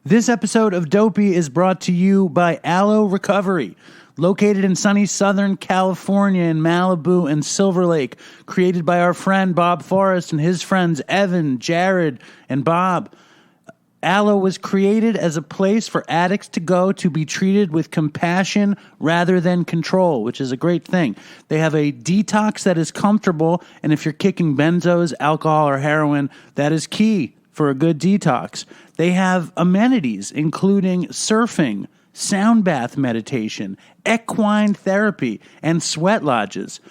This episode of Dopey is brought to you by Aloe Recovery. Located in sunny Southern California in Malibu and Silver Lake. Created by our friend Bob Forrest and his friends Evan, Jared, and Bob. Aloe was created as a place for addicts to go to be treated with compassion rather than control, which is a great thing. They have a detox that is comfortable, and if you're kicking benzos, alcohol, or heroin, that is key for a good detox. They have amenities, including surfing, sound bath meditation, equine therapy, and sweat lodges,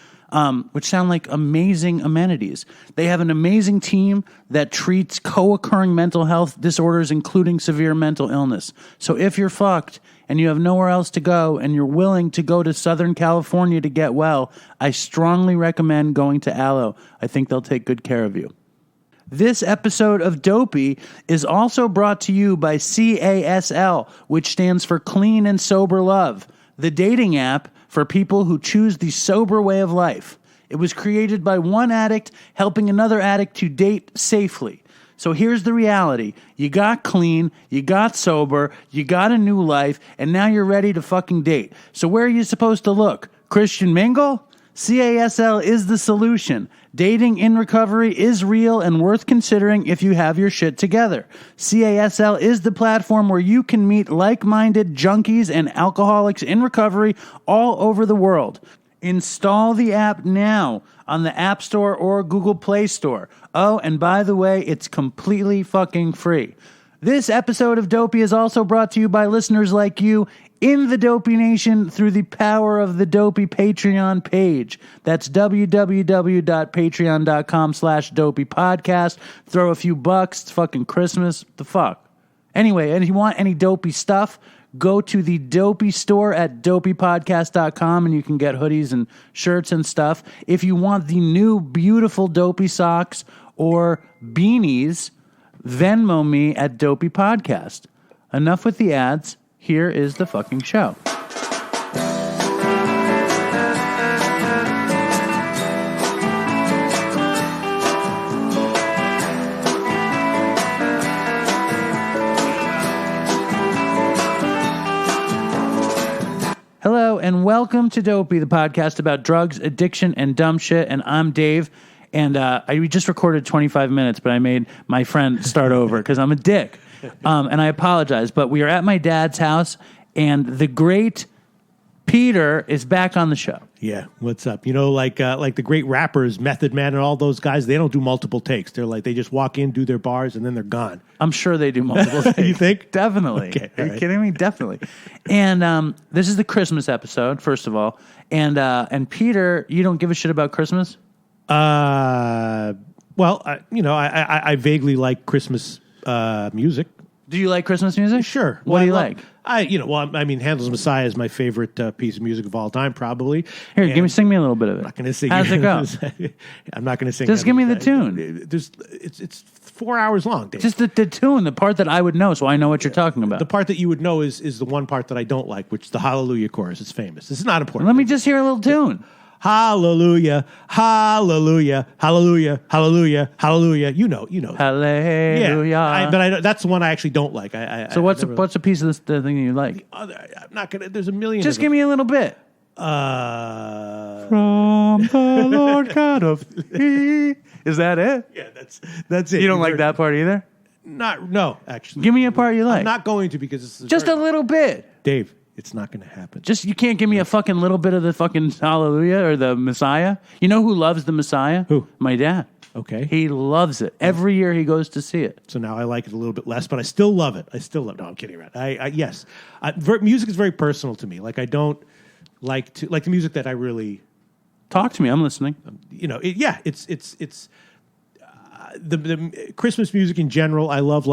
which sound like amazing amenities. They have an amazing team that treats co-occurring mental health disorders, including severe mental illness. So if you're fucked and you have nowhere else to go and you're willing to go to Southern California to get well, I strongly recommend going to Aloe. I think they'll take good care of you. This episode of Dopey is also brought to you by CASL, which stands for Clean and Sober Love, the dating app for people who choose the sober way of life. It was created by one addict helping another addict to date safely. So here's the reality. You got clean, you got sober, you got a new life, and now you're ready to fucking date. So where are you supposed to look? Christian Mingle? CASL is the solution. Dating in recovery is real and worth considering if you have your shit together. CASL is the platform where you can meet like-minded junkies and alcoholics in recovery all over the world. Install the app now on the App Store or Google Play Store. Oh, and by the way, it's completely fucking free. This episode of Dopey is also brought to you by listeners like you in the Dopey Nation through the power of the Dopey Patreon page. That's www.patreon.com/Dopey Podcast. Throw a few bucks. It's fucking Christmas. The fuck? Anyway, and if you want any dopey stuff, go to the Dopey store at dopeypodcast.com and you can get hoodies and shirts and stuff. If you want the new beautiful Dopey socks or beanies, Venmo me at Dopey Podcast. Enough with the ads. Here is the fucking show. Hello, and welcome to Dopey, the podcast about drugs, addiction, and dumb shit. And I'm Dave. And I just recorded 25 minutes, but I made my friend start over because I'm a dick. And I apologize, but we are at my dad's house, and the great Peter is back on the show. Yeah, what's up? You know, like the great rappers, Method Man and all those guys, they don't do multiple takes. They're like, they just walk in, do their bars, and then they're gone. I'm sure they do multiple takes. You think? Definitely. Okay, are you kidding me? Definitely. And this is the Christmas episode, first of all. And Peter, you don't give a shit about Christmas? Well, I vaguely like Christmas music. Do you like Christmas music? Sure. What do you like? Handel's Messiah is my favorite piece of music of all time, probably. Here, sing me a little bit of it. I'm not going to sing. How's it go? I'm not going to sing. Just give me the tune. It's 4 hours long, Dave. Just the tune, the part that I would know, so I know what you're talking about. The part that you would know is the one part that I don't like, which is the Hallelujah chorus. It's famous. This is not important. Let me just hear a little tune. Hallelujah, hallelujah, hallelujah, hallelujah, hallelujah. You know. Hallelujah. Yeah, that's the one I actually don't like. What's a piece of the thing that you like? I'm not gonna. There's a million. Just give me a little bit. From the Lord God of He. Is that it? Yeah, that's it. You don't like that part either? No, actually. Give me a part you like. I'm not going to because this is just a little bit, Dave. It's not going to happen. You can't give me a fucking little bit of the fucking Hallelujah or the Messiah. You know who loves the Messiah? Who? My dad. Okay. He loves it. Every year he goes to see it. So now I like it a little bit less, but I still love it. No, I'm kidding around. Yes. Music is very personal to me. Like I don't like the music that I really talk to me. I'm listening. It's the Christmas music in general. I love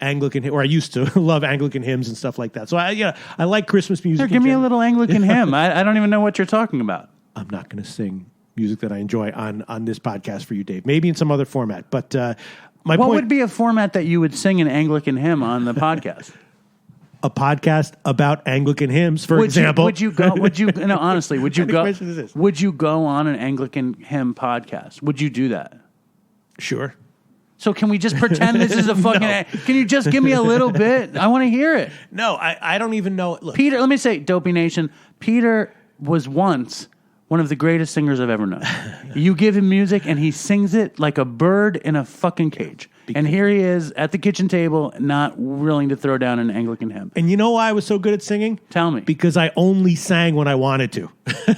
Anglican, or I used to love Anglican hymns and stuff like that. So I like Christmas music. Here, give me a little Anglican hymn. I don't even know what you're talking about. I'm not going to sing music that I enjoy on this podcast for you, Dave. Maybe in some other format. But what would be a format that you would sing an Anglican hymn on the podcast? A podcast about Anglican hymns, for example. Would you go? No, honestly, would you go? Would you go on an Anglican hymn podcast? Would you do that? Sure. So can we just pretend this is a fucking... No. Can you just give me a little bit? I want to hear it. No, I don't even know. Look, Peter, let me say, Dopey Nation, Peter was once one of the greatest singers I've ever known. You give him music and he sings it like a bird in a fucking cage. And here he is at the kitchen table, not willing to throw down an Anglican hymn. and you know why I was so good at singing? Tell me. Because I only sang when I wanted to.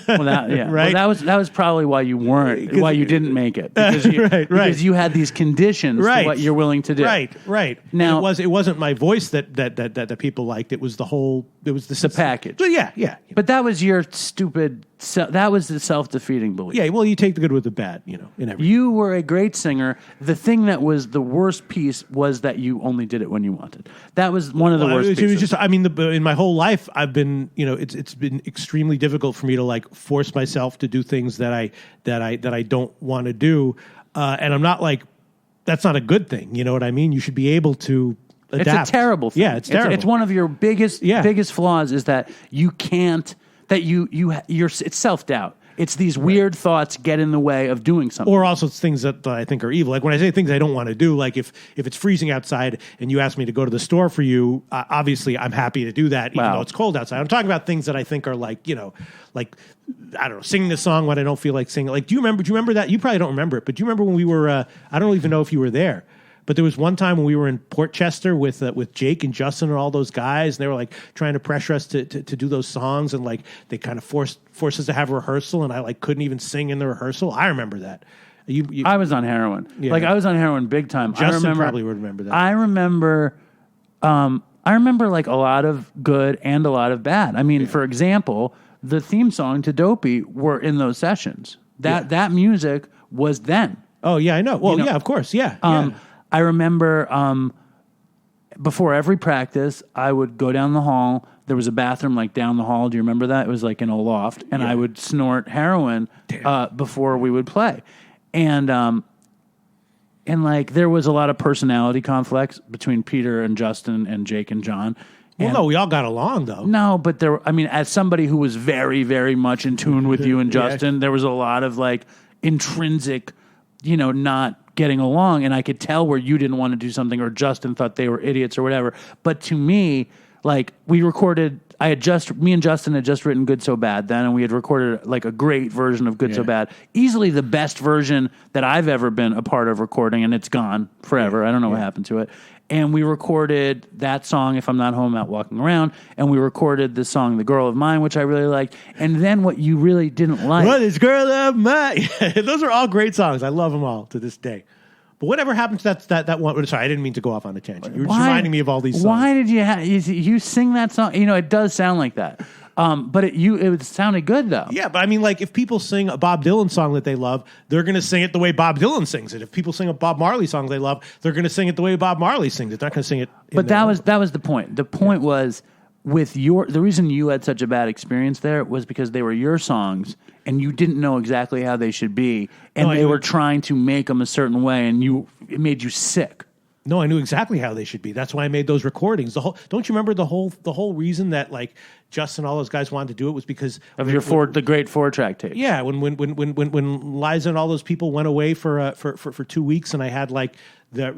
Well, right? Well, that was probably why you weren't, why you didn't make it. Because because you had these conditions for what you're willing to do. Right. Now, and it wasn't my voice that people liked. It was the package. But yeah. But that was your stupid. That was the self-defeating belief. Yeah, well, you take the good with the bad, in everything. You were a great singer. The thing that was the worst piece was that you only did it when you wanted. That was one of the worst pieces. It was just, in my whole life, I've been, it's been extremely difficult for me to like force myself to do things that I don't want to do, and I'm not like, that's not a good thing. You know what I mean? You should be able to adapt. It's a terrible thing. Yeah, it's terrible. It's one of your biggest flaws is that you can't. That it's self-doubt. It's these weird thoughts get in the way of doing something. Or also it's things that I think are evil. Like when I say things I don't want to do, like if it's freezing outside and you ask me to go to the store for you, obviously I'm happy to do that even though it's cold outside. I'm talking about things that I think are like, like, I don't know, singing the song when I don't feel like singing. Like, do you remember that? You probably don't remember it, but do you remember when we were, I don't even know if you were there. But there was one time when we were in Port Chester with Jake and Justin and all those guys, and they were like trying to pressure us to do those songs, and like they kind of forced us to have a rehearsal, and I like couldn't even sing in the rehearsal. I remember that. I was on heroin. Yeah. Like I was on heroin big time. Justin probably would remember that. I remember like a lot of good and a lot of bad. I mean, for example, the theme song to Dopey were in those sessions. That music was then. Oh yeah, I know. Well, yeah, of course, yeah. I remember before every practice, I would go down the hall. There was a bathroom like down the hall. Do you remember that? It was like in a loft, and I would snort heroin before we would play, and like there was a lot of personality conflicts between Peter and Justin and Jake and John. Well, no, we all got along though. No, but as somebody who was very, very much in tune with you and Justin, there was a lot of like intrinsic, not getting along, and I could tell where you didn't want to do something or Justin thought they were idiots or whatever. But to me, like we recorded, me and Justin had just written Good So Bad then, and we had recorded like a great version of Good So Bad. Easily the best version that I've ever been a part of recording, and it's gone forever. I don't know what happened to it. And we recorded that song, If I'm Not Home, Out Walking Around, and we recorded the song The Girl of Mine, which I really liked. And then what you really didn't like... What is Girl of Mine? Those are all great songs. I love them all to this day. But whatever happened to that one... Sorry, I didn't mean to go off on a tangent. You were just reminding me of all these songs. Why did you sing that song? It does sound like that. But it sounded good, though. Yeah, but I mean, like, if people sing a Bob Dylan song that they love, they're going to sing it the way Bob Dylan sings it. If people sing a Bob Marley song they love, they're going to sing it the way Bob Marley sings it. They're not going to sing it. But that was the point. The point was the reason you had such a bad experience there was because they were your songs, and you didn't know exactly how they should be, and they were trying to make them a certain way, and it made you sick. No, I knew exactly how they should be. That's why I made those recordings. Don't you remember the whole reason that like Justin and all those guys wanted to do it was because of the great 4-track tape. Yeah, when Liza and all those people went away for 2 weeks, and I had like the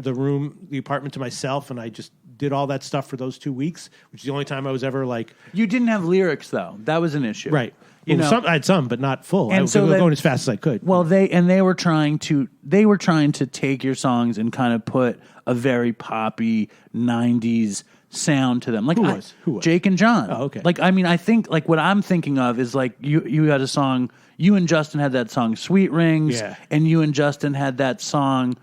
apartment to myself, and I just did all that stuff for those 2 weeks, which is the only time I was ever like. You didn't have lyrics though. That was an issue, right? I had some, but not full. And I was going as fast as I could. Well, they were trying to take your songs and kind of put a very poppy 90s sound to them. Like Who was? Jake and John. Oh, okay. Like, I mean, I think like what I'm thinking of is like you had a song, you and Justin had that song Sweet Rings, and you and Justin had that song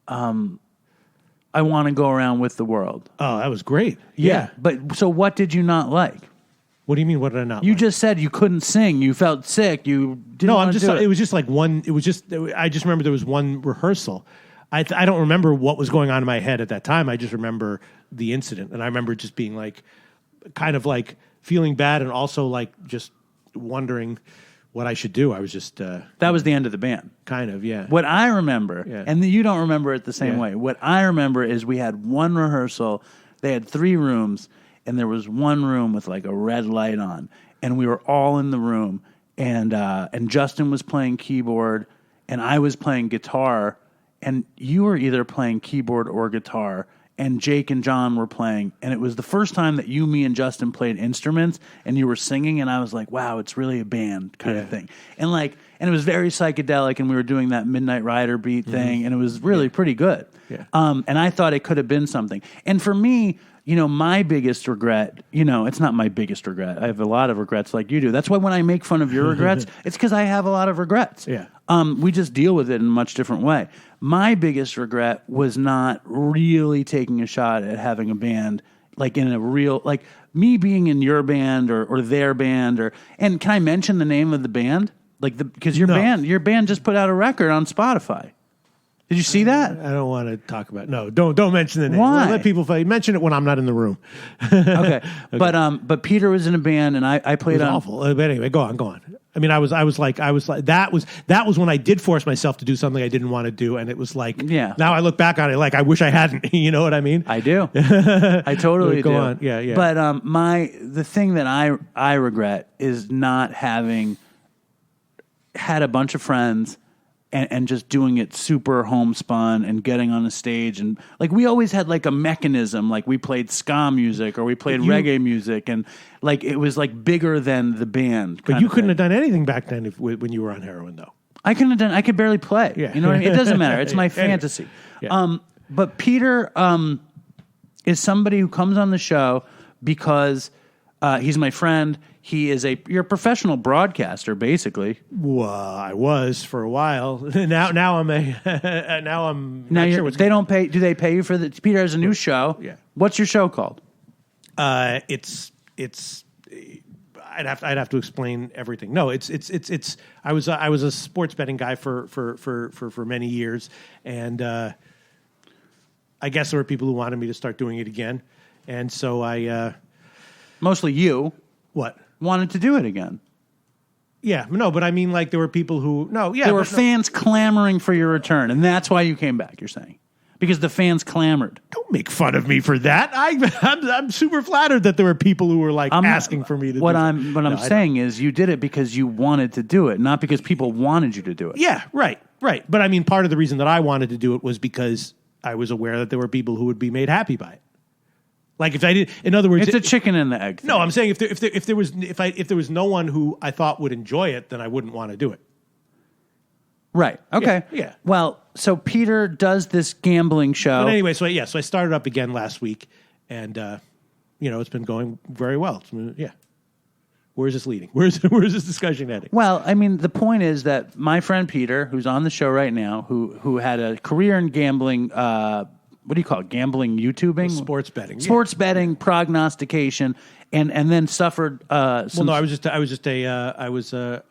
I Want to Go Around with the World. Oh, that was great. Yeah. But so what did you not like? What do you mean? What did I not? You like? just said you couldn't sing. You felt sick. You didn't. No, It was just like one. It was just. I just remember there was one rehearsal. I don't remember what was going on in my head at that time. I just remember the incident, and I remember just being like, kind of like feeling bad, and also like just wondering what I should do. I was just. That was the end of the band. Kind of, yeah. What I remember, and you don't remember it the same way. What I remember is we had one rehearsal. They had 3 rooms. And there was one room with like a red light on, and we were all in the room, and Justin was playing keyboard, and I was playing guitar, and you were either playing keyboard or guitar, and Jake and John were playing, and it was the first time that you, me, and Justin played instruments, and you were singing, and I was like, wow, it's really a band kind of thing. And and it was very psychedelic, and we were doing that Midnight Rider beat thing, and it was really pretty good. Yeah. And I thought it could have been something. And for me, my biggest regret, it's not my biggest regret. I have a lot of regrets like you do. That's why when I make fun of your regrets, it's because I have a lot of regrets. Yeah. We just deal with it in a much different way. My biggest regret was not really taking a shot at having a band, in a real, me being in your band or their band, and can I mention the name of the band? Because your band just put out a record on Spotify. Did you see that? I don't want to talk about. No, don't mention the name. Why? Let people mention it when I'm not in the room. Okay. But Peter was in a band, and I played on. Awful. But anyway, go on. I mean, I was like that was when I did force myself to do something I didn't want to do, and it was like, yeah. Now I look back on it like I wish I hadn't. You know what I mean? I do. I totally do. Go on. Yeah. But the thing that I regret is not having had a bunch of friends. And just doing it super homespun and getting on a stage. And we always had a mechanism, we played ska music or we played reggae music. And it was bigger than the band. But you couldn't have done anything back then when you were on heroin, though. I couldn't have done, I could barely play. Yeah. You know what I mean? It doesn't matter. It's my fantasy. Yeah. But Peter is somebody who comes on the show because he's my friend. You're a professional broadcaster, basically. Well, I was for a while. Now I'm not sure what's they don't pay. Do they pay you for the? Peter has a new show. Yeah. What's your show called? It's. I'd have to explain everything. No, it's. I was a sports betting guy for many years, and I guess there were people who wanted me to start doing it again, and so I. Mostly you. What? Wanted to do it again. Yeah, no, but I mean, there were people who there were fans clamoring for your return, and that's why you came back. You're saying because the fans clamored. Don't make fun of me for that. I'm super flattered that there were people who were asking for me to. What I'm saying is you did it because you wanted to do it, not because people wanted you to do it. Yeah, right. But I mean, part of the reason that I wanted to do it was because I was aware that there were people who would be made happy by it. If I did, in other words, it's a chicken and the egg thing. No, I'm saying if there was no one who I thought would enjoy it, then I wouldn't want to do it. Right. Okay. Yeah. Well, so Peter does this gambling show. But anyway, so I started up again last week, and it's been going very well. Yeah. Where is this leading? Where is this discussion heading? Well, I mean, the point is that my friend Peter, who's on the show right now, who had a career in gambling. What do you call it? Gambling, YouTubing? Sports betting. Sports betting, prognostication, and then suffered I was a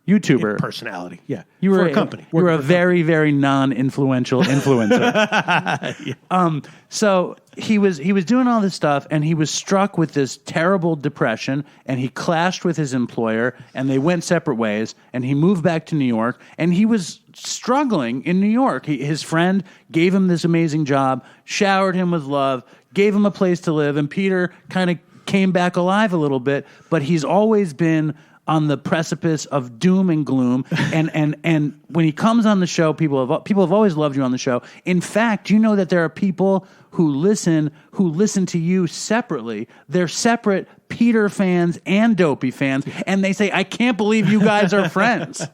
YouTuber personality. Yeah. You were for a company. You were a very, very non-influential influencer. Yeah. So he was doing all this stuff, and he was struck with this terrible depression, and he clashed with his employer, and they went separate ways, and he moved back to New York, and he was struggling in New York. His friend gave him this amazing job, showered him with love, gave him a place to live, and Peter kind of came back alive a little bit, but he's always been on the precipice of doom and gloom, and when he comes on the show, people have always loved you on the show. In fact, you know that there are people who listen to you separately. They're separate Peter fans and Dopey fans, and they say, "I can't believe you guys are friends."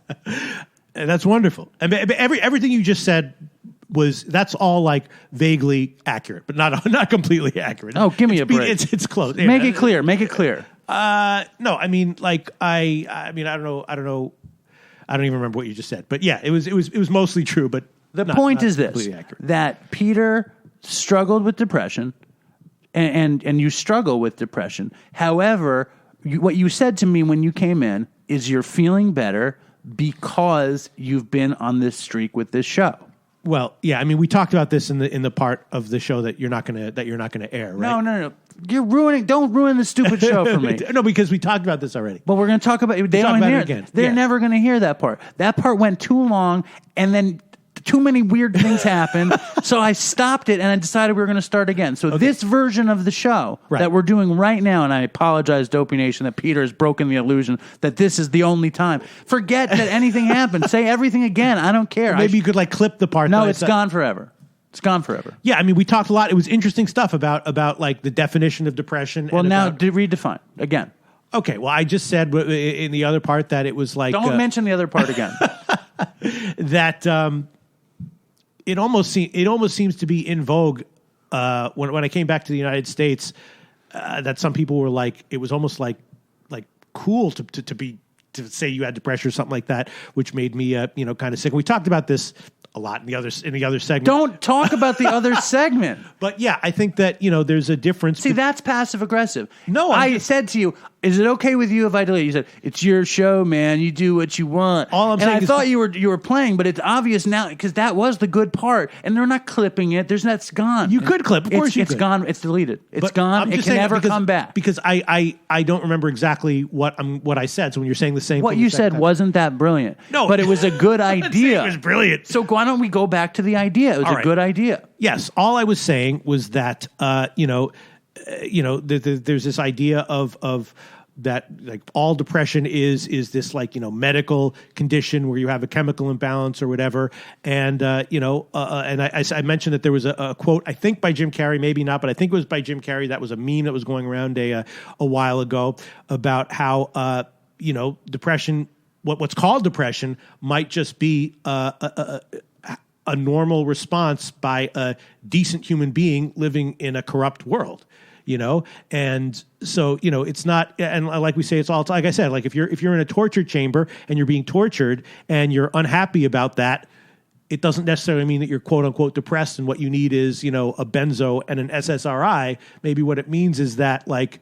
And that's wonderful. I mean, everything you just said that's all vaguely accurate, but not completely accurate. Oh, give me a break. It's close. Make it clear. Make it clear. No, I mean, I don't know. I don't even remember what you just said, but yeah, it was mostly true. But the point is this: that Peter struggled with depression, and you struggle with depression. However, what you said to me when you came in is you're feeling better because you've been on this streak with this show. Well, yeah, I mean, we talked about this in the part of the show that you're not gonna air, right? No. You're ruining. Don't ruin the stupid show for me. No, because we talked about this already. But we're going to talk about. They don't hear it again. They're never going to hear that part. That part went too long, and then too many weird things happened. So I stopped it and I decided we were going to start again. So this version of the show that we're doing right now, and I apologize, Dopey Nation, that Peter has broken the illusion that this is the only time. Forget that anything happened. Say everything again. I don't care. Maybe you could like clip the part. No, it's gone forever. It's gone forever. Yeah, I mean, we talked a lot. It was interesting stuff about like the definition of depression. Well, now redefine again. Okay, well, I just said in the other part that it was like... Don't mention the other part again. That it almost seems to be in vogue when I came back to the United States, that some people were like, it was almost like cool to say you had depression or something like that, which made me kind of sick. And we talked about this a lot in the other segment. Don't talk about the other segment. But yeah, I think that there's a difference. See, that's passive aggressive. No, I said to you, is it okay with you if I delete? You said, it's your show, man. You do what you want. All I'm saying is I thought you were playing, but it's obvious now because that was the good part, and they're not clipping it. That's gone. You could clip. Of course, it's gone. It's deleted. It's gone. It can never come back. Because I don't remember exactly what I said. So when you're saying the same, what thing you said wasn't that brilliant. No, but it was a good idea. It was brilliant. So why don't we go back to the idea? It was a good idea. Yes. All I was saying was that there's this idea of that like all depression is this like medical condition where you have a chemical imbalance or whatever, and and I mentioned that there was a quote, I think by Jim Carrey, maybe not, but I think it was by Jim Carrey. That was a meme that was going around a while ago about how depression, what's called depression, might just be a normal response by a decent human being living in a corrupt world. And so, it's not, and like we say, it's all, like I said, like if you're in a torture chamber and you're being tortured and you're unhappy about that, it doesn't necessarily mean that you're quote unquote depressed and what you need is, a benzo and an SSRI. Maybe what it means is that like,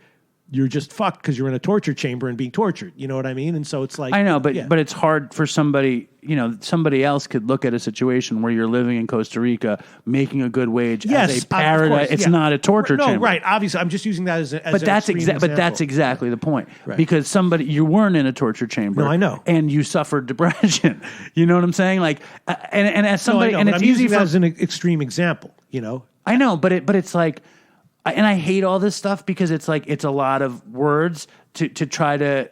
you're just fucked because you're in a torture chamber and being tortured. You know what I mean? And so it's like... I know, but it's hard for somebody... somebody else could look at a situation where you're living in Costa Rica, making a good wage as a paradise. It's not a torture chamber. No, right. Obviously, I'm just using that as but that's exactly the point. Right. Because you weren't in a torture chamber. No, I know. And you suffered depression. You know what I'm saying? Like, and as somebody... and it's I'm easy using that as an extreme example, I know, but it's like... And I hate all this stuff because it's like it's a lot of words to try to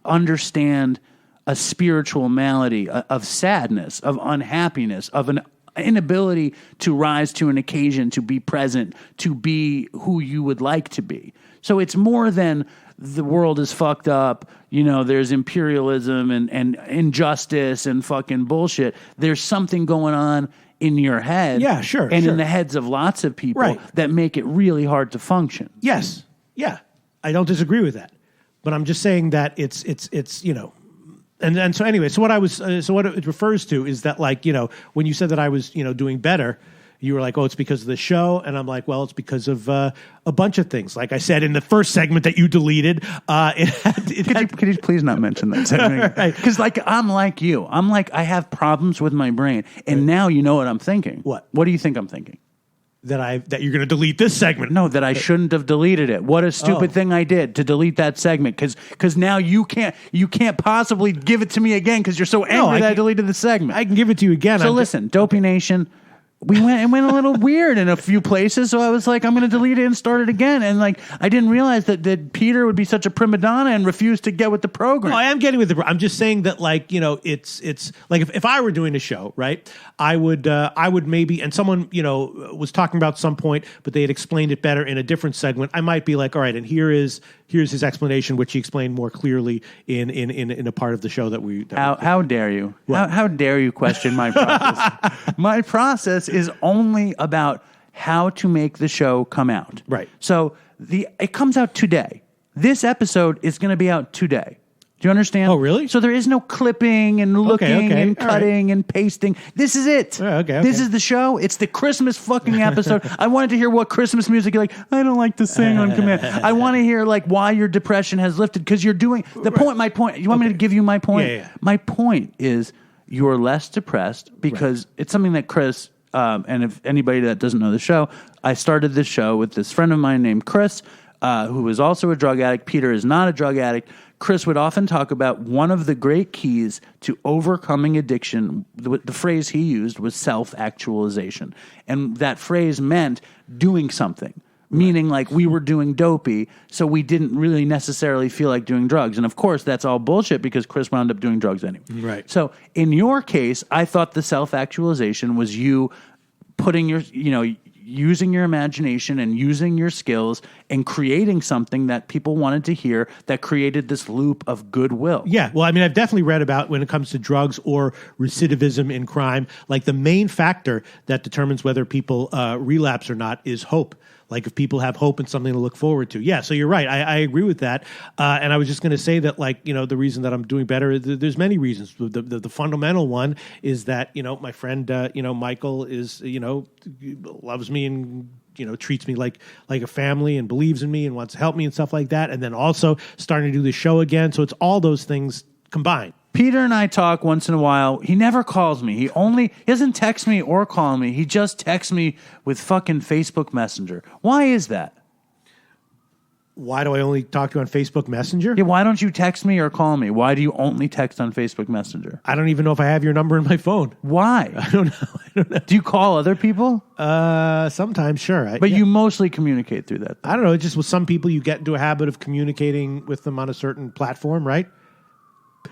understand a spiritual malady of sadness, of unhappiness, of an inability to rise to an occasion, to be present, to be who you would like to be. So it's more than the world is fucked up, there's imperialism and injustice and fucking bullshit. There's something going on in your head, in the heads of lots of people that make it really hard to function. Yes, yeah, I don't disagree with that, but I'm just saying that it's and so anyway, so what it refers to is that like when you said that I was doing better, you were like, oh, it's because of the show, and I'm like, well, it's because of a bunch of things. Like I said in the first segment that you deleted, could you please not mention that segment? Because I'm like you. I'm like, I have problems with my brain, and now you know what I'm thinking. What? What do you think I'm thinking? That you're going to delete this segment. No, that I shouldn't have deleted it. What a stupid thing I did to delete that segment. Because now you can't possibly give it to me again because you're so angry that I deleted the segment. I can give it to you again. So listen, Dopey Nation. We went a little weird in a few places, so I was like, I'm going to delete it and start it again. And like, I didn't realize that Peter would be such a prima donna and refuse to get with the program. No, I am getting with the. I'm just saying that, like, it's like if I were doing a show, right? I would maybe, and someone was talking about some point, but they had explained it better in a different segment. I might be like, all right, and here's his explanation, which he explained more clearly in a part of the show that we. How dare you? How dare you question my process? My process is only about how to make the show come out. Right. So it comes out today. This episode is going to be out today. Do you understand? Oh, really? So there is no clipping and looking and cutting and pasting. This is it. Okay. This is the show. It's the Christmas fucking episode. I wanted to hear what Christmas music you're like, I don't like to sing on command. I want to hear like why your depression has lifted because you're doing my point. You want me to give you my point? Yeah. My point is you're less depressed because it's something that Chris, and if anybody that doesn't know the show, I started this show with this friend of mine named Chris. who was also a drug addict. Peter is not a drug addict. Chris would often talk about one of the great keys to overcoming addiction. The phrase he used was self-actualization. And that phrase meant doing something, meaning like we were doing dopey, so we didn't really necessarily feel like doing drugs. And of course, that's all bullshit because Chris wound up doing drugs anyway. Right. So in your case, I thought the self-actualization was you putting your, using your imagination and using your skills and creating something that people wanted to hear that created this loop of goodwill. Yeah. Well, I mean, I've definitely read about when it comes to drugs or recidivism in crime, like the main factor that determines whether people relapse or not is hope. Like if people have hope and something to look forward to. Yeah, so you're right. I agree with that. And I was just going to say that, like, the reason that I'm doing better, there's many reasons. The fundamental one is that, my friend, Michael is, loves me and, treats me like a family and believes in me and wants to help me and stuff like that. And then also starting to do the show again. So it's all those things combined. Peter and I talk once in a while. He never calls me. He doesn't text me or call me. He just texts me with fucking Facebook Messenger. Why is that? Why do I only talk to you on Facebook Messenger? Yeah, why don't you text me or call me? Why do you only text on Facebook Messenger? I don't even know if I have your number in my phone. Why? I don't know. Do you call other people? Sometimes, sure. But you mostly communicate through that. I don't know. Just with some people, you get into a habit of communicating with them on a certain platform, right?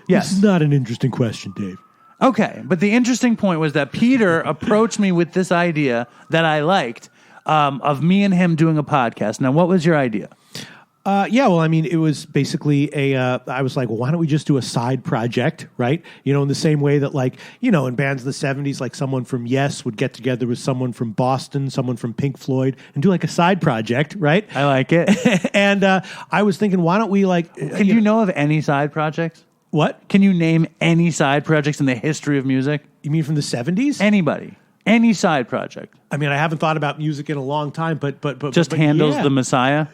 Yes. This is not an interesting question, Dave. Okay, but the interesting point was that Peter approached me with this idea that I liked of me and him doing a podcast. Now, what was your idea? Well, I mean, it was basically I was like, well, why don't we just do a side project, right? In the same way that, like, in bands in the 70s, like someone from Yes would get together with someone from Boston, someone from Pink Floyd, and do like a side project, right? I like it. And I was thinking, why don't we like... Can you know of any side projects? What? Can you name any side projects in the history of music? You mean from the 70s? Anybody. Any side project. I mean, I haven't thought about music in a long time, but just Handel's yeah. The Messiah?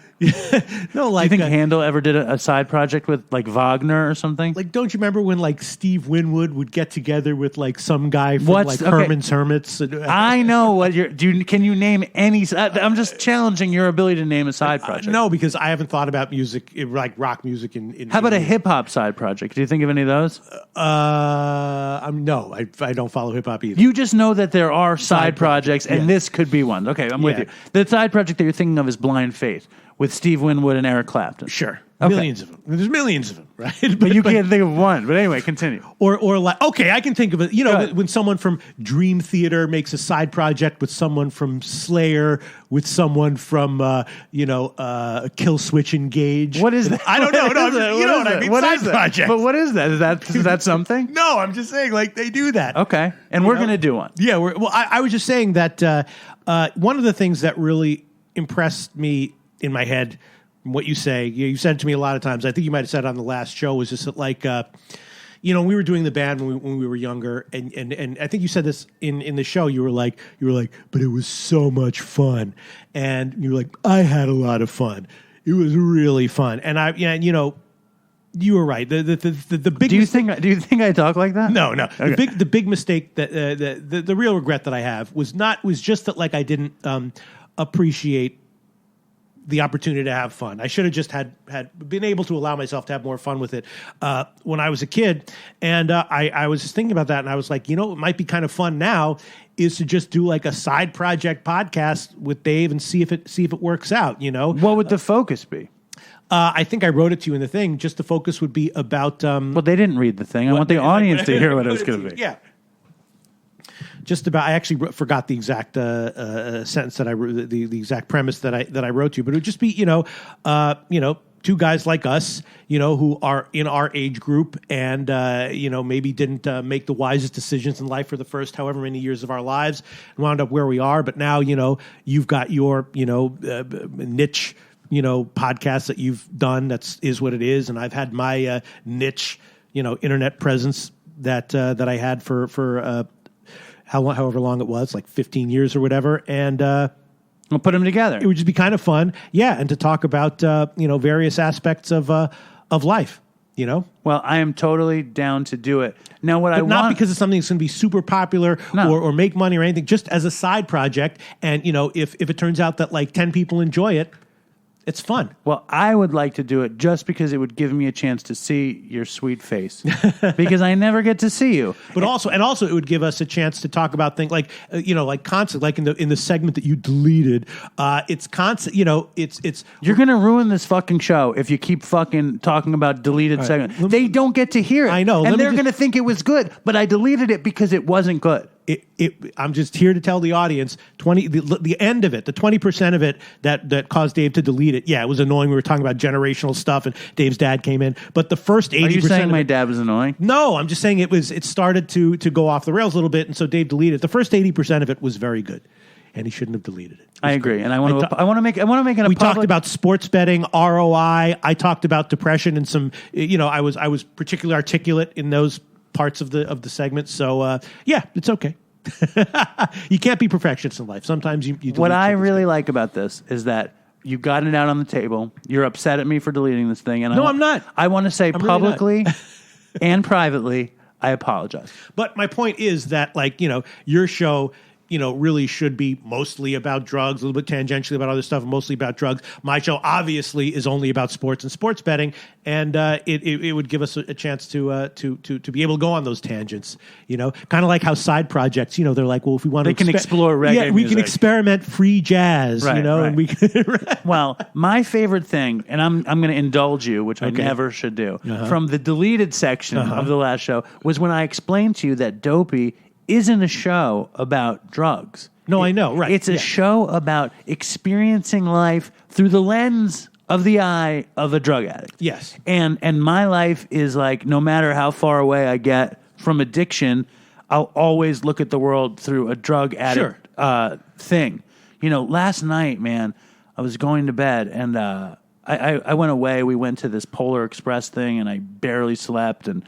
No, like... Do you think Handel ever did a side project with, like, Wagner or something? Like, don't you remember when, like, Steve Winwood would get together with, like, some guy from, Herman's Hermits? I know what you're... Can you name any... I'm just challenging your ability to name a side project. No, because I haven't thought about music, like rock music. How about a hip-hop side project? Do you think of any of those? No, I don't follow hip-hop either. You just know that there are side projects, and this could be one. Okay, I'm with you. The side project that you're thinking of is Blind Faith with Steve Winwood and Eric Clapton. Sure. Okay. Millions of them. There's millions of them, right? But you can't think of one. But anyway, continue. Or like, okay, I can think of it. When someone from Dream Theater makes a side project with someone from Slayer, with someone from, Kill Switch Engage. What is that? I don't know. No, you know what I mean? What side is that? project. But what is that? Is that something? No, I'm just saying, like, they do that. Okay. And we're going to do one. Yeah. I was just saying that one of the things that really impressed me in my head, what you say, you said it to me a lot of times, I think you might have said it on the last show, was just that, like, when we were doing the band when we were younger, and I think you said this in the show, you were like, but it was so much fun. And you were like, I had a lot of fun. It was really fun. And you were right. The big do you think I talk like that? No. Okay. The big mistake that the real regret that I have was just that, like, I didn't appreciate the opportunity to have fun. I should have just had been able to allow myself to have more fun with it when I was a kid. And I was just thinking about that, and I was like, it might be kind of fun now is to just do like a side project podcast with Dave and see if it works out. What would the focus be? I think I wrote it to you in the thing. Just the focus would be about. Well, they didn't read the thing. I want the audience to hear what it was going to be. Yeah. Just about, I actually forgot the exact sentence that I wrote, the exact premise that I wrote to you, but it would just be, two guys like us, who are in our age group and, maybe didn't make the wisest decisions in life for the first however many years of our lives and wound up where we are. But now, you've got your, niche, podcast that you've done is what it is. And I've had my niche, internet presence that I had for however long it was, like 15 years or whatever, and we'll put them together. It would just be kind of fun, yeah, and to talk about various aspects of life, Well, I am totally down to do it. Now, not because it's something that's going to be super popular or make money or anything, just as a side project, and if it turns out that like 10 people enjoy it, It's fun. Well, I would like to do it just because it would give me a chance to see your sweet face because I never get to see you. But also it would give us a chance to talk about things like like constant, like in the segment that you deleted. It's constant. It's you're gonna ruin this fucking show if you keep fucking talking about deleted segments. They don't get to hear it. I know, and they're gonna think it was good, but I deleted it because it wasn't good. I'm just here to tell the audience the end of it, the 20% of it that caused Dave to delete it. Yeah, it was annoying. We were talking about generational stuff, and Dave's dad came in. But the first 80%. Are you saying my dad was annoying? No, I'm just saying it started to go off the rails a little bit, and so Dave deleted it. The first 80% of it was very good, and he shouldn't have deleted it. I agree, great. And I want to make it. We talked about sports betting, ROI. I talked about depression and some. I was particularly articulate in those parts of the segment. So yeah, it's okay. You can't be perfectionist in life. Sometimes you what I really like about this is that you got it out on the table. You're upset at me for deleting this thing, and I'm not. I want to say publicly and privately, I apologize. But my point is that, your show, really should be mostly about drugs, a little bit tangentially about other stuff, mostly about drugs. My show obviously is only about sports and sports betting, and it would give us a chance to be able to go on those tangents. Kind of like how side projects, they're like, well, if we want to explore reggae we can experiment free jazz, right. and we can. Well, my favorite thing, and I'm going to indulge you, which I never should do, from the deleted section of the last show, was when I explained to you that Dopey isn't a show about drugs. No, I know, right. It's a show about experiencing life through the lens of the eye of a drug addict. Yes. And my life is like, no matter how far away I get from addiction, I'll always look at the world through a drug addict thing. Last night, man, I was going to bed and I went away. We went to this Polar Express thing and I barely slept, and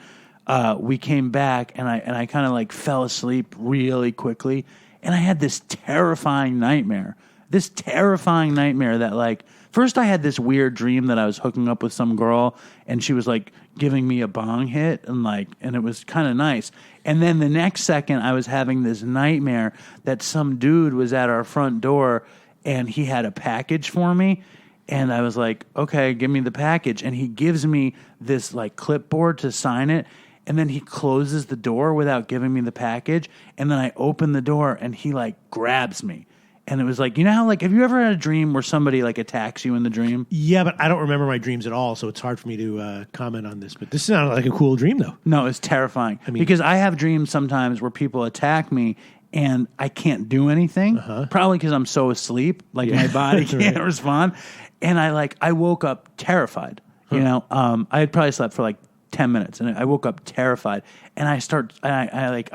we came back, and I kind of fell asleep really quickly, and I had this terrifying nightmare. That first I had this weird dream that I was hooking up with some girl, and she was giving me a bong hit, and it was kind of nice. And then the next second I was having this nightmare that some dude was at our front door, and he had a package for me. And I was like, okay, give me the package. And he gives me this clipboard to sign it. And then he closes the door without giving me the package. And then I open the door and he grabs me. And it was how have you ever had a dream where somebody attacks you in the dream? Yeah, but I don't remember my dreams at all, so it's hard for me to comment on this. But this sounded like a cool dream, though. No, it's terrifying. Because I have dreams sometimes where people attack me and I can't do anything. Probably because I'm so asleep, my body can't respond. And I woke up terrified. I had probably slept for 10 minutes, and I woke up terrified, and I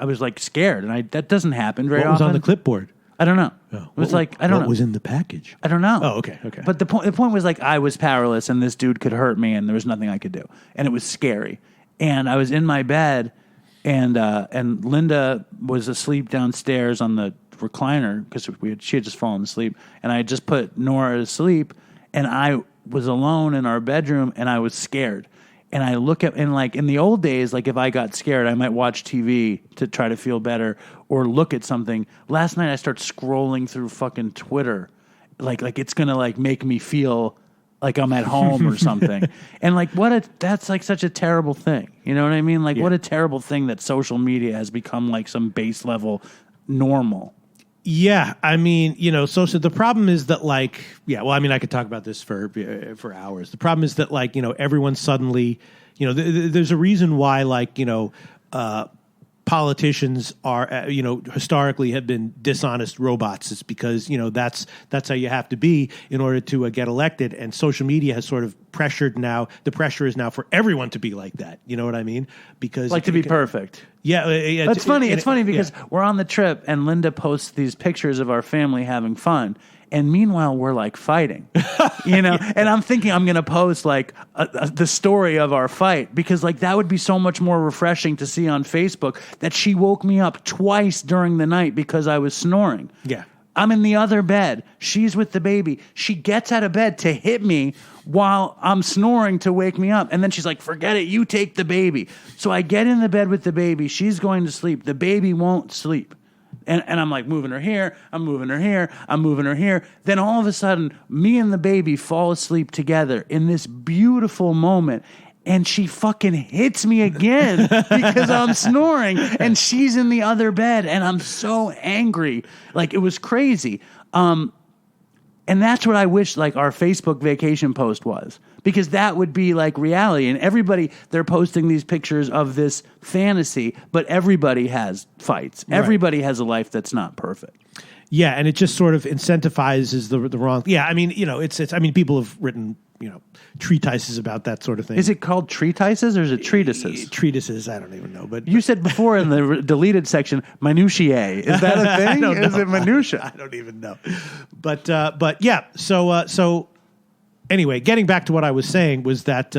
was scared, and that doesn't happen very often. What was on the clipboard? I don't know. Oh. It was I don't know. What was in the package? I don't know. Oh, okay. But the point was I was powerless, and this dude could hurt me, and there was nothing I could do, and it was scary. And I was in my bed, and Linda was asleep downstairs on the recliner because she had just fallen asleep, and I had just put Nora to sleep, and I was alone in our bedroom, and I was scared. And I look at, and in the old days, if I got scared, I might watch TV to try to feel better or look at something. Last night I start scrolling through fucking Twitter, it's gonna make me feel like I'm at home or something. And that's such a terrible thing. You know what I mean? What a terrible thing that social media has become some base level normal. Yeah, so the problem is that I could talk about this for hours. The problem is that everyone suddenly, there's a reason why politicians are historically have been dishonest robots. It's because that's how you have to be in order to get elected, and social media has sort of pressured now. The pressure is now for everyone to be like that. You know what I mean? Because to be perfect. Yeah, it's funny. It's funny because we're on the trip and Linda posts these pictures of our family having fun, and meanwhile we're fighting, And I'm thinking I'm going to post the story of our fight because that would be so much more refreshing to see on Facebook that she woke me up twice during the night because I was snoring. Yeah. I'm in the other bed. She's with the baby. She gets out of bed to hit me while I'm snoring to wake me up. And then she's like, forget it. You take the baby. So I get in the bed with the baby. She's going to sleep. The baby won't sleep. And I'm like moving her here, I'm moving her here, I'm moving her here. Then all of a sudden, me and the baby fall asleep together in this beautiful moment. And she fucking hits me again because I'm snoring and she's in the other bed and I'm so angry. Like, it was crazy. And that's what I wish like our Facebook vacation post was, because that would be like reality. And everybody, they're posting these pictures of this fantasy, but everybody has fights. Right. Everybody has a life that's not perfect. Yeah, and it just sort of incentivizes the wrong. Yeah, I mean, it's. I mean, people have written treatises about that sort of thing. Is it called treatises or is it treatises? Treatises, I don't even know. But you said before in the deleted section, minutiae. Is that a thing? I don't know. Is it minutia? I don't even know. But yeah. So anyway, getting back to what I was saying was that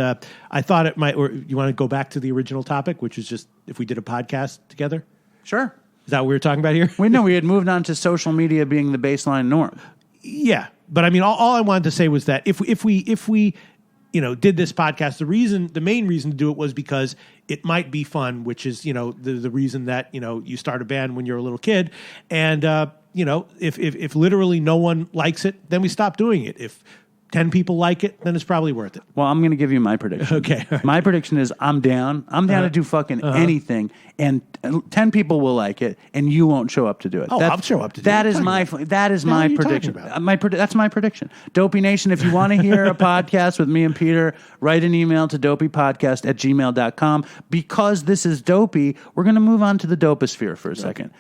I thought it might. Or you want to go back to the original topic, which is just if we did a podcast together? Sure. Is that what we were talking about here? We had moved on to social media being the baseline norm. Yeah, but I mean, all I wanted to say was that if we did this podcast, the main reason to do it was because it might be fun, which is the reason that you start a band when you're a little kid, and if literally no one likes it, then we stop doing it. If 10 people like it, then it's probably worth it. Well, I'm going to give you my prediction. Okay. Right. My prediction is I'm down. I'm down to do fucking anything, and 10 people will like it, and you won't show up to do it. Oh, I'll show up to do it. That is my prediction. That's my prediction. Dopey Nation, if you want to hear a podcast with me and Peter, write an email to dopeypodcast@gmail.com. Because this is dopey, we're going to move on to the doposphere for a second.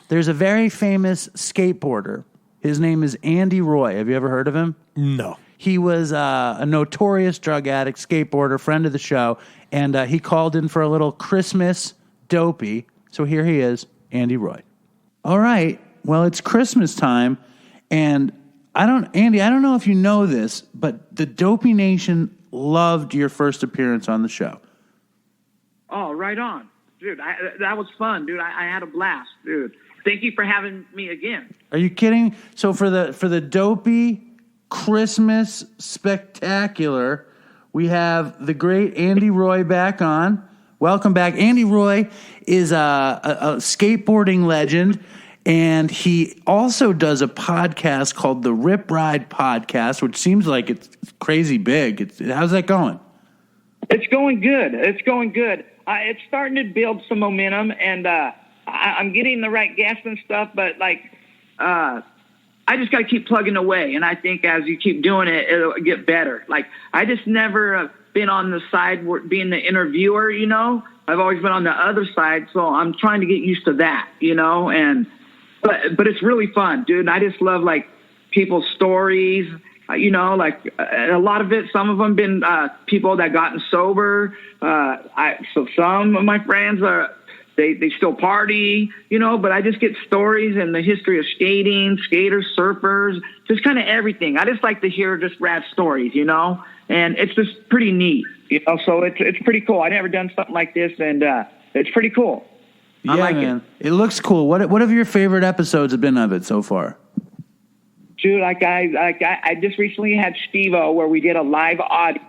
There's a very famous skateboarder. His name is Andy Roy. Have you ever heard of him? No. He was a notorious drug addict, skateboarder, friend of the show, and he called in for a little Christmas dopey. So here he is, Andy Roy. All right. Well, it's Christmas time, and Andy, I don't know if you know this, but the Dopey Nation loved your first appearance on the show. Oh, right on. Dude, that was fun, dude. I had a blast, dude. Thank you for having me again. Are you kidding? So for the Dopey Christmas Spectacular, we have the great Andy Roy back on. Welcome back. Andy Roy is a skateboarding legend, and he also does a podcast called the Rip Ride Podcast, which seems like it's crazy big. How's that going? It's going good. It's starting to build some momentum, and I'm getting the right guests and stuff, but I just got to keep plugging away. And I think as you keep doing it, it'll get better. Like, I just never been on the side being the interviewer, I've always been on the other side. So I'm trying to get used to that, but it's really fun, dude. And I just love like people's stories, a lot of it, some of them been people that gotten sober. So some of my friends they still party, but I just get stories and the history of skating, skaters, surfers, just kind of everything. I just like to hear just rad stories, and it's just pretty neat, so it's pretty cool. I never done something like this, and it's pretty cool. Yeah, I like man. It looks cool. What have your favorite episodes have been of it so far? Dude, I just recently had Steve-O where we did a live audience.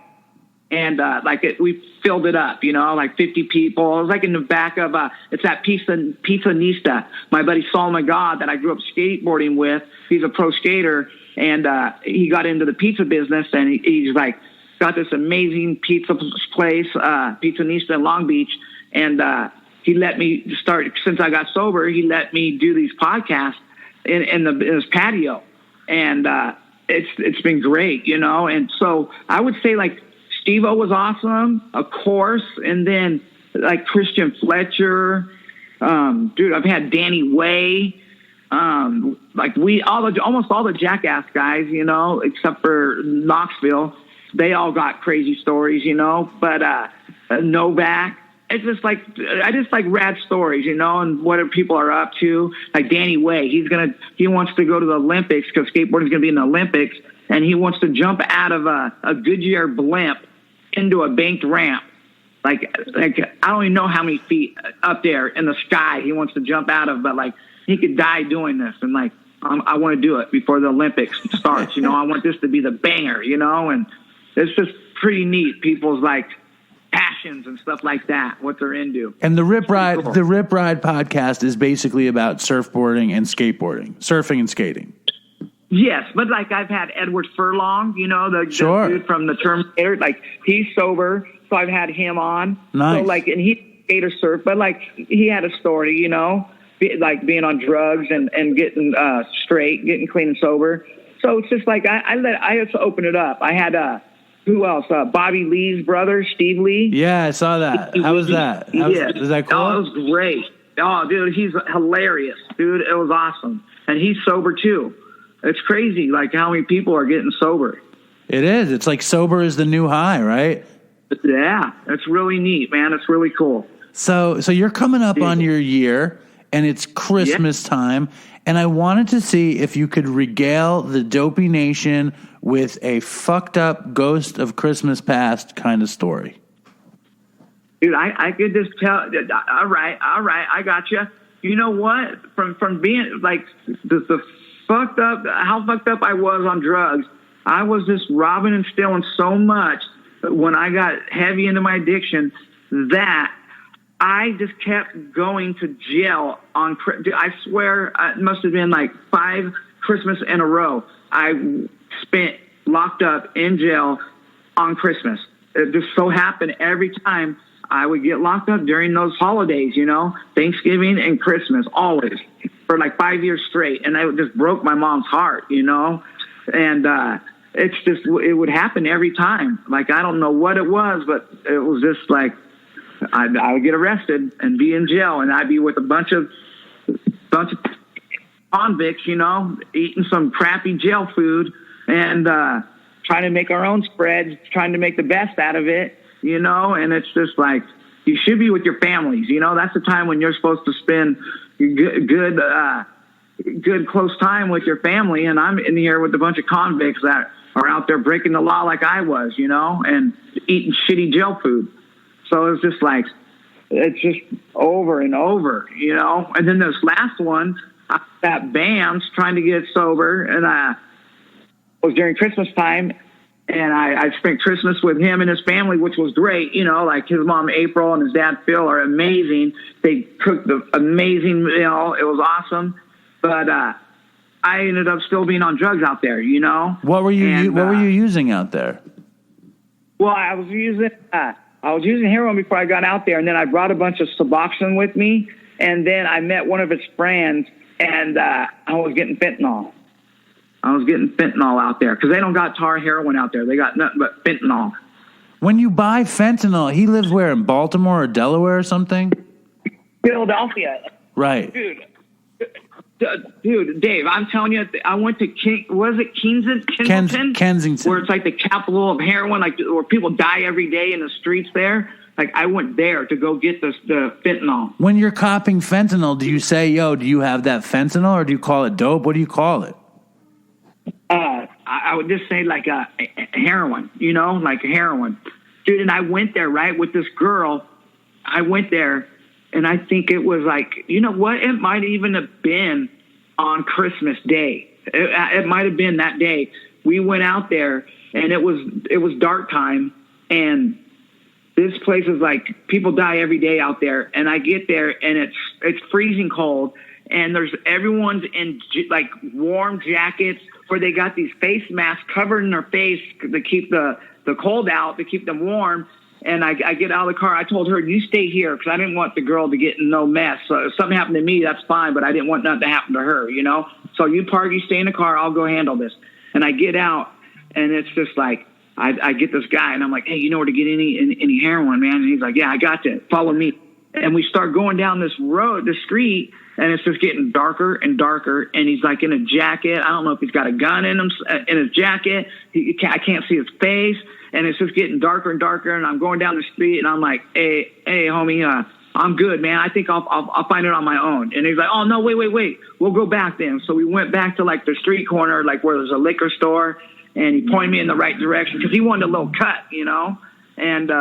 And we filled it up, like 50 people. It was like in the back of it's at Pizza Nista. My buddy Saul McGaw that I grew up skateboarding with. He's a pro skater, and he got into the pizza business. And he's like got this amazing pizza place, Pizza Nista in Long Beach. And he let me start since I got sober. He let me do these podcasts in his patio, and it's been great, And so I would say like. Steve-O was awesome, of course, and then like Christian Fletcher, dude. I've had Danny Way, almost all the Jackass guys, except for Knoxville. They all got crazy stories, But Novak, it's just like I just like rad stories, and what people are up to. Like Danny Way, he wants to go to the Olympics because skateboarding is gonna be in the Olympics, and he wants to jump out of a Goodyear blimp into a banked ramp. Like I don't even know how many feet up there in the sky he wants to jump out of, but like he could die doing this. And like, I want to do it before the Olympics starts. I want this to be the banger, and it's just pretty neat. People's like passion passions and stuff like that, what they're into. And the Rip Ride podcast is basically about surfing and skating. Yes, but like I've had Edward Furlong, the dude from the Terminator, like he's sober, so I've had him on. Nice. So like, and he skater surf, but like he had a story, like being on drugs and getting straight, getting clean and sober. So it's just like I just open it up. I had who else? Bobby Lee's brother, Steve Lee. Yeah, I saw that. How was that? Was that cool? Oh, it was great. Oh, dude, he's hilarious, dude. It was awesome, and he's sober too. It's crazy, like how many people are getting sober. It is. It's like sober is the new high, right? Yeah, it's really neat, man. It's really cool. So you're coming up on your year, and it's Christmas time, and I wanted to see if you could regale the Dopey Nation with a fucked up ghost of Christmas past kind of story. Dude, I could just tell. All right, I got you. You know what? From being like the fucked up, how fucked up I was on drugs, I was just robbing and stealing so much when I got heavy into my addiction that I just kept going to jail on. I swear, it must have been like 5 Christmas in a row. I spent locked up in jail on Christmas. It just so happened every time I would get locked up during those holidays, Thanksgiving and Christmas, always for like 5 years straight. And it just broke my mom's heart, and it's just, it would happen every time. Like, I don't know what it was, but it was just like, I would get arrested and be in jail, and I'd be with a bunch of convicts, eating some crappy jail food and trying to make our own spreads, trying to make the best out of it, and it's just like, you should be with your families, that's the time when you're supposed to spend good close time with your family, and I'm in here with a bunch of convicts that are out there breaking the law like I was, and eating shitty jail food. So it's just like, it's just over and over, And then this last one, I was at Bam's trying to get sober, and it was during Christmas time, and I spent Christmas with him and his family, which was great. Like his mom April and his dad Phil are amazing. They cooked the amazing, it was awesome. But I ended up still being on drugs out there, What were you What were you using out there? Well, I was using heroin before I got out there, and then I brought a bunch of Suboxone with me, and then I met one of his friends, and I was getting fentanyl. Out there because they don't got tar heroin out there. They got nothing but fentanyl. When you buy fentanyl, he lives where, in Baltimore or Delaware or something? Philadelphia. Right. Dude, Dave, I'm telling you, I went to Kensington? Kensington. Where it's like the capital of heroin, like where people die every day in the streets there. Like, I went there to go get the fentanyl. When you're copping fentanyl, do you say, yo, do you have that fentanyl, or do you call it dope? What do you call it? I would just say like a heroin, like a heroin. Dude, and I went there, right, with this girl. I went there, and I think it was like, you know what? It might even have been on Christmas Day. It might have been that day. We went out there, and it was dark time, and this place is like, people die every day out there. And I get there, and it's freezing cold, and everyone's in like warm jackets, where they got these face masks covered in their face to keep the cold out, to keep them warm. And I get out of the car. I told her, you stay here, because I didn't want the girl to get in no mess. So if something happened to me, that's fine, but I didn't want nothing to happen to her, So you park, you stay in the car, I'll go handle this. And I get out, and it's just like, I get this guy, and I'm like, hey, you know where to get any heroin, man? And he's like, yeah, I got you. Follow me. And we start going down this road, the street, and it's just getting darker and darker. And he's like in a jacket. I don't know if he's got a gun in his jacket. I can't see his face. And it's just getting darker and darker. And I'm going down the street, and I'm like, hey, homie, I'm good, man. I think I'll find it on my own. And he's like, oh, no, wait. We'll go back then. So we went back to like the street corner, like where there's a liquor store. And he pointed me in the right direction because he wanted a little cut, And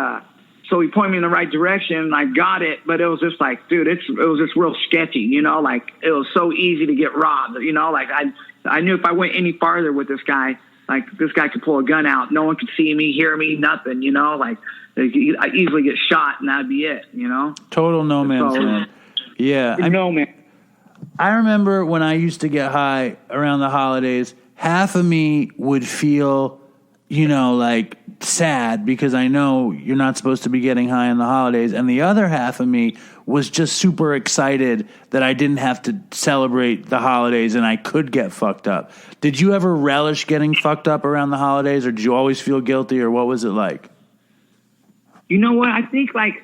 so he pointed me in the right direction, and I got it. But it was just like, dude, it was just real sketchy, Like, it was so easy to get robbed, Like, I knew if I went any farther with this guy, like this guy could pull a gun out. No one could see me, hear me, nothing, you know, like I easily get shot and that'd be it, you know? Total no man's land. Yeah. No man. I remember when I used to get high around the holidays, half of me would feel, you know, like sad because I know you're not supposed to be getting high on the holidays. And the other half of me was just super excited that I didn't have to celebrate the holidays and I could get fucked up. Did you ever relish getting fucked up around the holidays, or did you always feel guilty, or what was it like? You know what? I think like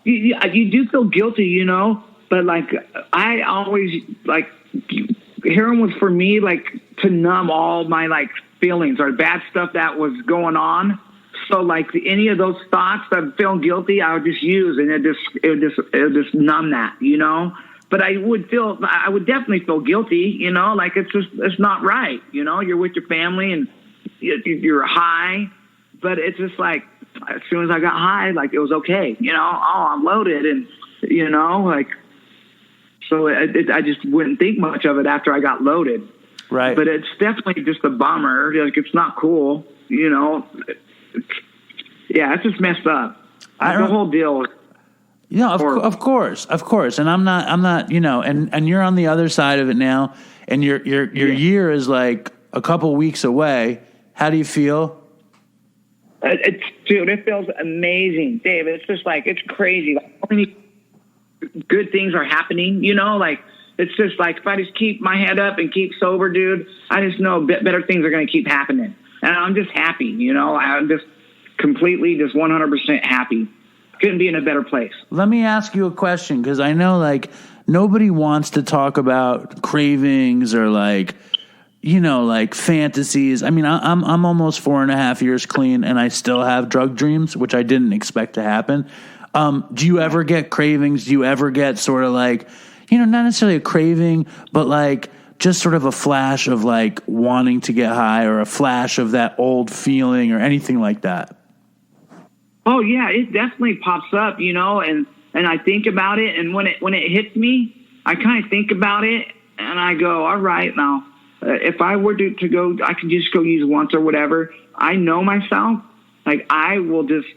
you do feel guilty, you know, but like I always like heroin was for me like to numb all my like feelings or bad stuff that was going on. So like any of those thoughts that I'm feeling guilty, I would just use, and it would just numb that, you know. But I would definitely feel guilty, you know, like it's not right, you know. You're with your family and you're high, but it's just like as soon as I got high, like it was okay, you know. Oh, I'm loaded, and you know, like so I just wouldn't think much of it after I got loaded. Right. But it's definitely just a bummer. Like it's not cool, you know. It's just messed up. The whole deal. Yeah, of course. And I'm not, you know, and you're on the other side of it now, and your year is like a couple weeks away. How do you feel? Dude, it feels amazing, Dave. It's just like, it's crazy. Like, how many good things are happening, you know, like, it's just like, if I just keep my head up and keep sober, dude, I just know better things are going to keep happening. And I'm just happy, you know, I'm just completely, just 100% happy. Couldn't be in a better place. Let me ask you a question, because I know like nobody wants to talk about cravings or like, you know, like fantasies. I mean, I'm almost 4.5 years clean, and I still have drug dreams, which I didn't expect to happen. Do you ever get cravings? Do you ever get sort of like, you know, not necessarily a craving, but like just sort of a flash of like wanting to get high, or a flash of that old feeling, or anything like that? Oh yeah, it definitely pops up, you know, and I think about it, and when it hits me, I kind of think about it, and I go, all right, now, if I were to go, I could just go use once or whatever. I know myself. Like I will just,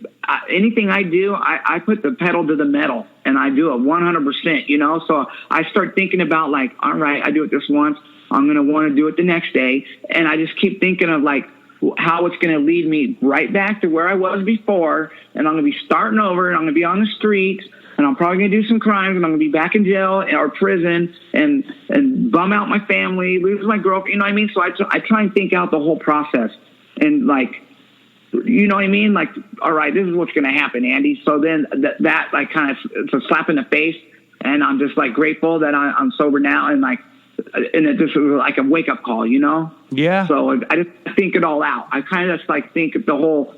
anything I do, I put the pedal to the metal, and I do it 100%, you know? So I start thinking about like, all right, I do it this once, I'm going to want to do it the next day. And I just keep thinking of like how it's going to lead me right back to where I was before. And I'm going to be starting over, and I'm going to be on the streets, and I'm probably going to do some crimes, and I'm going to be back in jail or prison and bum out my family, lose my girlfriend, you know what I mean? So I try and think out the whole process, and like, you know what I mean? Like, all right, this is what's going to happen, Andy. So then that like kind of, it's a slap in the face, and I'm just like grateful that I'm sober now, and like, and it just was like a wake up call, you know? Yeah. So I just think it all out. I kind of just like think of the whole,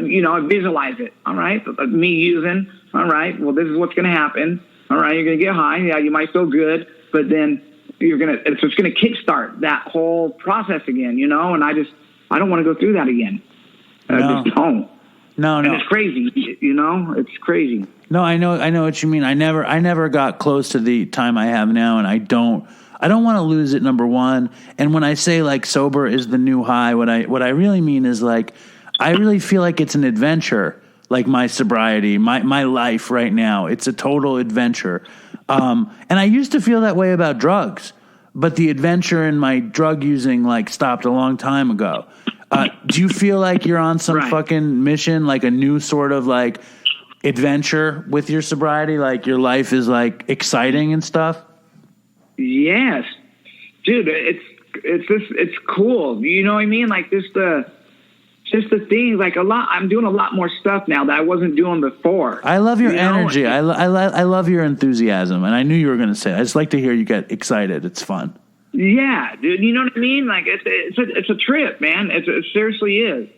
you know, I visualize it. All right, me using. All right, well, this is what's going to happen. All right, you're going to get high. Yeah, you might feel good, but then it's just going to kickstart that whole process again, you know? And I don't want to go through that again. I just don't. No. And it's crazy, you know? It's crazy. No, I know what you mean. I never got close to the time I have now, and I don't want to lose it, number one. And when I say like sober is the new high, what I really mean is like, I really feel like it's an adventure. Like my sobriety, my life right now, it's a total adventure. And I used to feel that way about drugs, but the adventure in my drug using like stopped a long time ago. Do you feel like you're on some fucking mission, like a new sort of like adventure with your sobriety? Like your life is like exciting and stuff? Yes, dude, it's cool. You know what I mean? Like just the thing, like I'm doing a lot more stuff now that I wasn't doing before. I love your energy. I love your enthusiasm, and I knew you were going to say it. I just like to hear you get excited. It's fun. Yeah, dude. You know what I mean? Like it's a trip, man. It seriously is.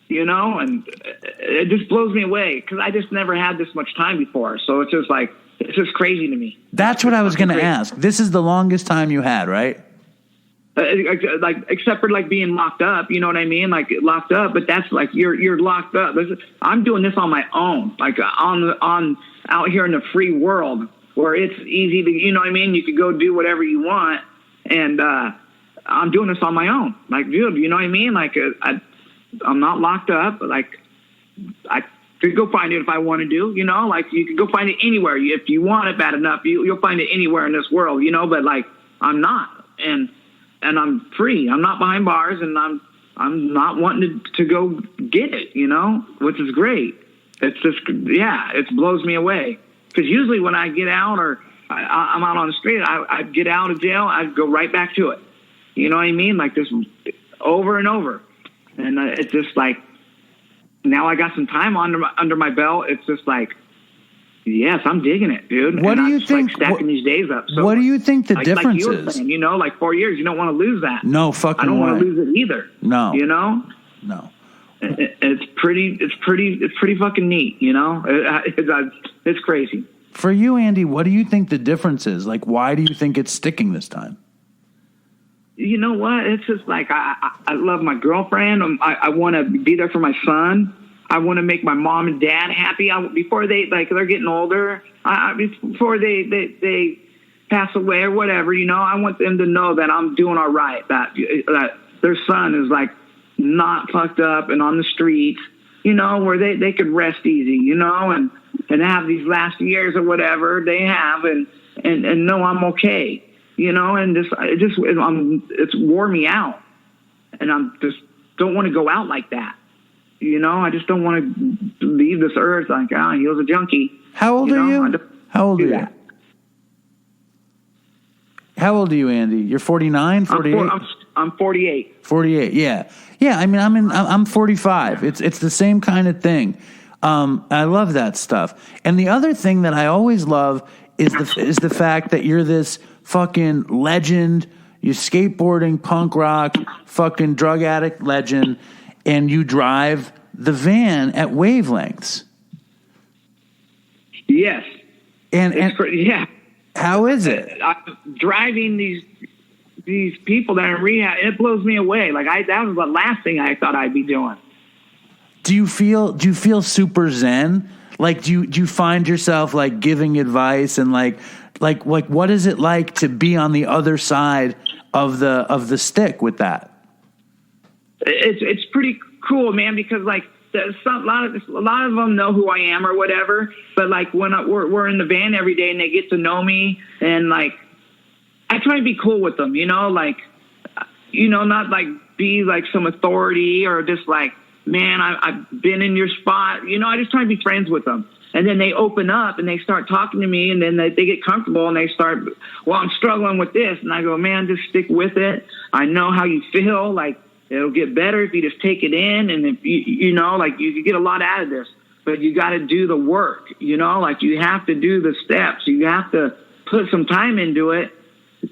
You know, and it just blows me away because I just never had this much time before. So it's just like, it's just crazy to me. That's what I was going to ask. This is the longest time you had, right? Like except for like being locked up, you know what I mean? Like locked up, but that's like you're locked up. I'm doing this on my own, like on out here in the free world where it's easy to, you know what I mean? You could go do whatever you want, and I'm doing this on my own. Like, dude, you know what I mean? Like, I'm not locked up. Like, I could go find it if I want to do, you know, like you can go find it anywhere. If you want it bad enough, you'll find it anywhere in this world, you know, but like, I'm not, and I'm free. I'm not behind bars, and I'm not wanting to go get it, you know, which is great. It's just, yeah, it blows me away. Because usually when I get out or I'm out on the street, I get out of jail, I go right back to it. You know what I mean? Like this over and over. And it's just like, now I got some time under my belt. It's just like, yes, I'm digging it, dude. What do you think? Like stacking these days up. So what do you think the difference like you were is? saying, you know, like 4 years, you don't want to lose that. No fucking I don't way. want to lose it either. No. You know? No. It's pretty fucking neat, you know? It's crazy. For you, Andy, what do you think the difference is? Like, why do you think it's sticking this time? You know what? It's just like, I love my girlfriend. I want to be there for my son. I want to make my mom and dad happy. Before they're getting older, before they pass away or whatever, you know, I want them to know that I'm doing all right, that their son is like not fucked up and on the streets, you know, where they could rest easy, you know, and have these last years or whatever they have and know I'm okay, you know, and it's wore me out, and I'm just don't want to go out like that. You know, I just don't want to leave this earth like, he was a junkie. How old are you? How old are you? How old are you, Andy? You're 49, 48? I'm 48. 48, yeah. Yeah, I mean, I'm 45. It's the same kind of thing. I love that stuff. And the other thing that I always love is the fact that you're this fucking legend. You're skateboarding, punk rock, fucking drug addict legend, and you drive the van at wavelengths. Yes. And yeah. How is it? Driving these people that are in rehab, it blows me away. Like that was the last thing I thought I'd be doing. Do you feel super zen? Like do you find yourself like giving advice and like what is it like to be on the other side of the stick with that? It's pretty cool, man, because like a lot of them know who I am or whatever, but like when we're in the van every day and they get to know me, and like I try to be cool with them, you know, like, you know, not like be like some authority or just like, man, I've been in your spot, you know. I just try to be friends with them. And then they open up and they start talking to me, and then they get comfortable and they start, well, I'm struggling with this. And I go, man, just stick with it. I know how you feel. Like, it'll get better if you just take it in. And if you know, like you get a lot out of this, but you got to do the work, you know, like you have to do the steps. You have to put some time into it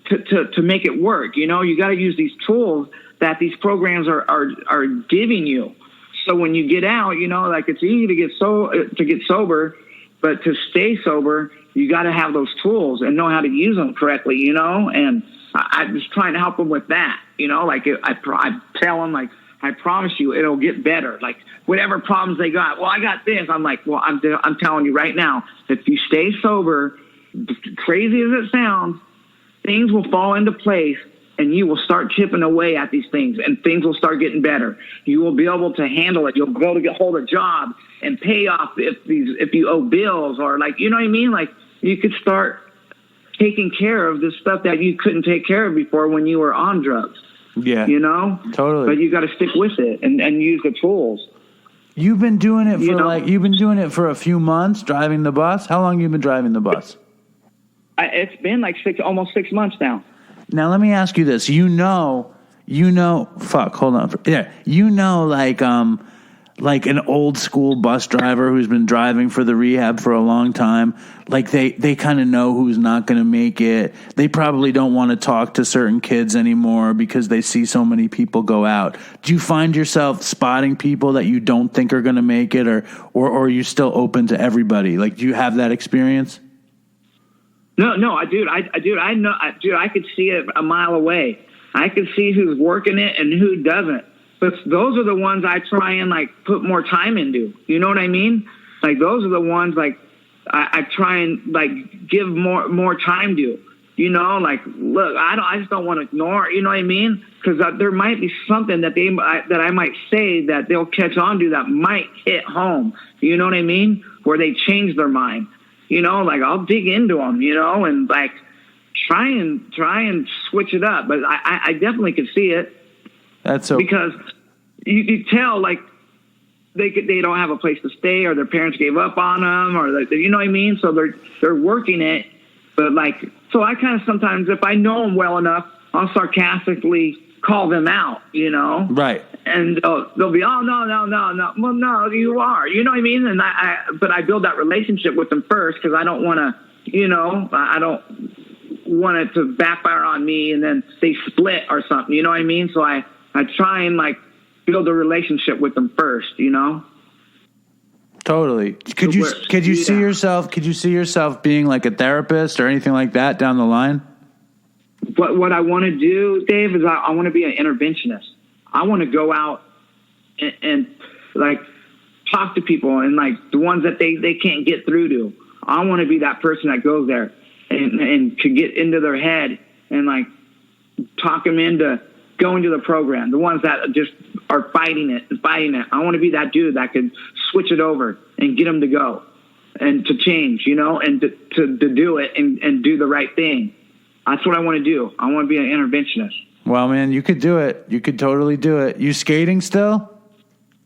to make it work. You know, you got to use these tools that these programs are giving you. So when you get out, you know, like it's easy to get sober, but to stay sober, you got to have those tools and know how to use them correctly, you know. And I'm just trying to help them with that, you know. Like I tell them, like, I promise you, it'll get better. Like whatever problems they got, well, I got this. I'm like, well, I'm telling you right now, if you stay sober, crazy as it sounds, things will fall into place. And you will start chipping away at these things, and things will start getting better. You will be able to handle it. You'll be able to get hold of a job and pay off if you owe bills, or like, you know what I mean? Like you could start taking care of the stuff that you couldn't take care of before when you were on drugs. Yeah, you know, totally. But you got to stick with it and use the tools. You've been doing it for a few months, driving the bus. How long have you been driving the bus? It's been like almost 6 months now. Now, let me ask you this. You know, fuck, hold on. Yeah. You know, like an old school bus driver who's been driving for the rehab for a long time, like they kind of know who's not going to make it. They probably don't want to talk to certain kids anymore because they see so many people go out. Do you find yourself spotting people that you don't think are going to make it, or are you still open to everybody? Like, do you have that experience? No, dude, I know, I could see it a mile away. I could see who's working it and who doesn't. But those are the ones I try and like put more time into. You know what I mean? Like those are the ones like I try and like give more time to. like, look, I just don't want to ignore, you know what I mean? Because there might be something that I might say that they'll catch on to that might hit home, you know what I mean? Where they change their mind, like I'll dig into them, and like try and switch it up. But I definitely could see it. That's so, because you tell, like, they don't have a place to stay, or their parents gave up on them, or you know what I mean? So they're working it, but like, so I kind of sometimes, if I know them well enough, I'll sarcastically call them out, Right. And they'll be, oh, no. Well, no, you are, you know what I mean? And but I build that relationship with them first, because I don't want to, I don't want it to backfire on me and then they split or something, you know what I mean? So I try and like build a relationship with them first, Totally. Could you see yourself being like a therapist or anything like that down the line? But what I want to do, Dave, is I want to be an interventionist. I want to go out and like talk to people, and like the ones that they can't get through to. I want to be that person that goes there and could get into their head and like talk them into going to the program. The ones that just are fighting it. I want to be that dude that could switch it over and get them to go and to change, and to do it and do the right thing. That's what I want to do. I want to be an interventionist. Well, man, you could do it. You could totally do it. You skating still?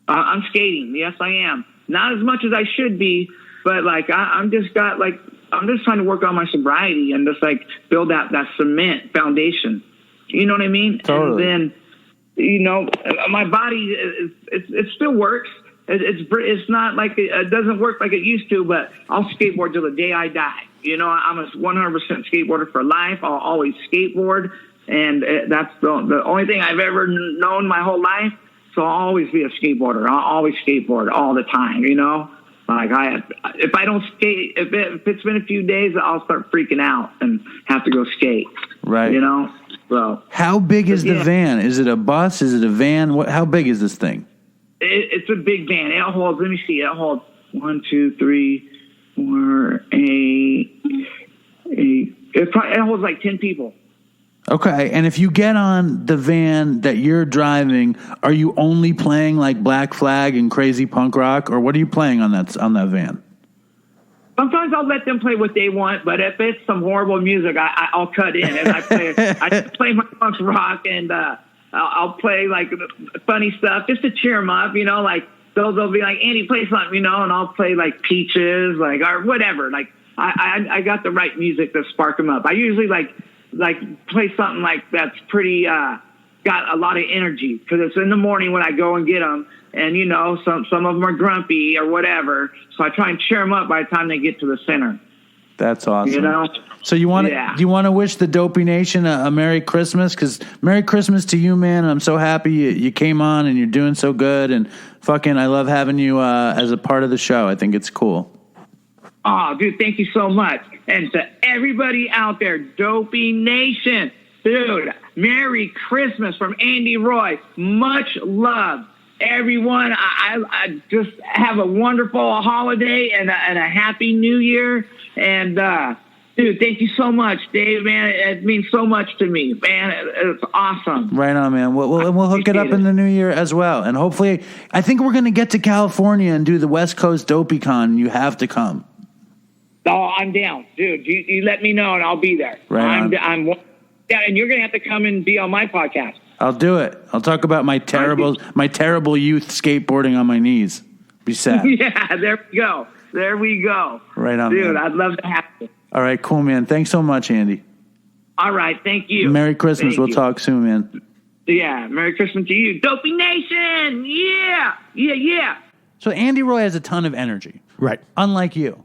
I'm skating. Yes, I am. Not as much as I should be, but like I'm just trying to work on my sobriety and just like build that cement foundation. You know what I mean? Totally. And then, my body it still works. It's not like it doesn't work like it used to, but I'll skateboard till the day I die. I'm a 100% skateboarder for life. I'll always skateboard, and that's the only thing I've ever known my whole life. So I'll always be a skateboarder. I'll always skateboard all the time. Like if I don't skate, if it's been a few days, I'll start freaking out and have to go skate. Right. So how big is the van? Is it a bus? Is it a van? How big is this thing? It's a big van. It holds. Let me see. It holds 1, 2, 3, 4, 8. It holds like 10 people. Okay, and if you get on the van that you're driving, are you only playing like Black Flag and crazy punk rock, or what are you playing on that van? Sometimes I'll let them play what they want, but if it's some horrible music, I'll cut in and I play my punk rock, and I'll play like funny stuff just to cheer them up. Like they'll be like, Andy, play something, and I'll play like Peaches, like or whatever. Like I got the right music to spark them up. I usually like play something like that's pretty got a lot of energy, because it's in the morning when I go and get them, and some of them are grumpy or whatever, so I try and cheer them up by the time they get to the center. That's awesome. So you want to wish the Dopey Nation a Merry Christmas? Because Merry Christmas to you, man. I'm so happy you came on and you're doing so good, and fucking I love having you as a part of the show. I think it's cool. Oh, dude, thank you so much. And to everybody out there, Dopey Nation, dude, Merry Christmas from Andy Roy. Much love, everyone. I just have a wonderful holiday and a happy New Year. And, dude, thank you so much, Dave, man. It means so much to me, man. It's awesome. Right on, man. We'll hook it up in the new year as well. And hopefully, I think we're going to get to California and do the West Coast Dopey Con. You have to come. Oh, I'm down, dude. You let me know and I'll be there. Right on. Yeah, and you're gonna have to come and be on my podcast. I'll do it. I'll talk about my terrible youth skateboarding on my knees. Be sad. Yeah, there we go. Right on, dude. Man. I'd love to have you. All right, cool, man. Thanks so much, Andy. All right, thank you. Merry Christmas. We'll talk soon, man. Yeah, Merry Christmas to you, Dopey Nation. Yeah. So Andy Roy has a ton of energy, right? Unlike you.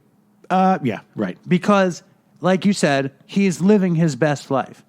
Yeah, right. Because, like you said, he's living his best life.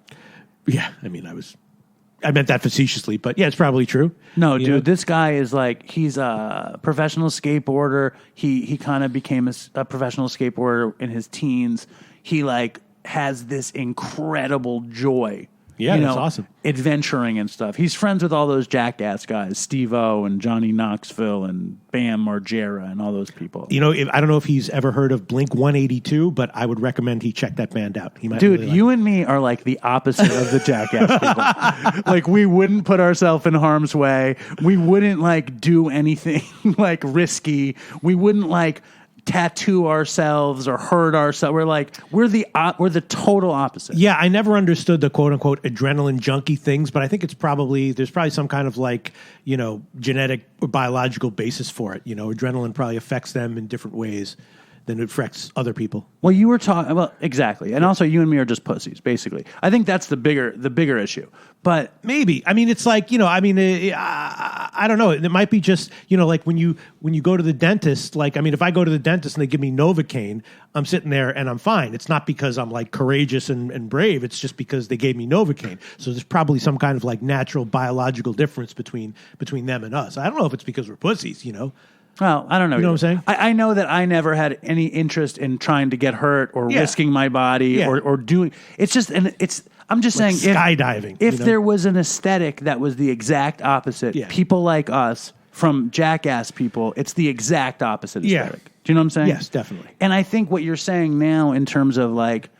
Yeah, I mean, I meant that facetiously, but yeah, it's probably true. No, dude, this guy is like, he's a professional skateboarder. He kind of became a professional skateboarder in his teens. He like has this incredible joy Yeah, that's awesome. Adventuring and stuff. He's friends with all those Jackass guys, Steve-O and Johnny Knoxville and Bam Margera and all those people. You know, I don't know if he's ever heard of Blink 182, but I would recommend he check that band out. He might. Dude, really you and me are like the opposite of the Jackass people. Like, we wouldn't put ourselves in harm's way. We wouldn't like do anything like risky. We wouldn't like tattoo ourselves or hurt ourselves. We're the total opposite. Yeah, I never understood the quote unquote adrenaline junkie things, but I think there's probably some kind of like, you know, genetic or biological basis for it. You know, adrenaline probably affects them in different ways than it affects other people. Well, you were talking about exactly, and also you and me are just pussies, basically. I think that's the bigger issue. But maybe, I mean, it's like, you know, I mean, I don't know. It might be just, you know, like when you go to the dentist. Like, I mean, if I go to the dentist and they give me Novocaine, I'm sitting there and I'm fine. It's not because I'm like courageous and brave. It's just because they gave me Novocaine. So there's probably some kind of like natural biological difference between them and us. I don't know if it's because we're pussies, you know. Well, I don't know. You know what I'm saying? I know that I never had any interest in trying to get hurt or risking my body or doing. It's just, and it's. I'm just like saying, skydiving. If there was an aesthetic that was the exact opposite, people like us from Jackass people, it's the exact opposite aesthetic. Do you know what I'm saying? Yes, definitely. And I think what you're saying now in terms of like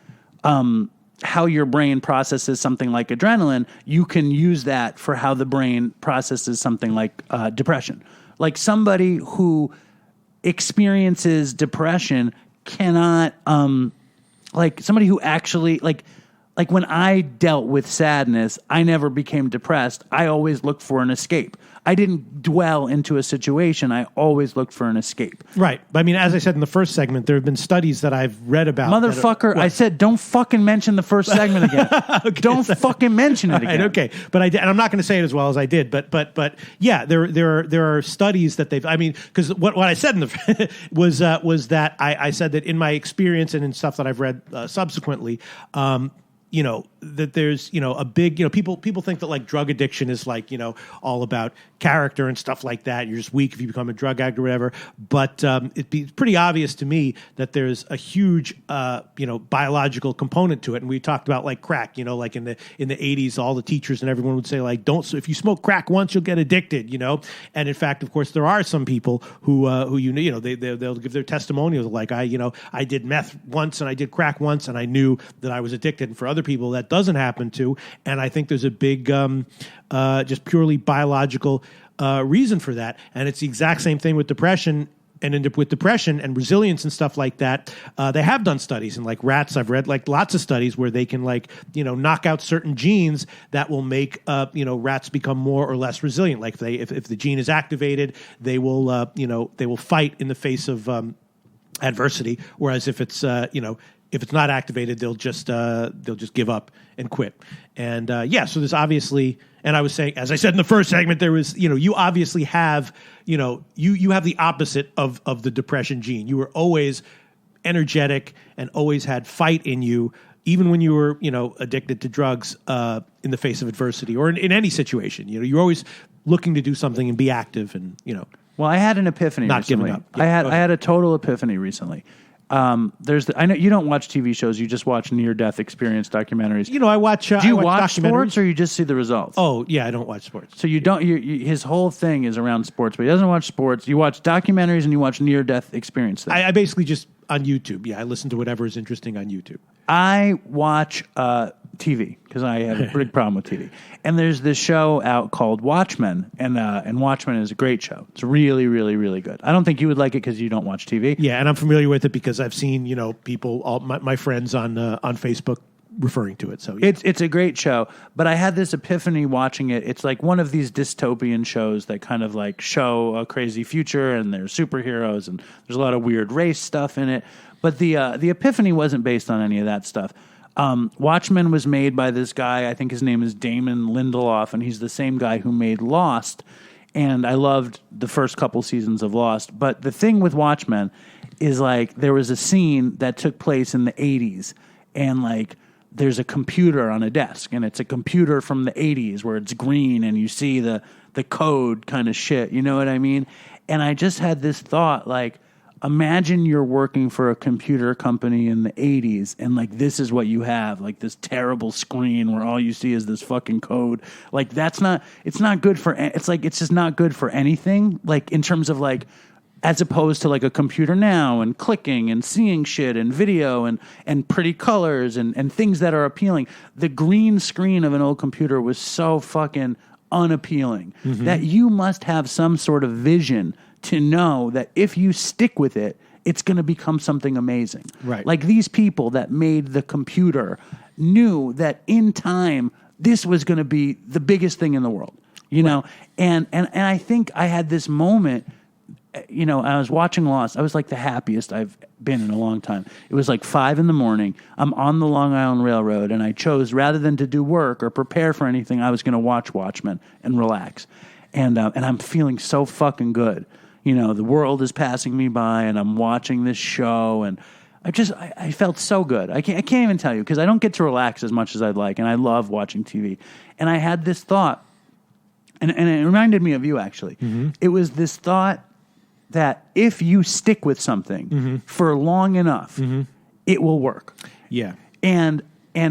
how your brain processes something like adrenaline, you can use that for how the brain processes something like depression. Like somebody who experiences depression cannot, like somebody who actually like when I dealt with sadness, I never became depressed. I always looked for an escape. I didn't dwell into a situation. I always looked for an escape. Right. I mean, as I said in the first segment, there have been studies that I've read about. Motherfucker, I said, don't fucking mention the first segment again. Okay, don't fucking mention it again. Right, okay. But I did, and I'm not going to say it as well as I did, but yeah, there are studies that they've, I mean, because what I said in the was that I said that in my experience and in stuff that I've read subsequently, you know, that there's, you know, a big, you know, people think that like drug addiction is like, you know, all about character and stuff like that. You're just weak if you become a drug addict or whatever. But it's pretty obvious to me that there's a huge, you know, biological component to it. And we talked about like crack, you know, like in the 80s, all the teachers and everyone would say like, if you smoke crack once, you'll get addicted, you know. And in fact, of course, there are some people who you know, they'll give their testimonials like, I did meth once and I did crack once and I knew that I was addicted. And for other people that doesn't happen to, and I think there's a big just purely biological reason for that. And it's the exact same thing with depression. And with depression and resilience and stuff like that, they have done studies. And like rats, I've read like lots of studies where they can like, you know, knock out certain genes that will make, you know, rats become more or less resilient. Like if the gene is activated, they will, you know, they will fight in the face of adversity. Whereas if it's, you know, if it's not activated, they'll just give up and quit. And so there's obviously, and I was saying, as I said in the first segment, there was, you know, you obviously have, you know, you have the opposite of the depression gene. You were always energetic and always had fight in you, even when you were, you know, addicted to drugs in the face of adversity or in any situation. You know, you're always looking to do something and be active and, you know. Well, I had an epiphany not recently. Giving up. Yeah, I had a total epiphany recently. I know you don't watch TV shows; you just watch near-death experience documentaries. You know, I watch. Do you watch sports, or you just see the results? Oh, yeah, I don't watch sports. So you don't. His whole thing is around sports, but he doesn't watch sports. You watch documentaries and you watch near-death experience things. I basically just on YouTube. Yeah, I listen to whatever is interesting on YouTube. I watch TV because I have a big problem with TV. And there's this show out called Watchmen, and Watchmen is a great show. It's really, really, really good. I don't think you would like it because you don't watch TV. Yeah, and I'm familiar with it because I've seen, you know, people, all my friends on Facebook referring to it. So yeah. It's a great show, but I had this epiphany watching it. It's like one of these dystopian shows that kind of like show a crazy future, and there's superheroes, and there's a lot of weird race stuff in it. But the epiphany wasn't based on any of that stuff. Watchmen was made by this guy, I think his name is Damon Lindelof, and he's the same guy who made Lost. And I loved the first couple seasons of Lost. But the thing with Watchmen is like there was a scene that took place in the 80s, and like there's a computer on a desk, and it's a computer from the 80s where it's green and you see the code kind of shit. You know what I mean? And I just had this thought like, imagine you're working for a computer company in the 80s and like this is what you have, like this terrible screen where all you see is this fucking code. Like it's not good for, it's just not good for anything, like in terms of like, as opposed to like a computer now and clicking and seeing shit and video and pretty colors and things that are appealing. The green screen of an old computer was so fucking unappealing that you must have some sort of vision to know that if you stick with it, it's going to become something amazing. Right. Like these people that made the computer knew that in time, this was going to be the biggest thing in the world, you know? And I think I had this moment, you know, I was watching Lost. I was like the happiest I've been in a long time. It was like 5 a.m. I'm on the Long Island Railroad, and I chose, rather than to do work or prepare for anything, I was going to watch Watchmen and relax. And I'm feeling so fucking good. You know, the world is passing me by, and I'm watching this show, and I felt so good. I can't even tell you, because I don't get to relax as much as I'd like, and I love watching TV. And I had this thought, and it reminded me of you, actually. It was this thought that if you stick with something for long enough, it will work. Yeah. And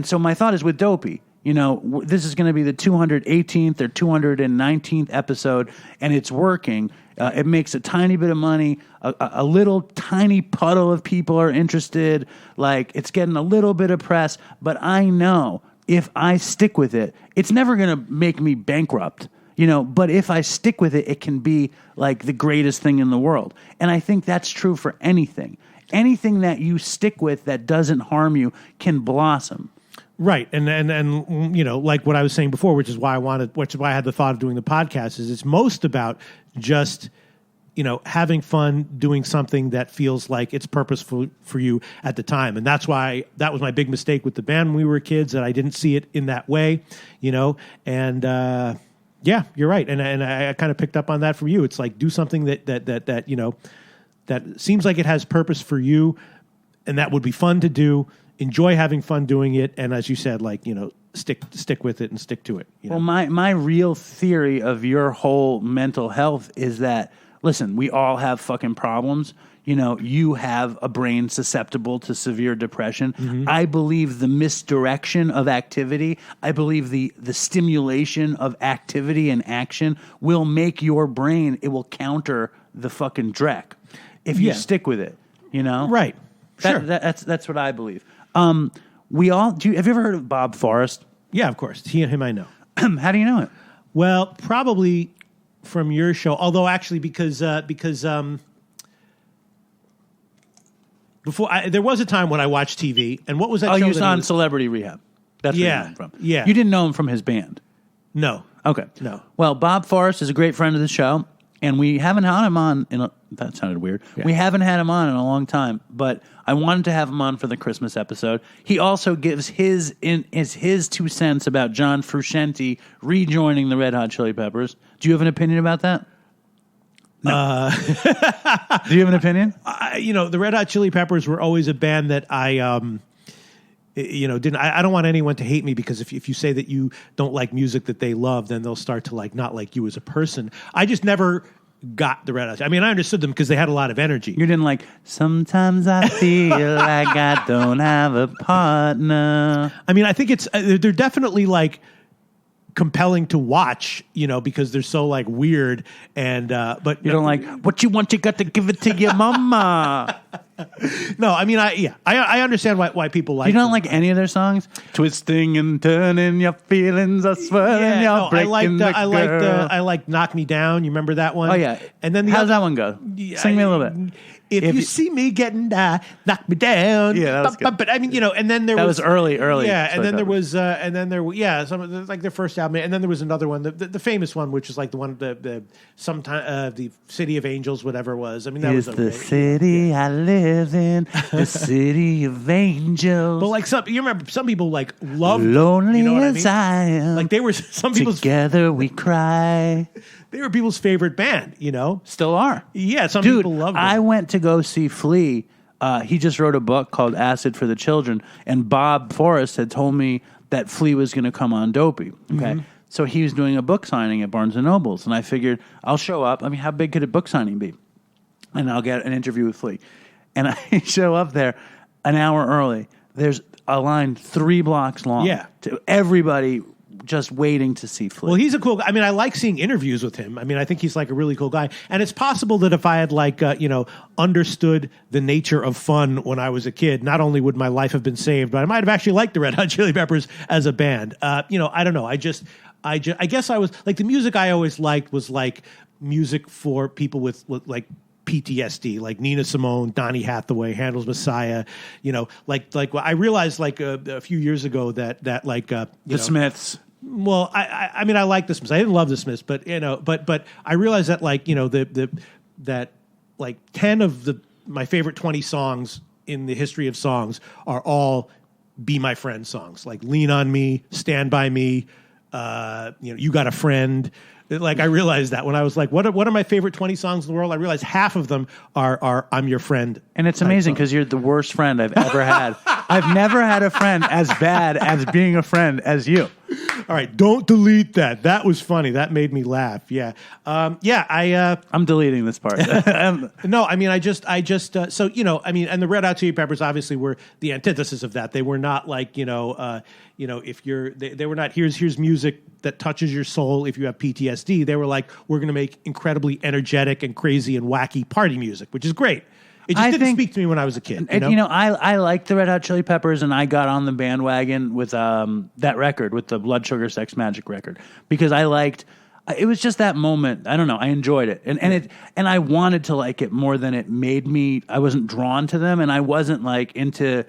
so my thought is with Dopey, you know, this is going to be the 218th or 219th episode, and it's working. It makes a tiny bit of money. A little tiny puddle of people are interested. Like, it's getting a little bit of press. But I know if I stick with it, it's never going to make me bankrupt. You know, but if I stick with it, it can be like the greatest thing in the world. And I think that's true for anything. Anything that you stick with that doesn't harm you can blossom. Right. And you know, like what I was saying before, which is why I had the thought of doing the podcast, is it's most about just, you know, having fun doing something that feels like it's purposeful for you at the time. And that's why that was my big mistake with the band when we were kids, that I didn't see it in that way, you know, and, yeah, you're right. And I kind of picked up on that from you. It's like, do something that, you know, that seems like it has purpose for you and that would be fun to do. Enjoy having fun doing it. And as you said, like, you know, stick with it and stick to it. You know? Well, my real theory of your whole mental health is that, listen, we all have fucking problems. You know, you have a brain susceptible to severe depression. I believe the misdirection of activity, I believe the stimulation of activity and action will make your brain, it will counter the fucking dreck if you stick with it, you know? Right. Sure. That's what I believe. Have you ever heard of Bob Forrest? Yeah, of course. Him I know. How do you know it? Well, probably from your show, although actually because before there was a time when I watched TV, and what was that? Oh, show he was on Celebrity Rehab. That's where you know him from. Yeah, you didn't know him from his band. No. Okay. No. Well, Bob Forrest is a great friend of the show, and we haven't had him on that sounded weird. Yeah. We haven't had him on in a long time, but I wanted to have him on for the Christmas episode. He also gives his 2 cents about John Frusciante rejoining the Red Hot Chili Peppers. Do you have an opinion about that? No. Do you have an opinion? You know, the Red Hot Chili Peppers were always a band that I don't want anyone to hate me, because if you say that you don't like music that they love, then they'll start to like not like you as a person. I just never got the Red Hot. I mean, I understood them because they had a lot of energy. You didn't like, sometimes I feel like I don't have a partner. I mean, I think they're definitely like compelling to watch, you know, because they're so like weird and but you don't like what you want, you got to give it to your mama. No, I mean, I understand why people like. You don't like any of their songs? Twisting and turning, your feelings are swirling, you're breaking I liked Knock Me Down. You remember that one? Oh yeah. And then how's that one go? Sing me a little bit. If you see me getting knock me down. Yeah, that was good. But I mean, you know, and then there was early. Yeah, and then there was some like their first album, and then there was another one, the famous one, which is like the one the City of Angels, whatever it was. I mean, that was the city I live in, the city of angels. But like you remember some people like love lonely, you know what as I am. Like they were some people's together we cry. They were people's favorite band, you know? Still are. Yeah, some people love them. I went to go see Flea. He just wrote a book called Acid for the Children, and Bob Forrest had told me that Flea was going to come on Dopey. Okay, so he was doing a book signing at Barnes & Noble's, and I figured I'll show up. I mean, how big could a book signing be? and I'll get an interview with Flea. And I show up there an hour early. There's a line 3 blocks long. Yeah. To everybody just waiting to see Flea. Well, he's a cool guy. I mean, I like seeing interviews with him. I mean, I think he's like a really cool guy. And it's possible that if I had understood the nature of fun when I was a kid, not only would my life have been saved, but I might have actually liked the Red Hot Chili Peppers as a band. I don't know. I guess I was like, the music I always liked was like music for people with like PTSD, like Nina Simone, Donny Hathaway, Handel's Messiah, I realized like a few years ago that the Smiths. Well, I mean, I like the Smiths. I didn't love the Smiths, but I realized that that 10 of my favorite 20 songs in the history of songs are all Be My Friend songs, like Lean on Me, Stand by Me, You Got a Friend. Like, I realized that when I was like, what are my favorite 20 songs in the world? I realized half of them are I'm Your Friend. And it's amazing because you're the worst friend I've ever had. I've never had a friend as bad as being a friend as you. All right, don't delete that. That was funny. That made me laugh. Yeah. I'm deleting this part. No, I mean, and the Red Hot Chili Peppers obviously were the antithesis of that. They were not like, they were not, here's music that touches your soul if you have PTSD. They were like, we're going to make incredibly energetic and crazy and wacky party music, which is great. It just didn't speak to me when I was a kid. I liked the Red Hot Chili Peppers, and I got on the bandwagon with that record, with the Blood Sugar Sex Magic record, because I liked. It was just that moment. I don't know. I enjoyed it, and I wanted to like it more than it made me. I wasn't drawn to them, and I wasn't like into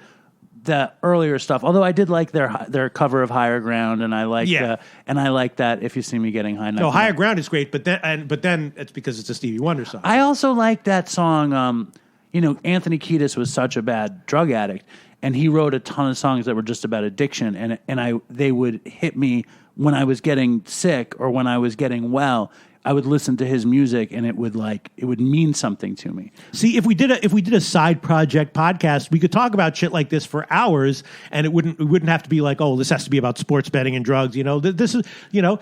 the earlier stuff. Although I did like their cover of Higher Ground, and I liked that If You See Me Getting High. No, Higher Ground is great, but then it's because it's a Stevie Wonder song. I also like that song. Anthony Kiedis was such a bad drug addict, and he wrote a ton of songs that were just about addiction, and they would hit me when I was getting sick or when I was getting well. I would listen to his music, and it would mean something to me. See, if we did a side project podcast, we could talk about shit like this for hours, and it wouldn't have to be like, oh, this has to be about sports betting and drugs. This is.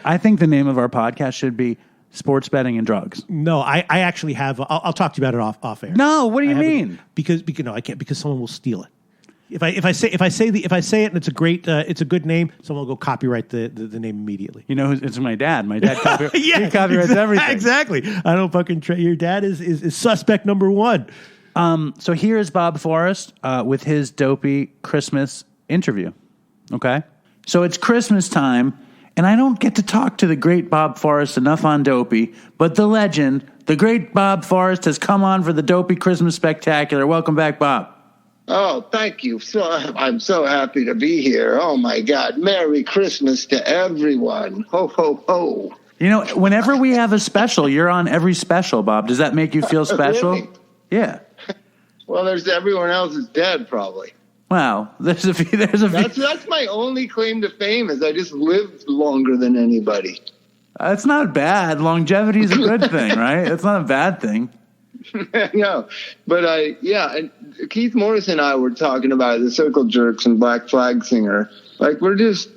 I think the name of our podcast should be Sports Betting and Drugs. No, I actually have. I'll talk to you about it off air. No, what do you mean? Because no, I can't, because someone will steal it. If I say it and it's a good name, someone will go copyright the name immediately. It's my dad. My dad he copyrights everything. Exactly. I don't fucking your dad is suspect number one. So here is Bob Forrest with his dopey Christmas interview. Okay, so it's Christmas time. And I don't get to talk to the great Bob Forrest enough on Dopey, but the legend, the great Bob Forrest, has come on for the Dopey Christmas Spectacular. Welcome back, Bob. Oh, thank you. I'm so happy to be here. Oh, my God. Merry Christmas to everyone. Ho, ho, ho. Whenever we have a special, you're on every special, Bob. Does that make you feel special? Really? Yeah. Well, everyone else is dead, probably. Wow, there's a few. That's my only claim to fame, is I just lived longer than anybody. That's not bad. Longevity is a good thing, right? It's not a bad thing. No, but and Keith Morris and I were talking about the Circle Jerks and Black Flag Singer. Like, we just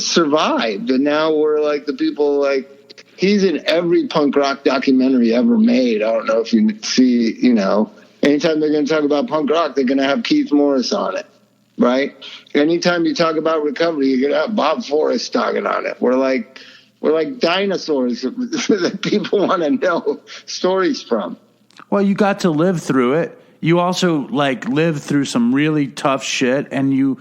survived, and now we're like the people. Like, he's in every punk rock documentary ever made. I don't know if you see, anytime they're going to talk about punk rock, they're going to have Keith Morris on it, right? Anytime you talk about recovery, you're going to have Bob Forrest talking on it. We're like dinosaurs that people want to know stories from. Well, you got to live through it. You also lived through some really tough shit, and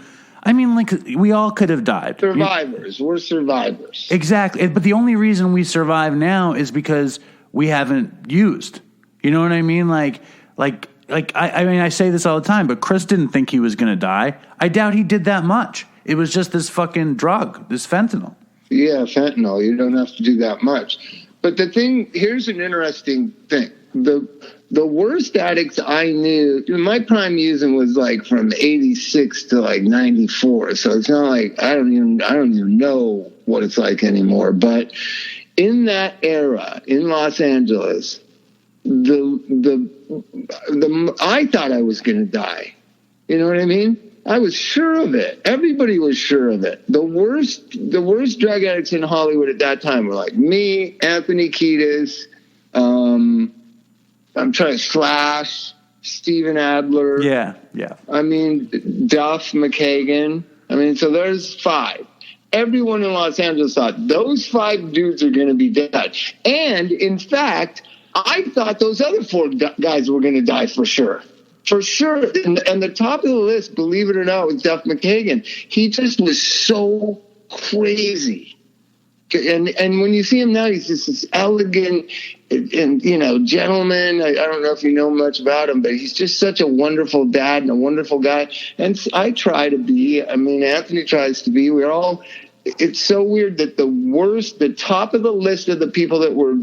we all could have died. Survivors. We're survivors. Exactly. But the only reason we survive now is because we haven't used. You know what I mean? I say this all the time, but Chris didn't think he was going to die. I doubt he did that much. It was just this fucking drug, this fentanyl. Yeah, fentanyl. You don't have to do that much. But here's an interesting thing. The worst addicts I knew, my prime using was from 86 to 94. So it's not like I don't even know what it's like anymore. But in that era in Los Angeles, I thought I was going to die. You know what I mean? I was sure of it. Everybody was sure of it. The worst drug addicts in Hollywood at that time were like me, Anthony Kiedis, I'm trying Slash, Steven Adler. Yeah. I mean, Duff McKagan. I mean, so there's 5. Everyone in Los Angeles thought those 5 dudes are going to be dead. And in fact, I thought those other 4 guys were going to die for sure. For sure. And the top of the list, believe it or not, was Duff McKagan. He just was so crazy. And when you see him now, he's just this elegant and gentleman. I don't know if you know much about him, but he's just such a wonderful dad and a wonderful guy. And I try to be. I mean, Anthony tries to be. We're all. It's so weird that the top of the list of the people that were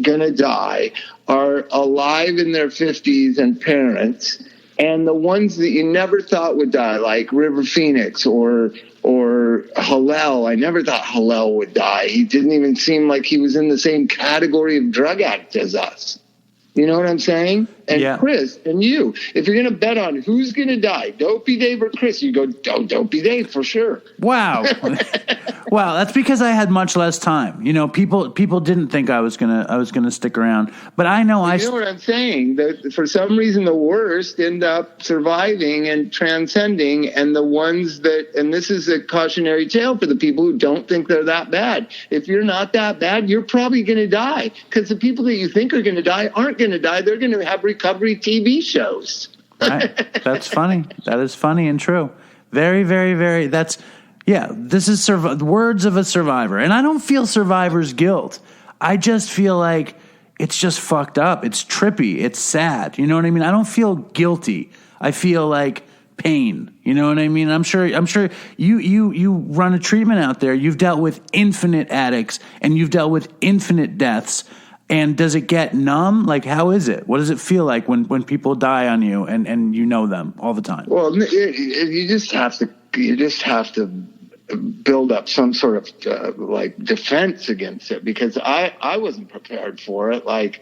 gonna die are alive in their 50s and parents, and the ones that you never thought would die, like River Phoenix or Hillel. I never thought Hillel would die. He didn't even seem like he was in the same category of drug addict as us. You know what I'm saying? And Chris and you, if you're going to bet on who's going to die, Dopey Dave or Chris, you go, Dopey Dave for sure. Wow. Wow, that's because I had much less time. People didn't think I was gonna stick around, but I know You know what I'm saying? That for some reason the worst end up surviving and transcending, and the ones that, and this is a cautionary tale for the people who don't think they're that bad. If you're not that bad, you're probably going to die, because the people that you think are going to die aren't going to die. They're going to have recovery TV shows. Right. That's funny. That is funny and true. Very, very, very. This is words of a survivor. And I don't feel survivor's guilt. I just feel like it's just fucked up. It's trippy. It's sad. You know what I mean? I don't feel guilty. I feel like pain. You know what I mean? I'm sure you run a treatment out there. You've dealt with infinite addicts and you've dealt with infinite deaths. And does it get numb? Like, how is it? What does it feel like when people die on you and you know them all the time? Well, you just have to build up some sort of like defense against it, because I wasn't prepared for it. Like,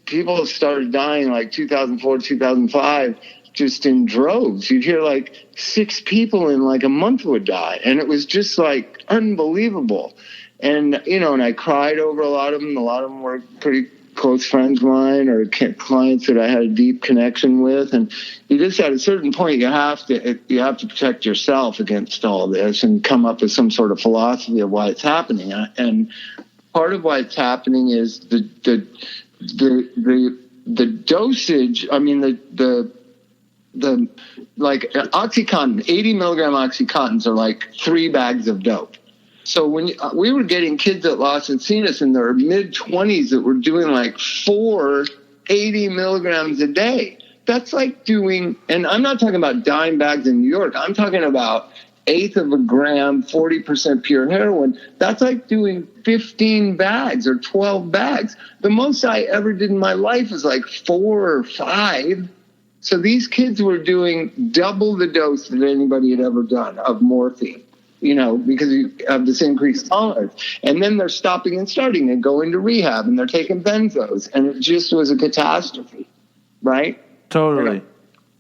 people started dying like 2004, 2005, just in droves. You'd hear like 6 people in like a month would die. And it was just like unbelievable. And, and I cried over a lot of them. A lot of them were pretty close friends of mine or clients that I had a deep connection with. And you just, at a certain point, you have to protect yourself against all this and come up with some sort of philosophy of why it's happening. And part of why it's happening is the dosage. I mean, the like OxyContin, 80 milligram OxyContins are like 3 bags of dope. So when we were getting kids at Los Encinas in their mid-20s that were doing like 4 80 milligrams a day, that's like doing, and I'm not talking about dime bags in New York, I'm talking about 1/8 of a gram, 40% pure heroin. That's like doing 15 bags or 12 bags. The most I ever did in my life was like 4 or 5. So these kids were doing double the dose that anybody had ever done of morphine. Because you have this increased tolerance. And then they're stopping and starting and going to rehab and they're taking benzos. And it just was a catastrophe, right? Totally.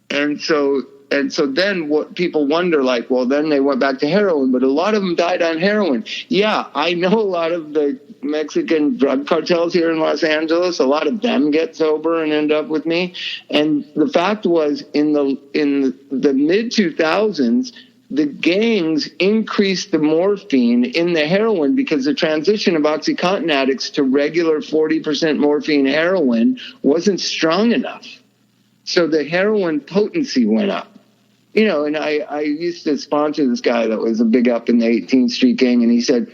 And so then what people wonder, like, well, then they went back to heroin, but a lot of them died on heroin. Yeah, I know a lot of the Mexican drug cartels here in Los Angeles. A lot of them get sober and end up with me. And the fact was, in the mid 2000s, the gangs increased the morphine in the heroin because the transition of OxyContin addicts to regular 40% morphine heroin wasn't strong enough. So the heroin potency went up. And I used to sponsor this guy that was a big up in the 18th Street gang, and he said,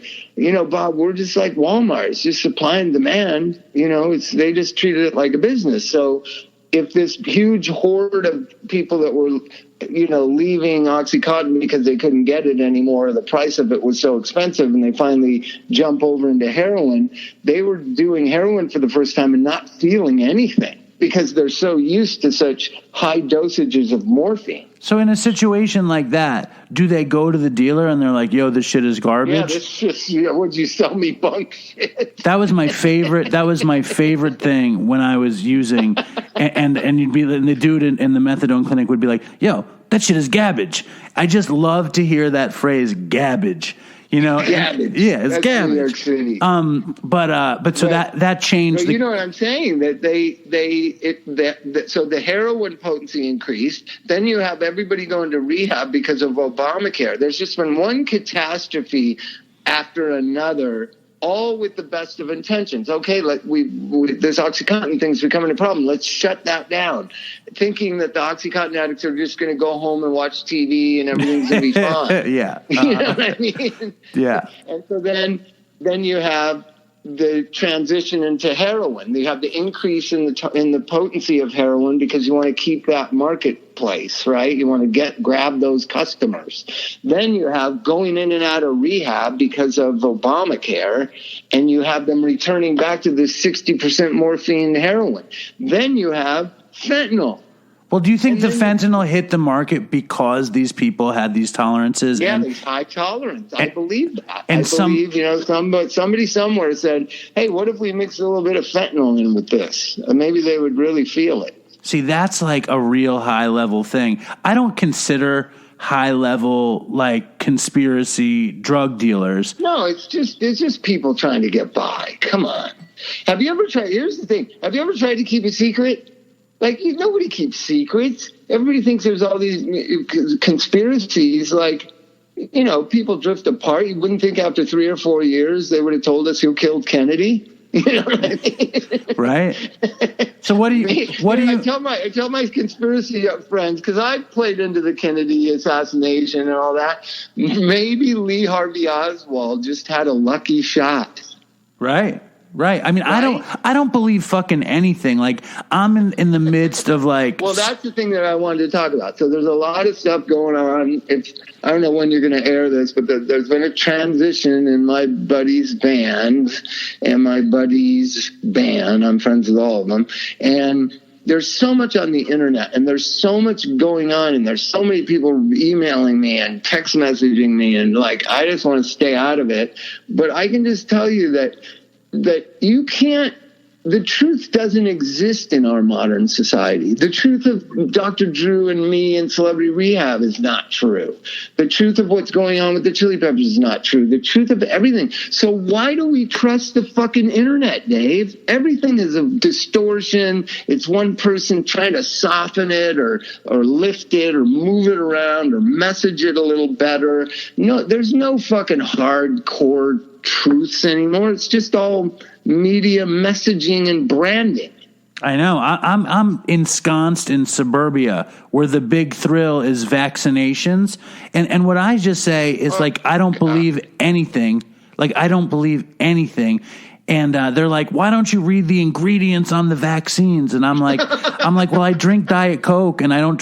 Bob, we're just like Walmart. It's just supply and demand. They just treated it like a business. So if this huge horde of people that were, leaving OxyContin because they couldn't get it anymore, the price of it was so expensive, and they finally jump over into heroin, they were doing heroin for the first time and not feeling anything because they're so used to such high dosages of morphine. So in a situation like that, do they go to the dealer and they're like, yo, this shit is garbage? Yeah, this just, would you sell me bunk shit? That was my favorite. That was my favorite thing when I was using, and you'd be, and the dude in the methadone clinic would be like, yo, that shit is gabbage. I just love to hear that phrase, gabbage. It's That's garbage. New York City. But so that changed. You know what I'm saying? That so the heroin potency increased. Then you have everybody going to rehab because of Obamacare. There's just been one catastrophe after another, all with the best of intentions. Okay, this OxyContin thing's becoming a problem. Let's shut that down. Thinking that the OxyContin addicts are just going to go home and watch TV and everything's going to be fine. Yeah. You know what I mean? Yeah. And so then you have the transition into heroin. You have the increase in the potency of heroin because you want to keep that marketplace, right? You want to grab those customers. Then you have going in and out of rehab because of Obamacare, and you have them returning back to the 60% morphine heroin. Then you have fentanyl. Well, do you think the fentanyl hit the market because these people had these tolerances? Yeah, there's high tolerance. I believe that. Somebody somewhere said, hey, what if we mix a little bit of fentanyl in with this? Maybe they would really feel it. See, that's like a real high-level thing. I don't consider high-level, like, conspiracy drug dealers. No, it's just people trying to get by. Come on. Have you ever tried? Here's the thing. Have you ever tried to keep a secret? Like, nobody keeps secrets. Everybody thinks there's all these conspiracies. Like, people drift apart. You wouldn't think after 3 or 4 years they would have told us who killed Kennedy. You know what I mean? Right. So what do you? I tell my conspiracy friends, because I played into the Kennedy assassination and all that. Maybe Lee Harvey Oswald just had a lucky shot. Right. I mean, right? I don't believe fucking anything. Like, I'm in the midst of like. Well, that's the thing that I wanted to talk about. So there's a lot of stuff going on. I don't know when you're going to air this, but there's been a transition in my buddy's band and my buddy's band. I'm friends with all of them, and there's so much on the internet, and there's so much going on, and there's so many people emailing me and text messaging me, and like, I just want to stay out of it. But I can just tell you that you can't, the truth doesn't exist in our modern society. The truth of Dr. Drew and me and Celebrity Rehab is not true. The truth of what's going on with the Chili Peppers is not true. The truth of everything. So why do we trust the fucking internet, Dave? Everything is a distortion. It's one person trying to soften it or lift it or move it around or message it a little better. No, there's no fucking hardcore truths anymore. It's just all media messaging and branding. I know. I'm ensconced in suburbia where the big thrill is vaccinations. And what I just say is like, I don't believe anything. Like, I don't believe anything. And they're like, why don't you read the ingredients on the vaccines? And I'm like, well, I drink Diet Coke and I don't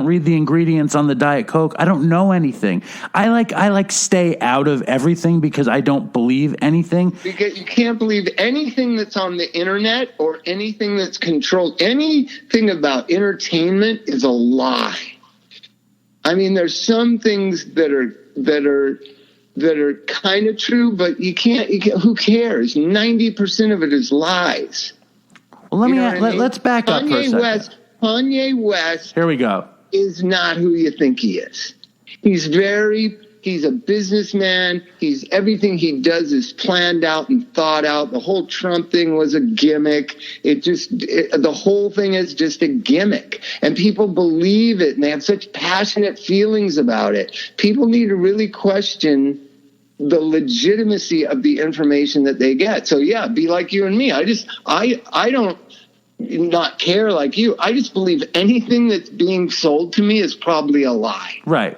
read the ingredients on the Diet Coke. I don't know anything. I like stay out of everything because I don't believe anything. Because you can't believe anything that's on the internet or anything that's controlled. Anything about entertainment is a lie. I mean, there's some things that are kind of true, but you can't, who cares? 90% of it is lies. Well, let's back up for a second. Kanye West. Here we go. Is not who you think he is. He's a businessman. Everything he does is planned out and thought out. The whole Trump thing was a gimmick. The whole thing is just a gimmick. And people believe it, and they have such passionate feelings about it. People need to really question the legitimacy of the information that they get. So yeah, be like you and me. I don't not care like you. I just believe anything that's being sold to me is probably a lie. Right.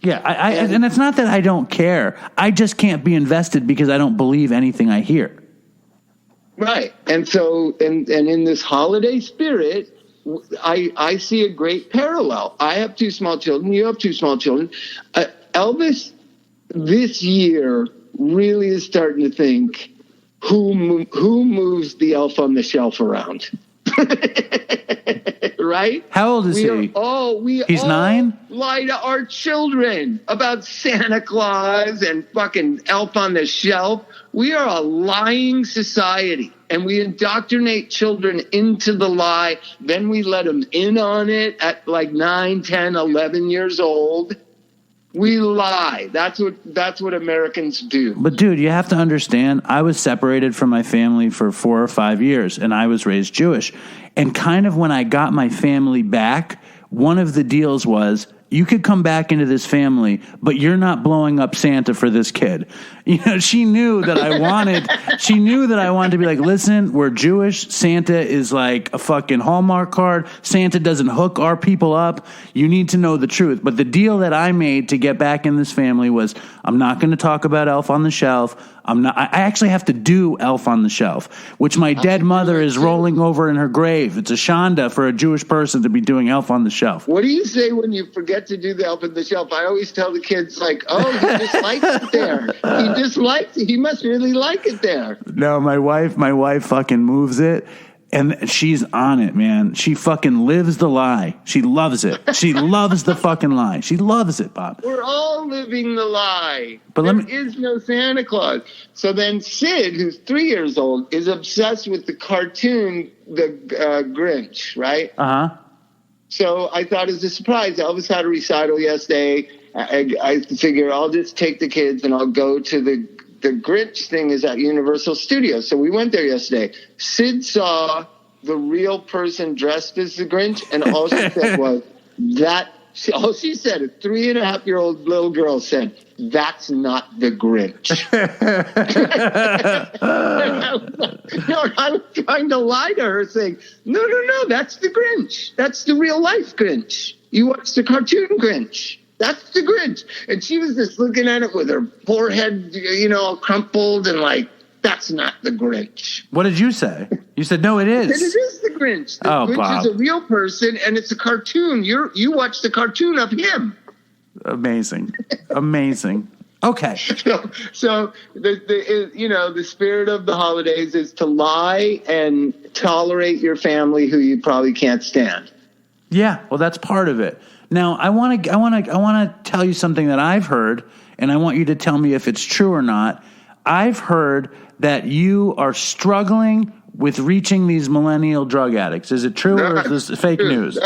Yeah, and it's not that I don't care. I just can't be invested because I don't believe anything I hear. Right. And so, and in this holiday spirit, I see a great parallel. I have 2 small children. You have 2 small children. Elvis, this year, really is starting to think, who moves the elf on the shelf around? Right? How old is he? He's 9? Lie to our children about Santa Claus and fucking elf on the shelf. We are a lying society, and we indoctrinate children into the lie. Then we let them in on it at like 9, 10, 11 years old. We lie. That's what Americans do. But dude, you have to understand, I was separated from my family for 4 or 5 years, and I was raised Jewish. And kind of when I got my family back, one of the deals was, you could come back into this family, but you're not blowing up Santa for this kid. You know, she knew that I wanted to be like, listen, we're Jewish. Santa is like a fucking Hallmark card. Santa doesn't hook our people up. You need to know the truth. But the deal that I made to get back in this family was, I'm not going to talk about Elf on the Shelf. I actually have to do Elf on the Shelf, which my dead mother is rolling over in her grave. It's a shanda for a Jewish person to be doing Elf on the Shelf. What do you say when you forget to do the Elf on the Shelf? I always tell the kids, like, oh, he just likes it there. He must really like it there. No, my wife fucking moves it. And she's on it, man. She fucking lives the lie. She loves it. She loves the fucking lie. She loves it, Bob. We're all living the lie. But there is no Santa Claus. So then Sid, who's 3 years old, is obsessed with the cartoon, the Grinch, right? Uh-huh. So I thought as a surprise, Elvis had a recital yesterday. I figure I'll just take the kids and I'll go to the Grinch thing is at Universal Studios. So we went there yesterday. Sid saw the real person dressed as the Grinch, and all she said was all she said, a 3.5-year-old little girl said, that's not the Grinch. I was trying to lie to her saying, no, that's the Grinch. That's the real life Grinch. You watch the cartoon Grinch. That's the Grinch. And she was just looking at it with her forehead, all crumpled and like, that's not the Grinch. What did you say? You said, no, it is. It is the Grinch. The Grinch Bob. is a real person, and it's a cartoon. You watch the cartoon of him. Amazing. Amazing. Okay. So the spirit of the holidays is to lie and tolerate your family who you probably can't stand. Yeah, well, that's part of it. Now, I want to tell you something that I've heard, and I want you to tell me if it's true or not. I've heard that you are struggling with reaching these millennial drug addicts. Is it true, or is this fake news?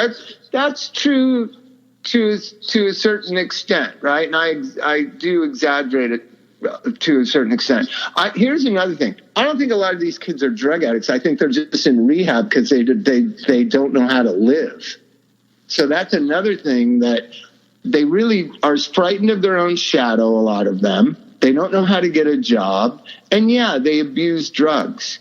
That's true to a certain extent, right? And I do exaggerate it to a certain extent. Here's another thing. I don't think a lot of these kids are drug addicts. I think they're just in rehab because they don't know how to live. So that's another thing, that they really are frightened of their own shadow, a lot of them. They don't know how to get a job. And yeah, they abuse drugs,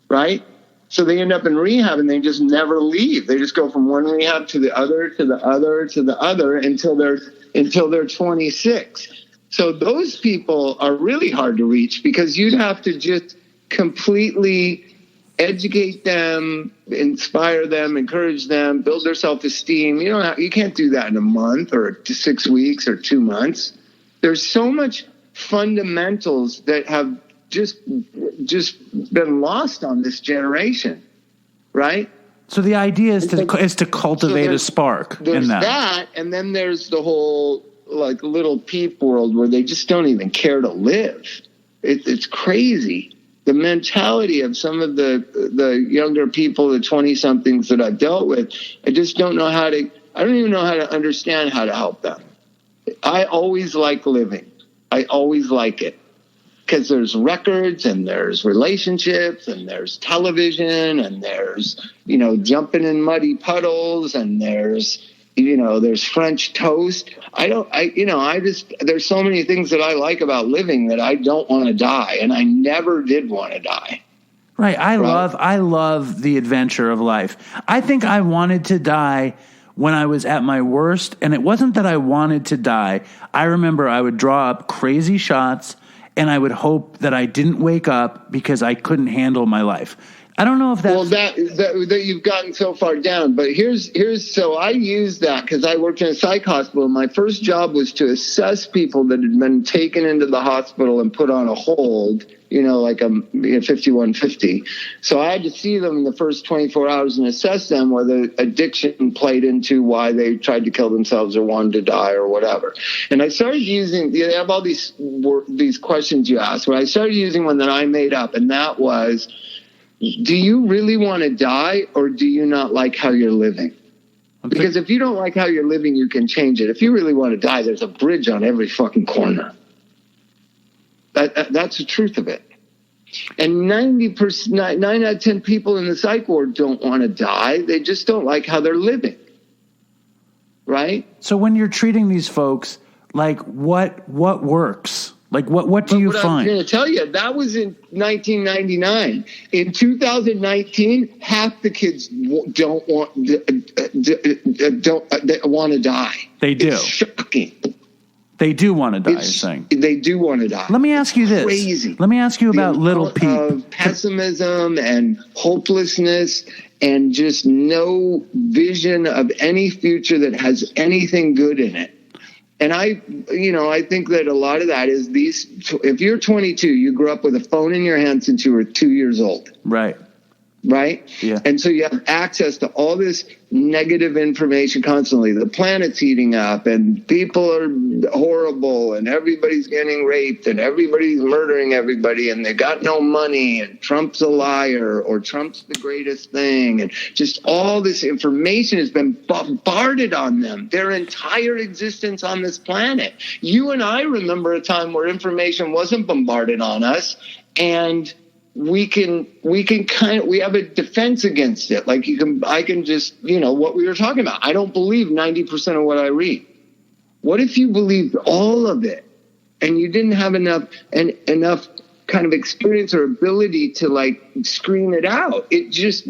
right? So they end up in rehab and they just never leave. They just go from one rehab to the other, to the other, to the other until they're 26. So those people are really hard to reach because you'd have to just completely educate them, inspire them, encourage them, build their self-esteem. You can't do that in a month or 6 weeks or 2 months. There's so much fundamentals that have just been lost on this generation, right? So the idea is to cultivate a spark in them. There's that, and then there's the whole like little peep world where they just don't even care to live. It's crazy. The mentality of some of the younger people, the 20-somethings that I've dealt with, I don't even know how to understand how to help them. I always like living. I always like it because there's records and there's relationships and there's television and there's, jumping in muddy puddles and there's French toast. There's so many things that I like about living that I don't want to die. And I never did want to die. Right. I love the adventure of life. I think I wanted to die when I was at my worst. And it wasn't that I wanted to die. I remember I would draw up crazy shots and I would hope that I didn't wake up because I couldn't handle my life. I don't know if that's... Well, that you've gotten so far down, but so I used that because I worked in a psych hospital. My first job was to assess people that had been taken into the hospital and put on a hold, like a 5150. So I had to see them in the first 24 hours and assess them whether addiction played into why they tried to kill themselves or wanted to die or whatever. And I started using, they have all these questions you ask, but I started using one that I made up, and that was, do you really want to die or do you not like how you're living? Because if you don't like how you're living, you can change it. If you really want to die, there's a bridge on every fucking corner. That's the truth of it. And 9 out of 10 people in the psych ward don't want to die. They just don't like how they're living. Right? So when you're treating these folks, like what works? Like what do you find? I'm going to tell you, that was in 1999. In 2019, half the kids don't want to die. They do. It's shocking. They do want to die, you're saying. They do want to die. Let me ask you this. Crazy. Let me ask you about Little Peep. Of pessimism and hopelessness and just no vision of any future that has anything good in it. And I think that a lot of that is if you're 22, you grew up with a phone in your hand since you were 2 years old. Right. Right? Yeah. And so you have access to all this negative information constantly. The planet's heating up and people are horrible and everybody's getting raped and everybody's murdering everybody and they got no money and Trump's a liar or Trump's the greatest thing. And just all this information has been bombarded on them their entire existence on this planet. You and I remember a time where information wasn't bombarded on us, and we have a defense against it. Like I can just, what we were talking about. I don't believe 90% of what I read. What if you believed all of it and you didn't have enough kind of experience or ability to like screen it out? It just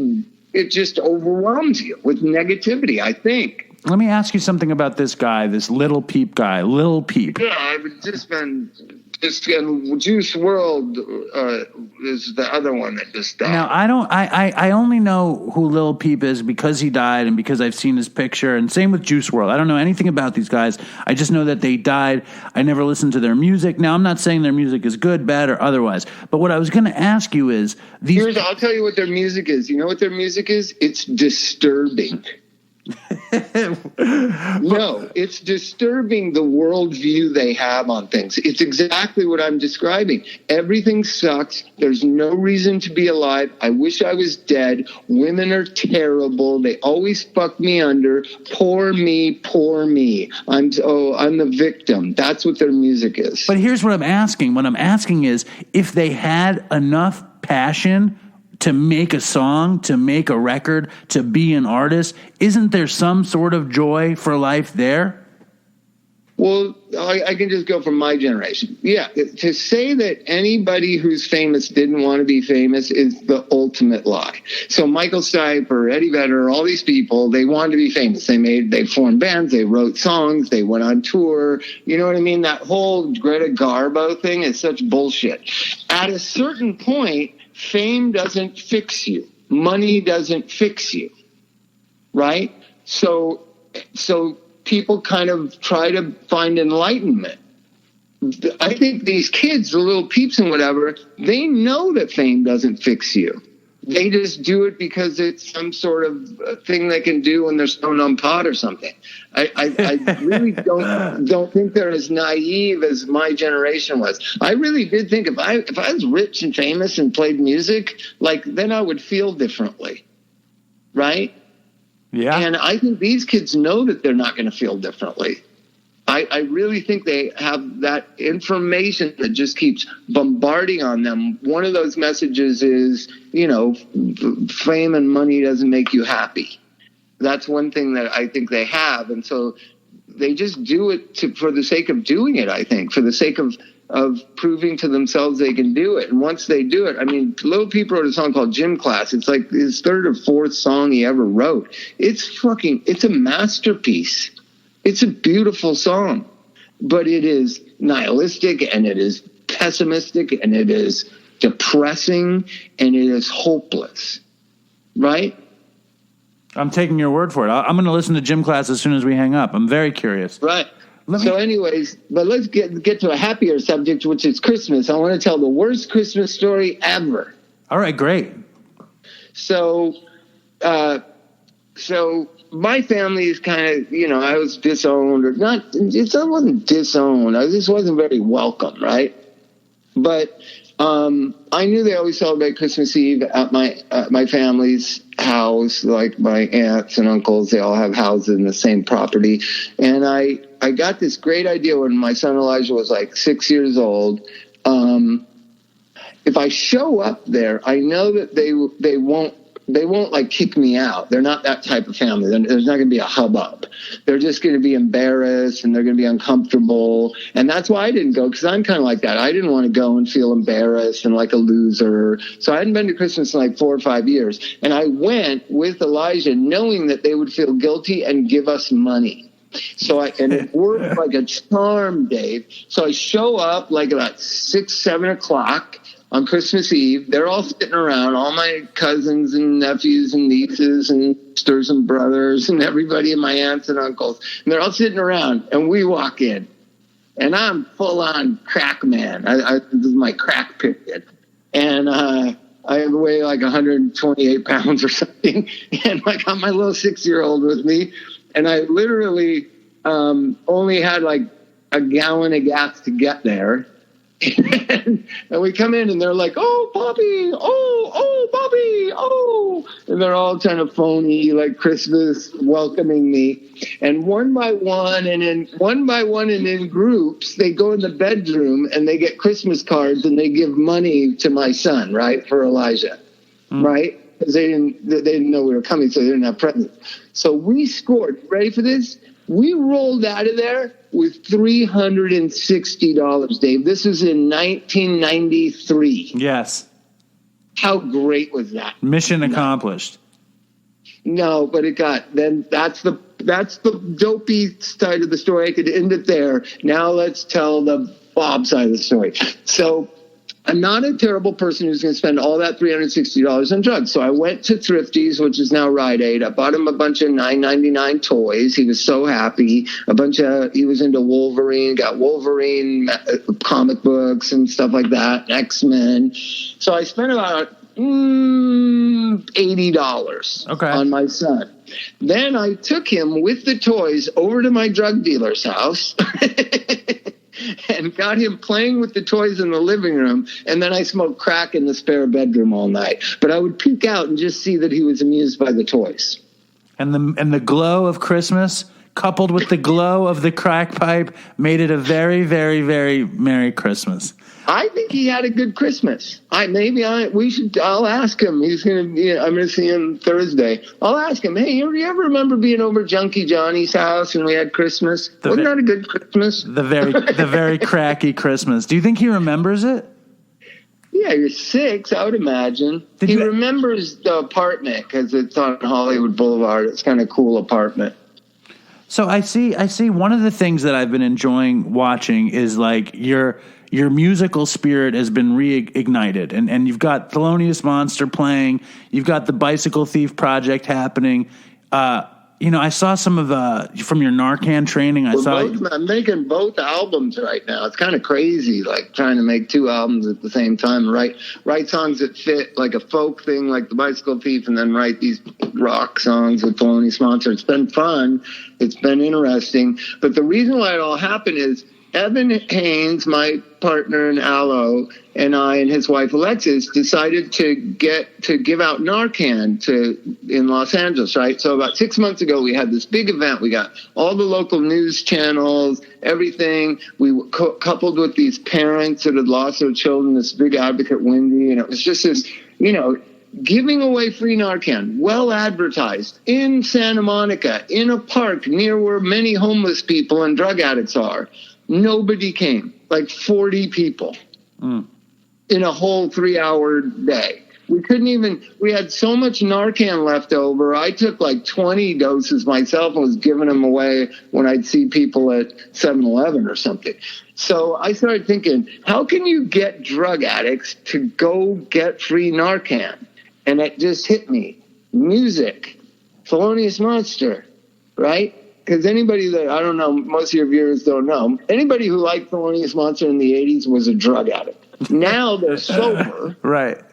overwhelms you with negativity, I think. Let me ask you something about this guy, this Little Peep guy, Little Peep. Yeah, I've just been Juice WRLD is the other one that just died. Now, I only know who Lil Peep is because he died and because I've seen his picture, and same with Juice WRLD. I don't know anything about these guys. I just know that they died. I never listened to their music. Now, I'm not saying their music is good, bad, or otherwise, but what I was going to ask you is I'll tell you what their music is. You know what their music is? It's disturbing. No, it's disturbing the worldview they have on things. It's exactly what I'm describing. Everything sucks. There's no reason to be alive. I wish I was dead. Women are terrible. They always fuck me under. Poor me, poor me. I'm the victim. That's what their music is. But here's what I'm asking. What I'm asking is if they had enough passion to make a song, to make a record, to be an artist, isn't there some sort of joy for life there? Well, I can just go from my generation. Yeah, to say that anybody who's famous didn't want to be famous is the ultimate lie. So Michael Stipe or Eddie Vedder, all these people, they wanted to be famous. They formed bands, they wrote songs, they went on tour. You know what I mean? That whole Greta Garbo thing is such bullshit. At a certain point, fame doesn't fix you. Money doesn't fix you, right? So people kind of try to find enlightenment. I think these kids, the Little Peeps and whatever, they know that fame doesn't fix you. They just do it because it's some sort of thing they can do when they're stoned on pot or something. I really don't think they're as naive as my generation was. I really did think if I was rich and famous and played music, like then I would feel differently, right? Yeah. And I think these kids know that they're not going to feel differently. I really think they have that information that just keeps bombarding on them. One of those messages is, fame and money doesn't make you happy. That's one thing that I think they have. And so they just do it for the sake of doing it, I think, for the sake of proving to themselves they can do it. And once they do it, I mean, Lil Peep wrote a song called Gym Class. It's like his third or fourth song he ever wrote. It's a masterpiece. It's a beautiful song, but it is nihilistic and it is pessimistic and it is depressing and it is hopeless, right? I'm taking your word for it. I'm going to listen to Gym Class as soon as we hang up. I'm very curious. Right. Anyways, but let's get to a happier subject, which is Christmas. I want to tell the worst Christmas story ever. All right, great. So my family is kind of, I was disowned or not. I wasn't disowned. I just wasn't very welcome, right? But I'm I knew they always celebrate Christmas Eve at my family's house. Like my aunts and uncles, they all have houses in the same property. And I got this great idea when my son Elijah was like 6 years old. If I show up there, I know that they won't like kick me out. They're not that type of family. There's not going to be a hubbub. They're just going to be embarrassed and they're going to be uncomfortable. And that's why I didn't go, because I'm kind of like that. I didn't want to go and feel embarrassed and like a loser. So I hadn't been to Christmas in like 4 or 5 years. And I went with Elijah knowing that they would feel guilty and give us money. And it worked like a charm, Dave. So I show up like about 6, 7 o'clock on Christmas Eve. They're all sitting around, all my cousins and nephews and nieces and sisters and brothers and everybody and my aunts and uncles. And they're all sitting around, and we walk in. And I'm full on crack man. This is my crack period. And I weigh like 128 pounds or something. And I got my little 6-year-old with me. And I literally only had like a gallon of gas to get there. And we come in and they're like, oh, Bobby, oh, Bobby, oh. And they're all kind of phony, like Christmas welcoming me. And one by one and in groups, they go in the bedroom and they get Christmas cards and they give money to my son, right, for Elijah, right? Because they didn't know we were coming, so they didn't have presents. So we scored. Ready for this? We rolled out of there with $360, Dave. This was in 1993. Yes. How great was that? Mission accomplished. No, but that's the dopey side of the story. I could end it there. Now let's tell the Bob side of the story. So I'm not a terrible person who's going to spend all that $360 on drugs. So I went to Thrifty's, which is now Rite Aid. I bought him a bunch of $9.99 toys. He was so happy. He was into Wolverine, got Wolverine comic books and stuff like that, X-Men. So I spent about $80 on my son. Then I took him with the toys over to my drug dealer's house. And got him playing with the toys in the living room, and then I smoked crack in the spare bedroom all night. But I would peek out and just see that he was amused by the toys. And the glow of Christmas, coupled with the glow of the crack pipe, made it a very, very, very Merry Christmas. I think he had a good Christmas. I'll ask him. I'm going to see him Thursday. I'll ask him, hey, you ever remember being over Junkie Johnny's house and we had Christmas? Wasn't that a good Christmas? The very cracky Christmas. Do you think he remembers it? Yeah, you're 6, I would imagine. He remembers the apartment because it's on Hollywood Boulevard. It's kind of cool apartment. So I see one of the things that I've been enjoying watching is like your musical spirit has been reignited, and you've got Thelonious Monster playing, you've got the Bicycle Thief project happening. I saw some of from your Narcan training. I'm making both albums right now. It's kind of crazy, like trying to make 2 albums at the same time. Write songs that fit like a folk thing, like the Bicycle Thief, and then write these rock songs with Thelonious Monster. It's been fun. It's been interesting. But the reason why it all happened is Evan Haynes, my partner in Aloe, and I and his wife Alexis decided to give out Narcan in Los Angeles, right? So about 6 months ago, we had this big event. We got all the local news channels, everything. We coupled with these parents that had lost their children, this big advocate, Wendy, and it was just this, giving away free Narcan, well advertised, in Santa Monica, in a park near where many homeless people and drug addicts are. Nobody came, like 40 people in a whole 3-hour day. We had so much Narcan left over. I took like 20 doses myself and was giving them away when I'd see people at 7-Eleven or something. So I started thinking, how can you get drug addicts to go get free Narcan? And it just hit me. Music, Thelonious Monster, right? Because anybody that, I don't know, most of your viewers don't know, anybody who liked Thelonious Monster in the 80s was a drug addict. Now they're sober. Right.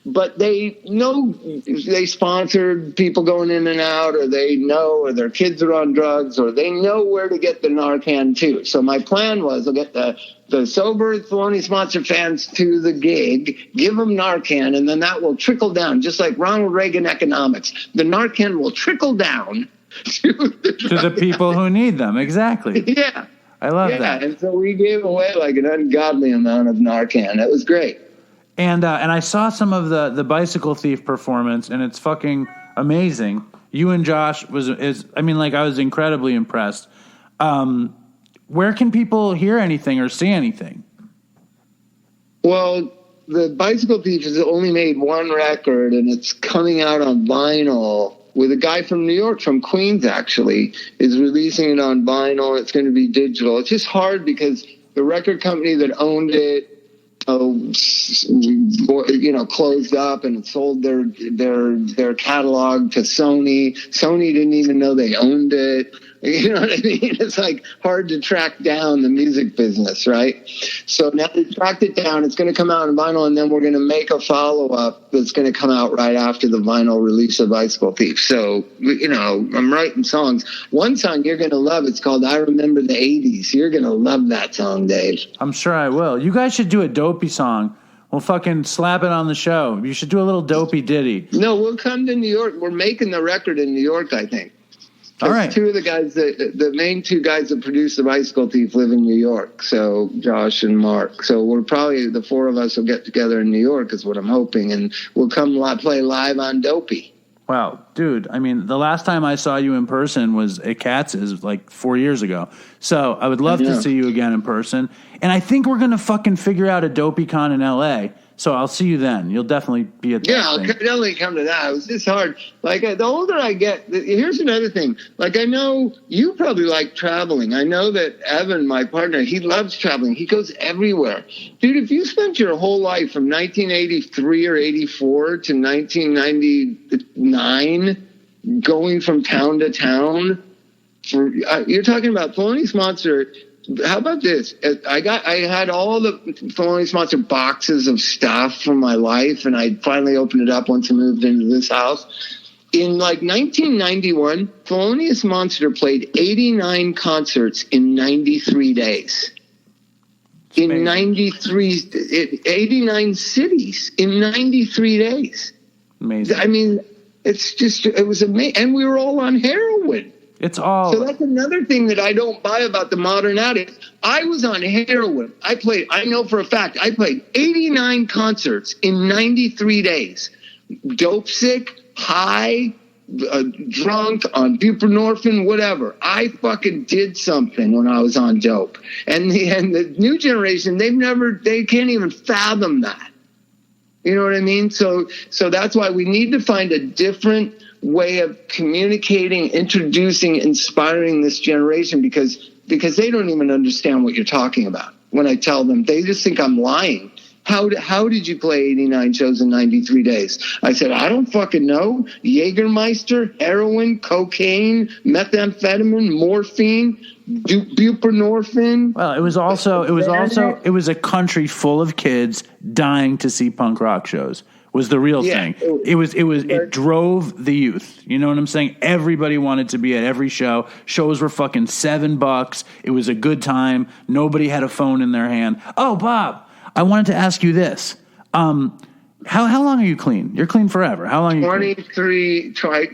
but they know they sponsored people going in and out, or they know, or their kids are on drugs, or they know where to get the Narcan too. So my plan was I'll get the sober Thelonious Monster fans to the gig, give them Narcan, and then that will trickle down, just like Ronald Reagan economics. The Narcan will trickle down to the people who need them. Exactly. Yeah. I love that. And so we gave away like an ungodly amount of Narcan. It was great. And I saw some of the Bicycle Thief performance, and it's fucking amazing. You and Josh I was incredibly impressed. Where can people hear anything or see anything? Well, the Bicycle Thief has only made one record, and it's coming out on vinyl with a guy from New York, from Queens, actually, is releasing it on vinyl. It's going to be digital. It's just hard because the record company that owned it, closed up and sold their catalog to Sony. Sony didn't even know they owned it. You know what I mean? It's like hard to track down the music business, right? So now we tracked it down. It's going to come out on vinyl, and then we're going to make a follow-up that's going to come out right after the vinyl release of Bicycle Thief. So, I'm writing songs. One song you're going to love. It's called I Remember the 80s. You're going to love that song, Dave. I'm sure I will. You guys should do a Dopey song. We'll fucking slap it on the show. You should do a little Dopey ditty. No, we'll come to New York. We're making the record in New York, I think. All right. Two of the guys, the main two guys that produce the Bicycle Thief live in New York. So Josh and Mark. So we're probably, the four of us will get together in New York is what I'm hoping. And we'll come play live on Dopey. Wow, dude. I mean, the last time I saw you in person was at Katz's like 4 years ago. So I would love to see you again in person. And I think we're going to fucking figure out a DopeyCon in L.A., so I'll see you then. You'll definitely be at that Yeah, I'll definitely come to that. It was just hard. Like, the older I get, here's another thing. Like, I know you probably like traveling. I know that Evan, my partner, he loves traveling. He goes everywhere. Dude, if you spent your whole life from 1983 or 84 to 1999 going from town to town, you're talking about Thelonious Monster. How about this? I had all the Thelonious Monster boxes of stuff from my life, and I finally opened it up once I moved into this house. In like 1991, Thelonious Monster played 89 concerts in 93 days. In 89 cities in 93 days. Amazing. I mean, it was amazing. And we were all on heroin. So that's another thing that I don't buy about the modern addict. I was on heroin. I know for a fact, I played 89 concerts in 93 days. Dope sick, high, drunk, on buprenorphine, whatever. I fucking did something when I was on dope. And the new generation, they can't even fathom that. You know what I mean? So that's why we need to find a different way of communicating, introducing, inspiring this generation, because they don't even understand what you're talking about. When I tell them, they just think I'm lying. How did you play 89 shows in 93 days? I said, I don't fucking know. Jägermeister, heroin, cocaine, methamphetamine, morphine, buprenorphine. Well, it was a country full of kids dying to see punk rock shows. Was the real thing. It drove the youth. You know what I'm saying? Everybody wanted to be at every show. Shows were fucking $7. It was a good time. Nobody had a phone in their hand. Oh, Bob, I wanted to ask you this. How long are you clean? You're clean forever. How long are you 23.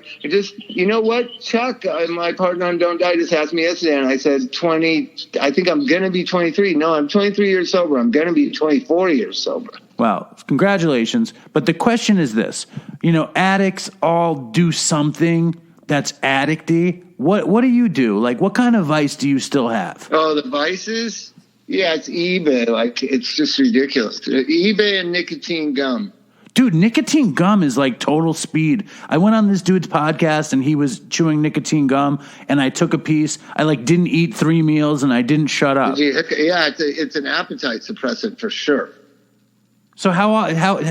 You know what? Chuck, my partner on Don't Die, just asked me yesterday, and I said 20. I think I'm going to be 23. No, I'm 23 years sober. I'm going to be 24 years sober. Well, congratulations. But the question is this. Addicts all do something that's addicty. What do you do? Like, what kind of vice do you still have? Oh, the vices? Yeah, it's eBay. Like, it's just ridiculous. eBay and nicotine gum. Dude, nicotine gum is like total speed. I went on this dude's podcast and he was chewing nicotine gum, and I took a piece. I didn't eat 3 meals and I didn't shut up. Yeah, it's an appetite suppressant for sure. So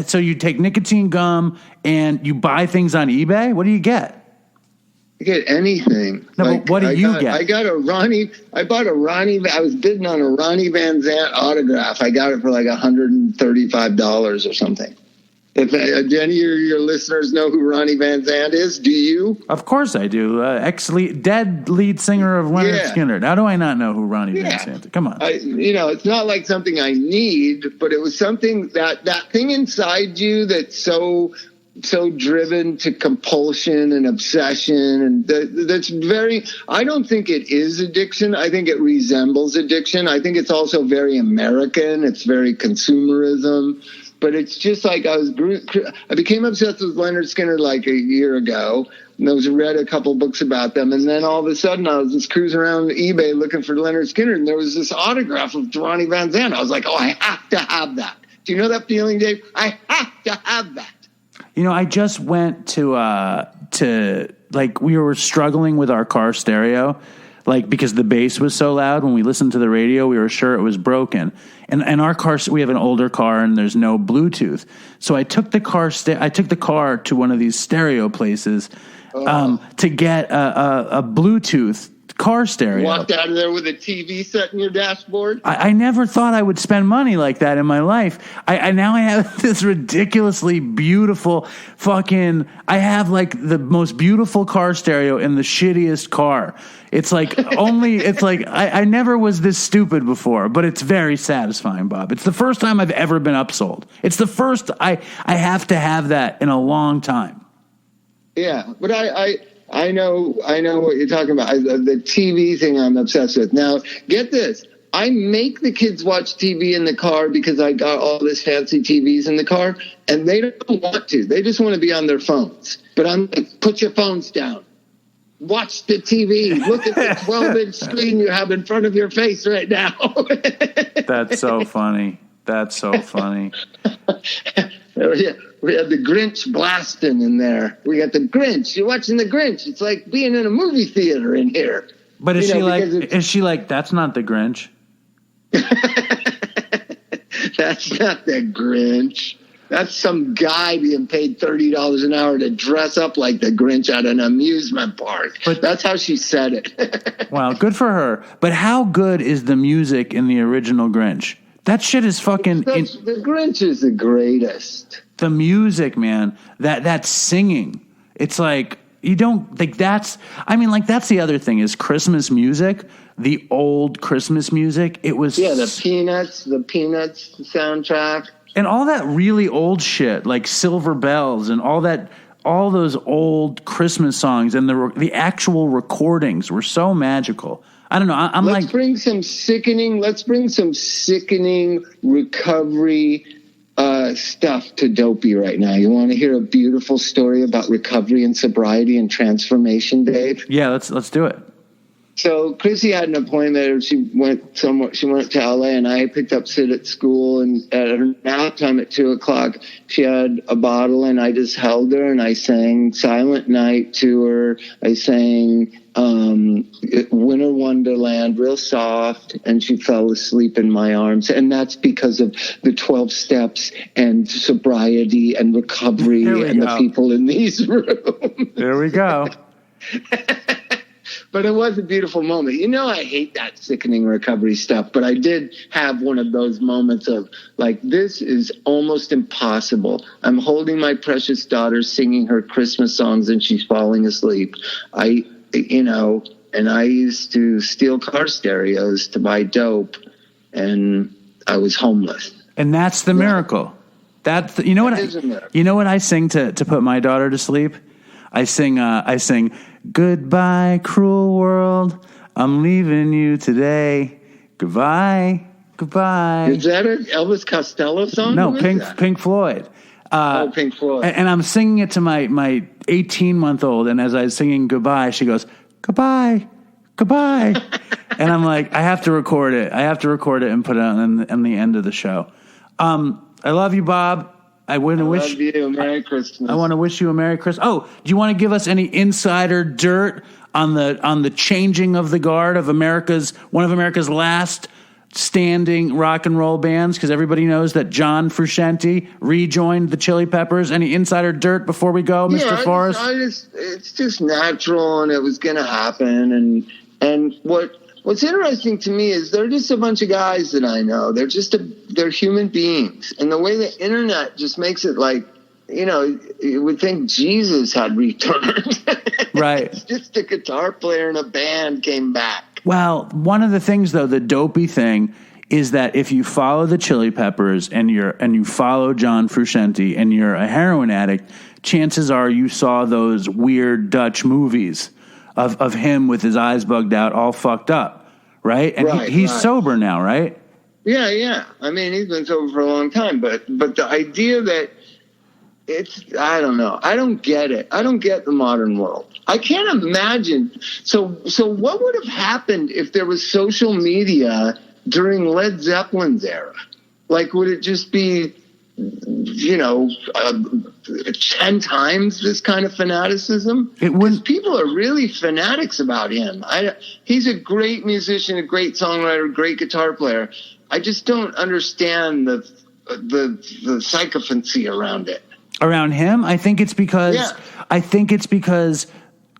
so you take nicotine gum and you buy things on eBay? What do you get? You get anything. No, but what do you get? I bought a Ronnie, I was bidding on a Ronnie Van Zant autograph. I got it for like $135 or something. If do any of your listeners know who Ronnie Van Zant is? Do you? Of course I do. Dead lead singer of Leonard Skinner. How do I not know who Ronnie Van Zant is? Come on. It's not like something I need, but it was something that thing inside you that's so driven to compulsion and obsession, and that's very, I don't think it is addiction. I think it resembles addiction. I think it's also very American. It's very consumerism. But it's just like I became obsessed with Leonard Skinner like a year ago, and I read a couple books about them, and then all of a sudden I was just cruising around eBay looking for Leonard Skinner, and there was this autograph of Ronnie Van Zant. I was like, oh, I have to have that. Do you know that feeling, Dave? I have to have that. I just went to like, we were struggling with our car stereo, like, because the bass was so loud. When we listened to the radio, we were sure it was broken. And our car, we have an older car and there's no Bluetooth. So I took the car to one of these stereo places to get a Bluetooth car stereo. Walked out of there with a TV set in your dashboard? I never thought I would spend money like that in my life. I now have this ridiculously beautiful I have like the most beautiful car stereo in the shittiest car. It's like I never was this stupid before, but it's very satisfying, Bob. It's the first time I've ever been upsold. It's the first I have to have that in a long time. Yeah, but I know what you're talking about. The TV thing I'm obsessed with. Now, get this. I make the kids watch TV in the car because I got all this fancy TVs in the car, and they don't want to. They just want to be on their phones. But I'm like, put your phones down. Watch the TV. Look at the 12-inch screen you have in front of your face right now. That's so funny. That's so funny. We had the Grinch blasting in there. We got the Grinch. You're watching the Grinch. It's like being in a movie theater in here. But is she like, that's not the Grinch? That's not the Grinch. That's some guy being paid $30 an hour to dress up like the Grinch at an amusement park. But that's how she said it. Wow, good for her. But how good is the music in the original Grinch? That shit is fucking... The Grinch is the greatest. The music, man. That singing. It's like, you don't think that's... I mean, like, that's the other thing is Christmas music. The old Christmas music. It was... Yeah, the Peanuts soundtrack. And all that really old shit, like Silver Bells and all those old Christmas songs and the actual recordings were so magical. I don't know. Let's bring some sickening recovery stuff to Dopey right now. You want to hear a beautiful story about recovery and sobriety and transformation, Dave? Yeah, let's do it. So Chrissy had an appointment. She went somewhere. She went to LA, and I picked up Sid at school. And at her nap time at 2:00, she had a bottle, and I just held her, and I sang "Silent Night" to her. I sang "Winter Wonderland" real soft, and she fell asleep in my arms. And that's because of the 12 steps and sobriety and recovery and the people in these rooms. There we go. But it was a beautiful moment. I hate that sickening recovery stuff, but I did have one of those moments of, like, this is almost impossible. I'm holding my precious daughter, singing her Christmas songs, and she's falling asleep. And I used to steal car stereos to buy dope, and I was homeless. And that's the miracle. You know what I sing to put my daughter to sleep? I sing, "Goodbye, cruel world, I'm leaving you today. Goodbye, goodbye." Is that an Elvis Costello song? No, Pink Floyd. Pink Floyd. And I'm singing it to my 18-month-old, and as I was singing goodbye, she goes, "Goodbye, goodbye." And I'm like, I have to record it. and put it on the end of the show. I love you, Bob. I want to wish you a Merry Christmas. I want to wish you a Merry Christmas. Oh, do you want to give us any insider dirt on the changing of the guard of one of America's last standing rock and roll bands? Because everybody knows that John Frusciante rejoined the Chili Peppers. Any insider dirt before we go, Mr. Forrest? It's just natural, and it was going to happen. And What's interesting to me is they're just a bunch of guys that I know. They're human beings. And the way the internet just makes it like you would think Jesus had returned. Right. It's just a guitar player in a band came back. Well, one of the things, though, the dopey thing is that if you follow the Chili Peppers and you follow John Frusciante and you're a heroin addict, chances are you saw those weird Dutch movies of him with his eyes bugged out, all fucked up, right? And he's sober now, right? Yeah. I mean, he's been sober for a long time, but the idea that I don't know. I don't get it. I don't get the modern world. I can't imagine. So what would have happened if there was social media during Led Zeppelin's era? Like, would it just be, 10 times this kind of fanaticism? It wouldn't. People are really fanatics about him. He's a great musician, a great songwriter, great guitar player. I just don't understand the sycophancy around it. Around him, I think it's because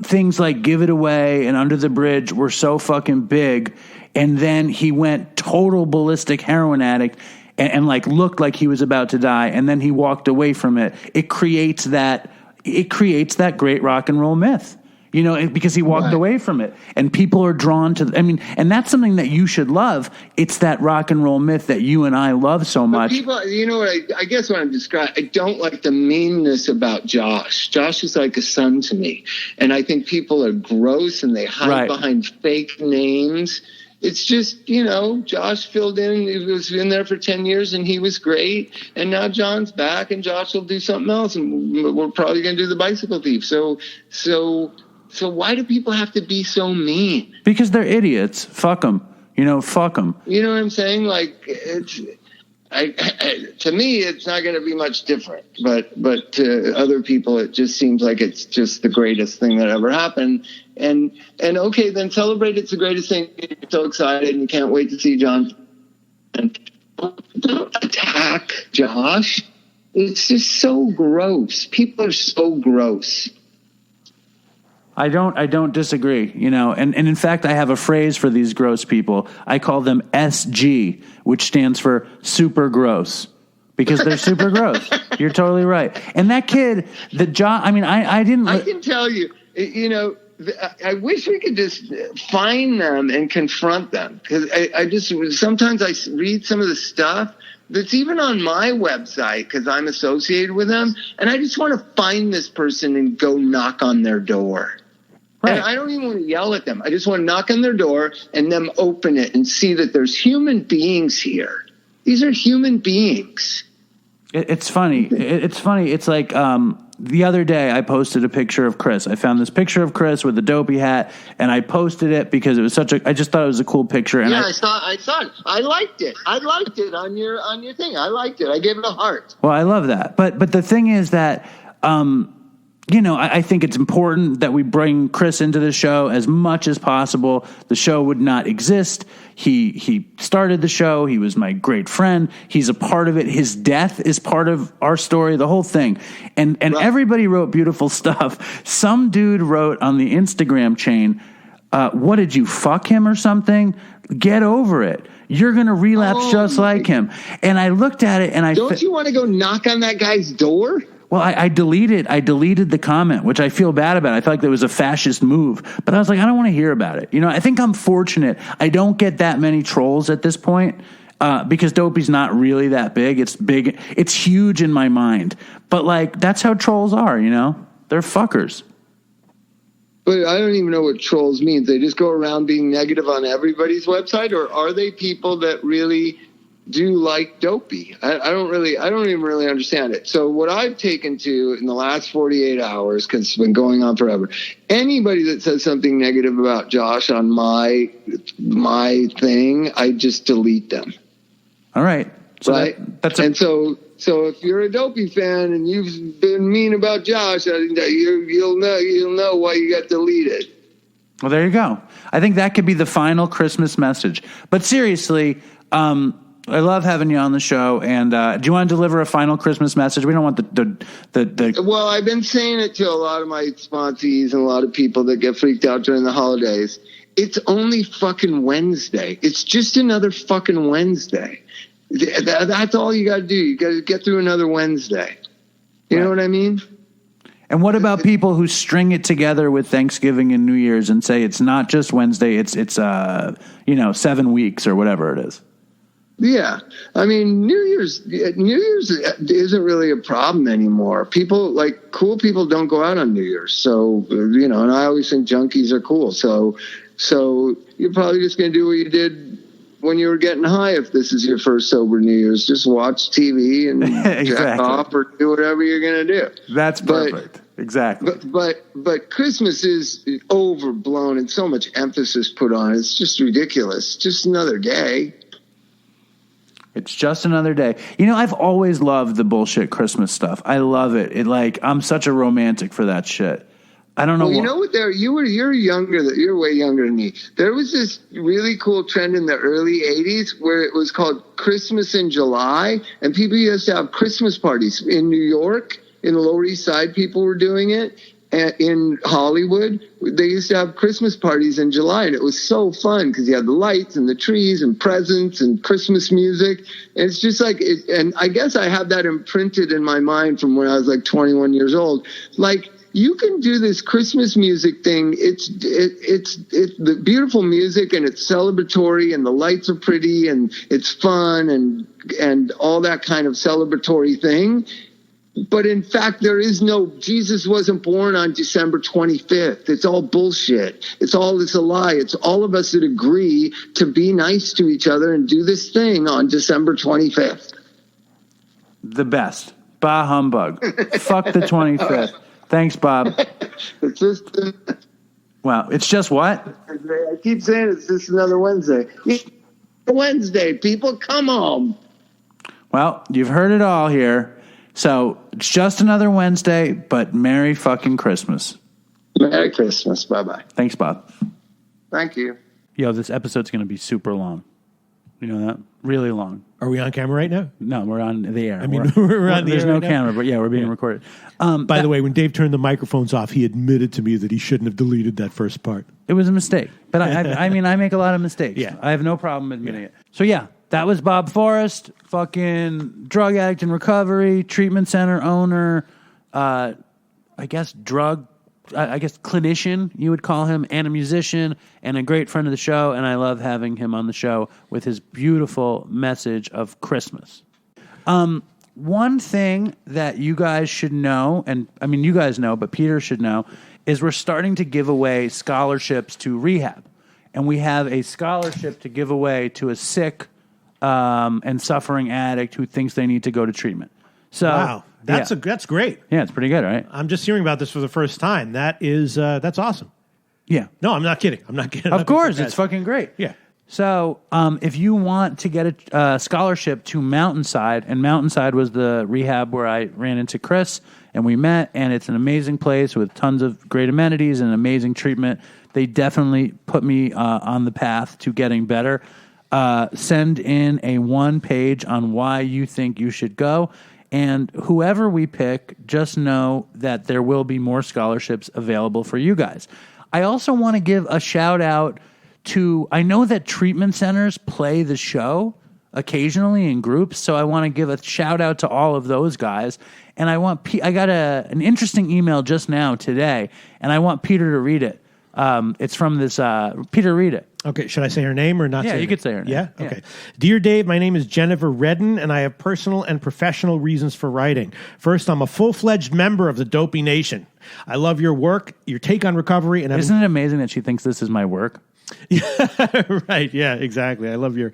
things like Give It Away and Under the Bridge were so fucking big, and then he went total ballistic heroin addict and like looked like he was about to die, and then he walked away from it. It creates that great rock and roll myth. Because he walked away from it, and people are drawn to. And that's something that you should love. It's that rock and roll myth that you and I love so much. People, I guess what I'm describing, I don't like the meanness about Josh. Josh is like a son to me, and I think people are gross and they hide behind fake names. It's just, Josh filled in. He was in there for 10 years, and he was great. And now John's back, and Josh will do something else, and we're probably going to do The Bicycle Thief. So why do people have to be so mean? Because they're idiots. Fuck them. Fuck them. You know what I'm saying? Like, to me, it's not going to be much different. But to other people, it just seems like it's just the greatest thing that ever happened. And okay, then celebrate. It's the greatest thing. You're so excited and you can't wait to see John. And don't attack Josh. It's just so gross. People are so gross. I don't disagree, and in fact, I have a phrase for these gross people. I call them SG, which stands for super gross, because they're super gross. You're totally right. And that kid, I can tell you, I wish we could just find them and confront them, because sometimes I read some of the stuff that's even on my website because I'm associated with them, and I just want to find this person and go knock on their door. Right. And I don't even want to yell at them. I just want to knock on their door and them open it and see that there's human beings here. These are human beings. It's funny. It's funny. It's like the other day I posted a picture of Chris. I found this picture of Chris with the dopey hat, and I posted it because it was I just thought it was a cool picture. And I saw it. I liked it. I liked it on your thing. I liked it. I gave it a heart. Well, I love that. But the thing is that I think it's important that we bring Chris into the show as much as possible. The show would not exist. He started the show. He was my great friend. He's a part of it. His death is part of our story, the whole thing. And everybody wrote beautiful stuff. Some dude wrote on the Instagram chain, what did you fuck him or something? Get over it. You're going to relapse just like him. And I looked at it and don't you want to go knock on that guy's door? Well, I deleted the comment, which I feel bad about. I felt like there was a fascist move, but I was like, I don't want to hear about it. I think I'm fortunate. I don't get that many trolls at this point because Dopey's not really that big. It's big. It's huge in my mind, but like that's how trolls are. They're fuckers. But I don't even know what trolls means. They just go around being negative on everybody's website, or are they people that really do like Dopey? I don't even really understand it. So what I've taken to in the last 48 hours, because it's been going on forever, anybody that says something negative about Josh on my thing, I just delete them. All right. So right. So if you're a Dopey fan and you've been mean about Josh, you'll know why you got deleted. Well, there you go. I think that could be the final Christmas message. But seriously, I love having you on the show, and do you want to deliver a final Christmas message? We don't want the Well, I've been saying it to a lot of my sponsees and a lot of people that get freaked out during the holidays. It's only fucking Wednesday. It's just another fucking Wednesday. That's all you got to do. You got to get through another Wednesday. You know what I mean? And what about people who string it together with Thanksgiving and New Year's and say it's not just Wednesday, it's 7 weeks or whatever it is? Yeah. I mean, New Year's isn't really a problem anymore. Cool people don't go out on New Year's. So, and I always think junkies are cool. So you're probably just going to do what you did when you were getting high. If this is your first sober New Year's, just watch TV and exactly. jack off or do whatever you're going to do. That's perfect. Exactly. But Christmas is overblown and so much emphasis put on it. It's just ridiculous. Just another day. It's just another day. I've always loved the bullshit Christmas stuff. I love it. I'm such a romantic for that shit. I don't know. Well, you know what? You're younger. You're way younger than me. There was this really cool trend in the early '80s where it was called Christmas in July, and people used to have Christmas parties in New York. In the Lower East Side, people were doing it. And in Hollywood, they used to have Christmas parties in July, and it was so fun because you had the lights and the trees and presents and Christmas music. And it's just and I guess I have that imprinted in my mind from when I was 21 years old. You can do this Christmas music thing. It's the beautiful music, and it's celebratory, and the lights are pretty, and it's fun, and all that kind of celebratory thing. But in fact, Jesus wasn't born on December 25th. It's all bullshit. It's a lie. It's all of us that agree to be nice to each other and do this thing on December 25th. The best. Bah humbug. Fuck the 25th. Thanks, Bob. It's just... Wow. It's just what? I keep saying it's just another Wednesday. Wednesday, people, come home. Well, you've heard it all here. So it's just another Wednesday, but Merry fucking Christmas. Merry Christmas. Bye-bye. Thanks, Bob. Thank you. Yo, this episode's going to be super long. You know that? Really long. Are we on camera right now? No, we're on the air. We're on the air. There's no right camera, but we're being recorded. By the way, when Dave turned the microphones off, he admitted to me that he shouldn't have deleted that first part. It was a mistake. But I make a lot of mistakes. Yeah. I have no problem admitting it. So that was Bob Forrest, fucking drug addict in recovery, treatment center owner, I guess clinician, you would call him, and a musician, and a great friend of the show, and I love having him on the show with his beautiful message of Christmas. One thing that you guys should know, and I mean you guys know, but Peter should know, is we're starting to give away scholarships to rehab. And we have a scholarship to give away to a sick and suffering addict who thinks they need to go to treatment. So, wow, that's great. Yeah, it's pretty good, right? I'm just hearing about this for the first time. That's awesome. Yeah. No, I'm not kidding. Of course, it's fucking great. Yeah. So, if you want to get a scholarship to Mountainside, and Mountainside was the rehab where I ran into Chris and we met, and it's an amazing place with tons of great amenities and amazing treatment. They definitely put me on the path to getting better. Send in a 1-page on why you think you should go. And whoever we pick, just know that there will be more scholarships available for you guys. I also want to give a shout out to, I know that treatment centers play the show occasionally in groups, so I want to give a shout out to all of those guys. And I got an interesting email just now today, and I want Peter to read it. It's from this, Peter, read it. Okay, should I say her name or not? Yeah, you could say her name. Yeah? Okay. Dear Dave, my name is Jennifer Redden, and I have personal and professional reasons for writing. First, I'm a full-fledged member of the Dopey Nation. I love your work, your take on recovery, and isn't it amazing that she thinks this is my work? Right. Yeah, exactly. I love your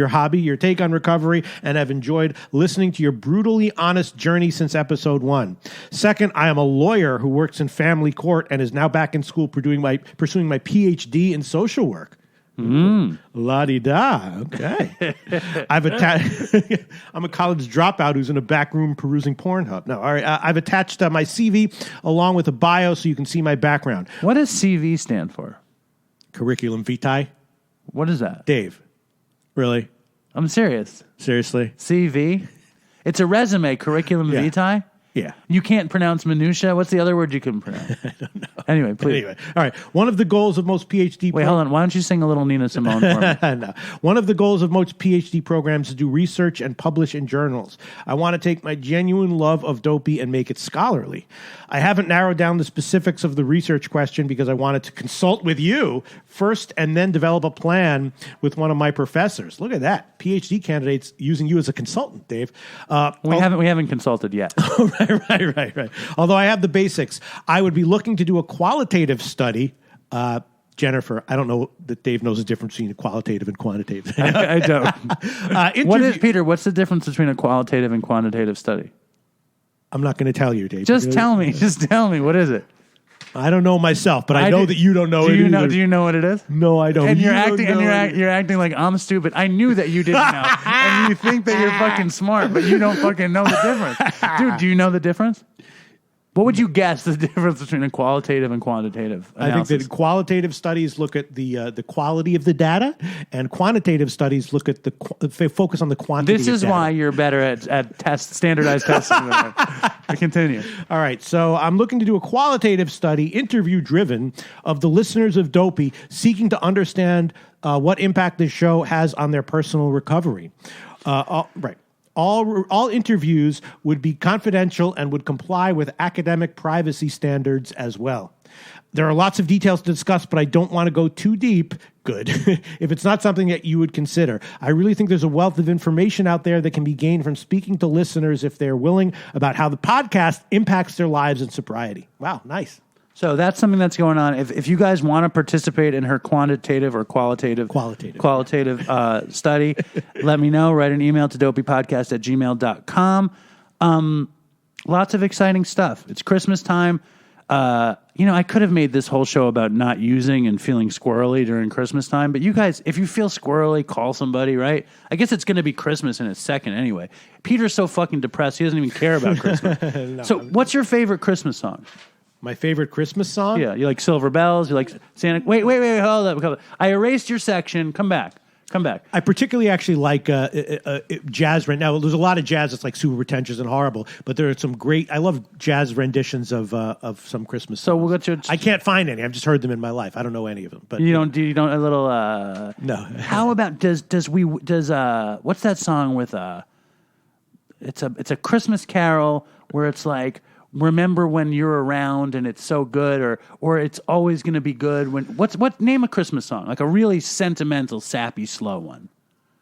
hobby, your take on recovery, and I've enjoyed listening to your brutally honest journey since episode 1. Second, I am a lawyer who works in family court and is now back in school pursuing my PhD in social work. La-di-da. Okay. I'm a college dropout who's in a back room perusing Pornhub. No, all right. I've attached my CV along with a bio so you can see my background. What does CV stand for? Curriculum vitae. What is that? Dave. Really? I'm serious. Seriously? CV? It's a resume, curriculum vitae? Yeah. You can't pronounce minutia. What's the other word you couldn't pronounce? I don't know. Anyway, please. Anyway, all right. One of the goals of most PhD Wait, hold on. Why don't you sing a little Nina Simone for me? No. One of the goals of most PhD programs is to do research and publish in journals. I want to take my genuine love of Dopey and make it scholarly. I haven't narrowed down the specifics of the research question because I wanted to consult with you first and then develop a plan with one of my professors. Look at that. PhD candidates using you as a consultant, Dave. We haven't consulted yet. Right. Although I have the basics, I would be looking to do a qualitative study. Jennifer, I don't know that Dave knows the difference between qualitative and quantitative. I don't. Peter, what's the difference between a qualitative and quantitative study? I'm not going to tell you, Dave. Just tell me. What is it? I don't know myself, but I know that you don't know it either. Do you know what it is? No, I don't. And you're acting like I'm stupid. I knew that you didn't know. And you think that you're fucking smart, but you don't fucking know the difference. Dude, do you know the difference? What would you guess the difference between a qualitative and quantitative analysis? I think that qualitative studies look at the quality of the data, and quantitative studies look at they focus on the quantity. This is why you're better at standardized testing. Continue. All right, so I'm looking to do a qualitative study, interview-driven, of the listeners of Dopey, seeking to understand what impact this show has on their personal recovery. Right. All interviews would be confidential and would comply with academic privacy standards as well. There are lots of details to discuss, but I don't want to go too deep. Good. If it's not something that you would consider. I really think there's a wealth of information out there that can be gained from speaking to listeners if they're willing about how the podcast impacts their lives in sobriety. Wow, nice. So that's something that's going on. If you guys want to participate in her quantitative or qualitative study, let me know. Write an email to dopeypodcast@gmail.com. Lots of exciting stuff. It's Christmas time. I could have made this whole show about not using and feeling squirrely during Christmas time, but you guys, if you feel squirrely, call somebody, right? I guess it's going to be Christmas in a second anyway. Peter's so fucking depressed, he doesn't even care about Christmas. No. So what's your favorite Christmas song? My favorite Christmas song? Yeah, you like Silver Bells, you like Santa... Wait, hold up. I erased your section. Come back. I particularly actually like jazz right now. There's a lot of jazz that's like super pretentious and horrible, but there are some great... I love jazz renditions of some Christmas songs. So we'll get to... I can't find any. I've just heard them in my life. I don't know any of them. But you don't a little... No. How about... Does what's that song with... It's a Christmas carol where it's like... Remember when you're around and it's so good, or it's always going to be good. What name a Christmas song, like a really sentimental, sappy, slow one?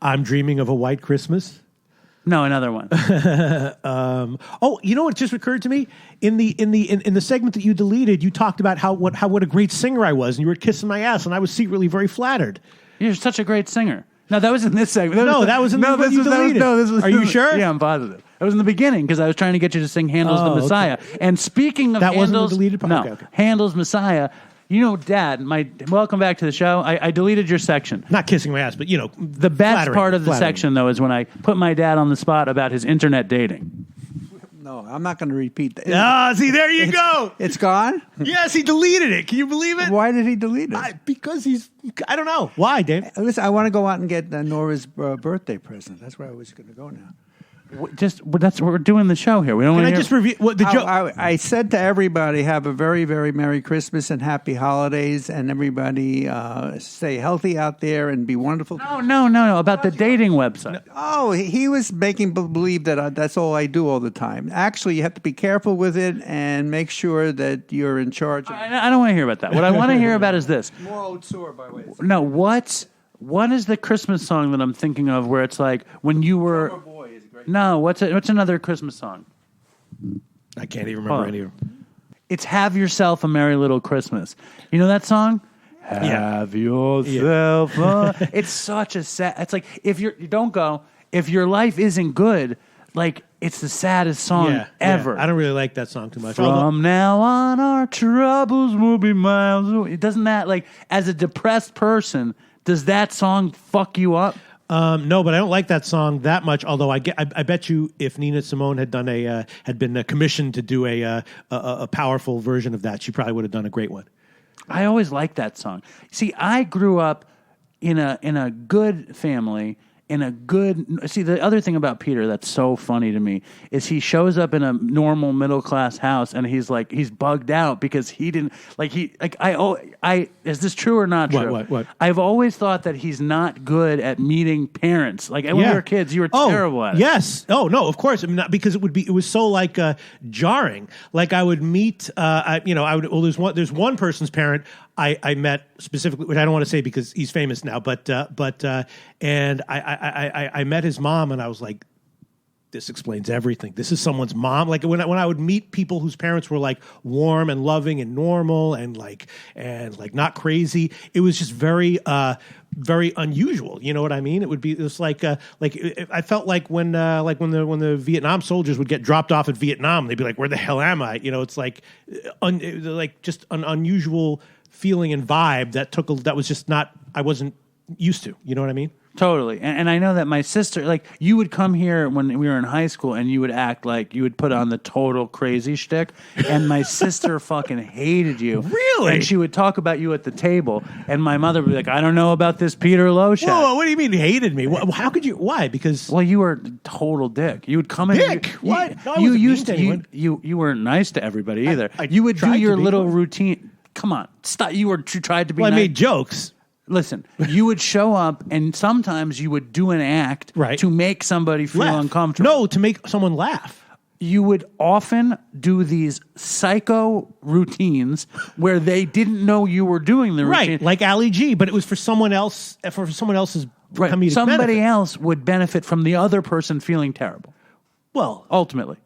I'm Dreaming of a White Christmas. No, another one. You know what just occurred to me in the segment that you deleted? You talked about what a great singer I was, and you were kissing my ass, and I was secretly very flattered. You're such a great singer. No, that was in this segment. That was in the one you deleted. Are you sure? Yeah, I'm positive. It was in the beginning because I was trying to get you to sing Handel's The Messiah. Okay. And speaking of that Handel's... wasn't the deleted part? No, okay. Handel's Messiah... Dad, welcome back to the show. I deleted your section. Not kissing my ass, but, the best part of the section, though, is when I put my dad on the spot about his internet dating. No, I'm not going to repeat that. See, there you go. It's gone? Yes, he deleted it. Can you believe it? Why did he delete it? Because I don't know. Why, Dave? Listen, I want to go out and get Nora's birthday present. That's where I was going to go now. That's what we're doing the show here. We don't. Can I just review what the joke? I said to everybody, have a very, very Merry Christmas and Happy Holidays, and everybody stay healthy out there and be wonderful. No. About the dating website. Oh, he was making believe that that's all I do all the time. Actually, you have to be careful with it and make sure that you're in charge. I don't want to hear about that. What I want to hear about is this. More old sore, by the way. No, what is the Christmas song that I'm thinking of where it's like when you were... No, what's another Christmas song? I can't even remember any of them. It's Have Yourself a Merry Little Christmas. You know that song? Have yourself a... It's such a sad... It's like, if your life isn't good, like, it's the saddest song ever. Yeah. I don't really like that song too much. From now on, our troubles will be miles away. Doesn't that, like, as a depressed person, does that song fuck you up? No, but I don't like that song that much. Although I bet you if Nina Simone had been commissioned to do a powerful version of that, she probably would have done a great one. I always liked that song. See, I grew up in a good family in a good. See, the other thing about Peter that's so funny to me is he shows up in a normal middle class house and he's bugged out because he didn't is this true or not true? What? I've always thought that he's not good at meeting parents. Like when we were kids, you were terrible at it. Yes. Oh no, of course. I mean, not because it was so jarring. Like I would meet, there's one person's parent I met specifically, which I don't want to say because he's famous now, but and I met his mom and I was like, this explains everything. This is someone's mom. Like when I would meet people whose parents were like warm and loving and normal and not crazy, it was just very unusual. You know what I mean? It was like I felt like when the Vietnam soldiers would get dropped off at Vietnam, they'd be like, where the hell am I? You know, it's like just an unusual feeling and vibe that was just not, I wasn't used to. You know what I mean? Totally. And I know that my sister, like, you would come here when we were in high school and you would act like you would put on the total crazy shtick. And my sister fucking hated you. Really? And she would talk about you at the table. And my mother would be like, I don't know about this Peter Loshak. Whoa, what do you mean hated me? How could you? Why? Because. Well, you were a total dick. You would come in. Dick? What? No, you used to. You weren't nice to everybody either. You would do your little routine. Come on. Stop. You tried to be nice. I made jokes. Listen, you would show up, and sometimes you would do an act to make somebody feel uncomfortable. No, to make someone laugh. You would often do these psycho routines where they didn't know you were doing the routine. Right, like Ali G, but it was for someone else, for someone else's comedic Somebody benefit. else would benefit from the other person feeling terrible. Well, ultimately.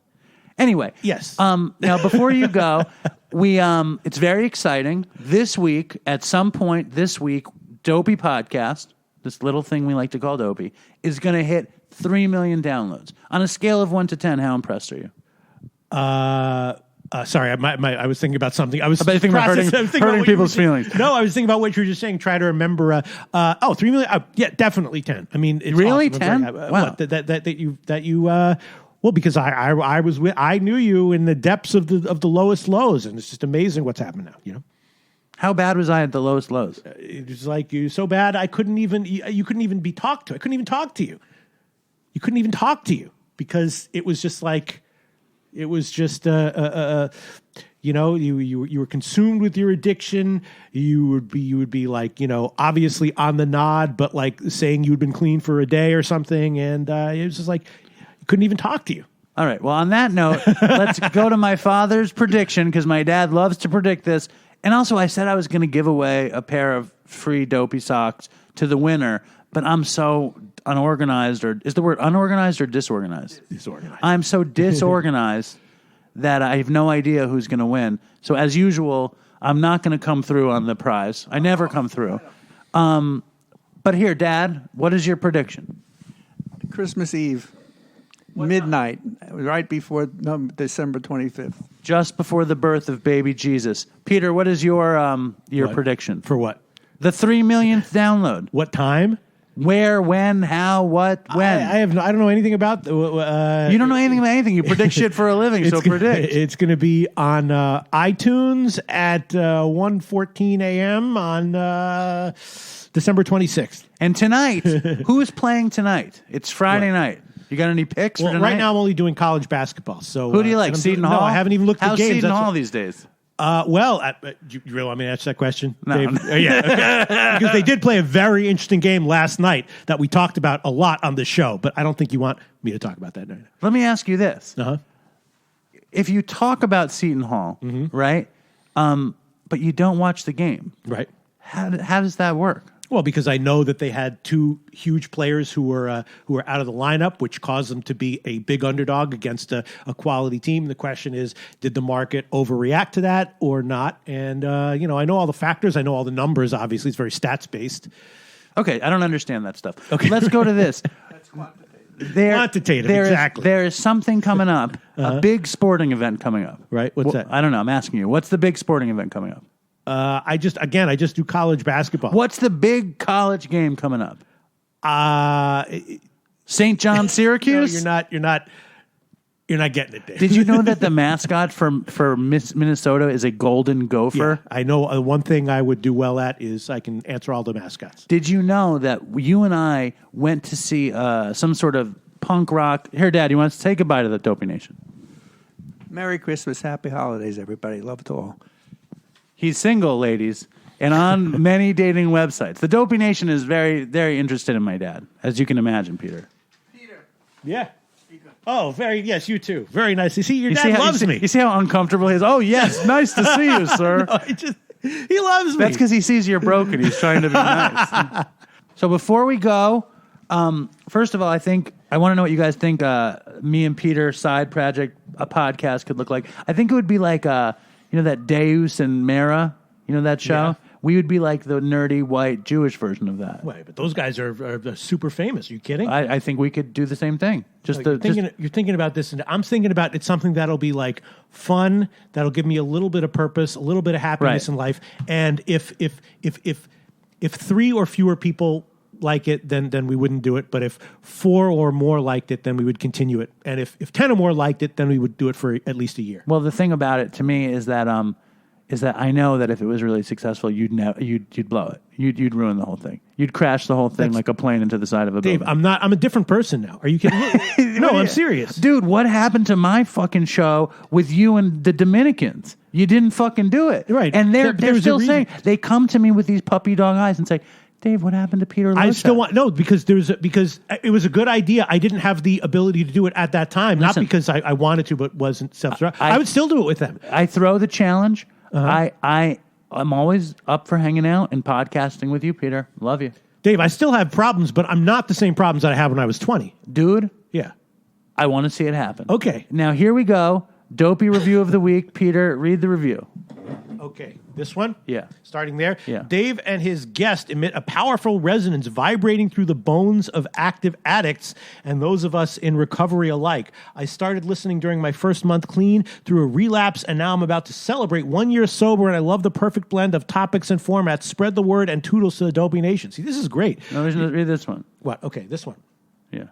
Anyway. Yes. Now, before you go, it's very exciting. This week, at some point this week, Dopey Podcast, this little thing we like to call Dopey, is going to hit 3 million downloads. On a scale of 1 to 10, how impressed are you? Sorry, I was thinking about something. I was thinking about hurting people's feelings. No, I was thinking about what you were just saying. Try to remember. 3 million. Yeah, definitely 10. I mean, it's really awesome. 10? Wow. That you. Well, because I knew you in the depths of the lowest lows, and it's just amazing what's happened now. You know. How bad was I at the lowest lows? It was like you so bad you couldn't even be talked to. I couldn't even talk to you. You couldn't even talk to you because it was just like it was just you were consumed with your addiction. You would be like, obviously on the nod, but like saying you'd been clean for a day or something, and it was just like you couldn't even talk to you. All right. Well, on that note, let's go to my father's prediction because my dad loves to predict this. And also, I said I was going to give away a pair of free Dopey socks to the winner, but I'm so unorganized, or is the word unorganized or disorganized? Disorganized. I'm so disorganized that I have no idea who's going to win. So as usual, I'm not going to come through on the prize. I never come through. But here, Dad, what is your prediction? Christmas Eve. Midnight, right before December 25th. Just before the birth of baby Jesus. Peter, what is your prediction? For what? The 3 millionth download. What time? Where, when, how, what, when? I don't know anything about. You don't know anything about anything. You predict shit for a living, so predict. It's going to be on iTunes at 1:14 a.m. on December 26th. And tonight, who's playing tonight? It's Friday night. You got any picks for tonight? Right now I'm only doing college basketball. So who do you like, Seton Hall? No, I haven't even looked at the games. How's Seton Hall these days? You really want me to answer that question? No. Yeah. Okay. Because they did play a very interesting game last night that we talked about a lot on the show, but I don't think you want me to talk about that right now. Let me ask you this. Uh-huh. If you talk about Seton Hall, right, but you don't watch the game, right? How does that work? Well, because I know that they had two huge players who were out of the lineup, which caused them to be a big underdog against a quality team. The question is, did the market overreact to that or not? And, I know all the factors. I know all the numbers, obviously. It's very stats-based. Okay, I don't understand that stuff. Okay. Let's go to this. That's quantitative. Quantitative, exactly. There is something coming up, a big sporting event coming up. Right, what's that? I don't know. I'm asking you. What's the big sporting event coming up? I just do college basketball. What's the big college game coming up? St. John, Syracuse? No, you're You're not getting it, Dave. Did you know that the mascot for Minnesota is a golden gopher? Yeah, I know one thing I would do well at is I can answer all the mascots. Did you know that you and I went to see some sort of punk rock? Here, Dad, you want to take a bite of the Dopey Nation? Merry Christmas, happy holidays, everybody. Love it all. He's single, ladies, and on many dating websites. The Dopey Nation is very, very interested in my dad, as you can imagine, Peter. Yeah. Oh, yes, you too. Very nice. You see, your dad loves me. You see how uncomfortable he is? Oh, yes, nice to see you, sir. No, he loves me. That's because he sees you're broken. He's trying to be nice. So before we go, first of all, I want to know what you guys think me and Peter side project, a podcast could look like. I think it would be like, that Deus and Mera, that show? Yeah. We would be like the nerdy white Jewish version of that. Right, but those guys are super famous. Are you kidding? I think we could do the same thing. You're thinking about this, and I'm thinking about it's something that'll be like fun, that'll give me a little bit of purpose, a little bit of happiness in life. And if 3 or fewer people like it, then we wouldn't do it. But if 4 or more liked it, then we would continue it. And if 10 or more liked it, then we would do it for at least a year. Well, the thing about it to me is that I know that if it was really successful, you'd blow it. You'd ruin the whole thing. You'd crash the whole thing like a plane into the side of a building. Dave, I'm a different person now. Are you kidding? No, I'm serious. Dude, what happened to my fucking show with you and the Dominicans? You didn't fucking do it. Right. And they're still saying, they come to me with these puppy dog eyes and say, Dave, what happened to Peter Locha? I still want because it was a good idea. I didn't have the ability to do it at that time, not because I wanted to, but wasn't self-directed. I would still do it with them. I throw the challenge. I'm always up for hanging out and podcasting with you, Peter. Love you. Dave, I still have problems, but I'm not the same problems that I had when I was 20. Dude. Yeah. I want to see it happen. Okay. Now, here we go. Dopey review of the week. Peter, read the review. Okay. This one? Yeah. Starting there? Yeah. Dave and his guest emit a powerful resonance vibrating through the bones of active addicts and those of us in recovery alike. I started listening during my first month clean through a relapse, and now I'm about to celebrate 1 year sober, and I love the perfect blend of topics and formats. Spread the word and toodles to the Dopey Nation. See, this is great. No, read this one. What? Okay, this one. Yeah.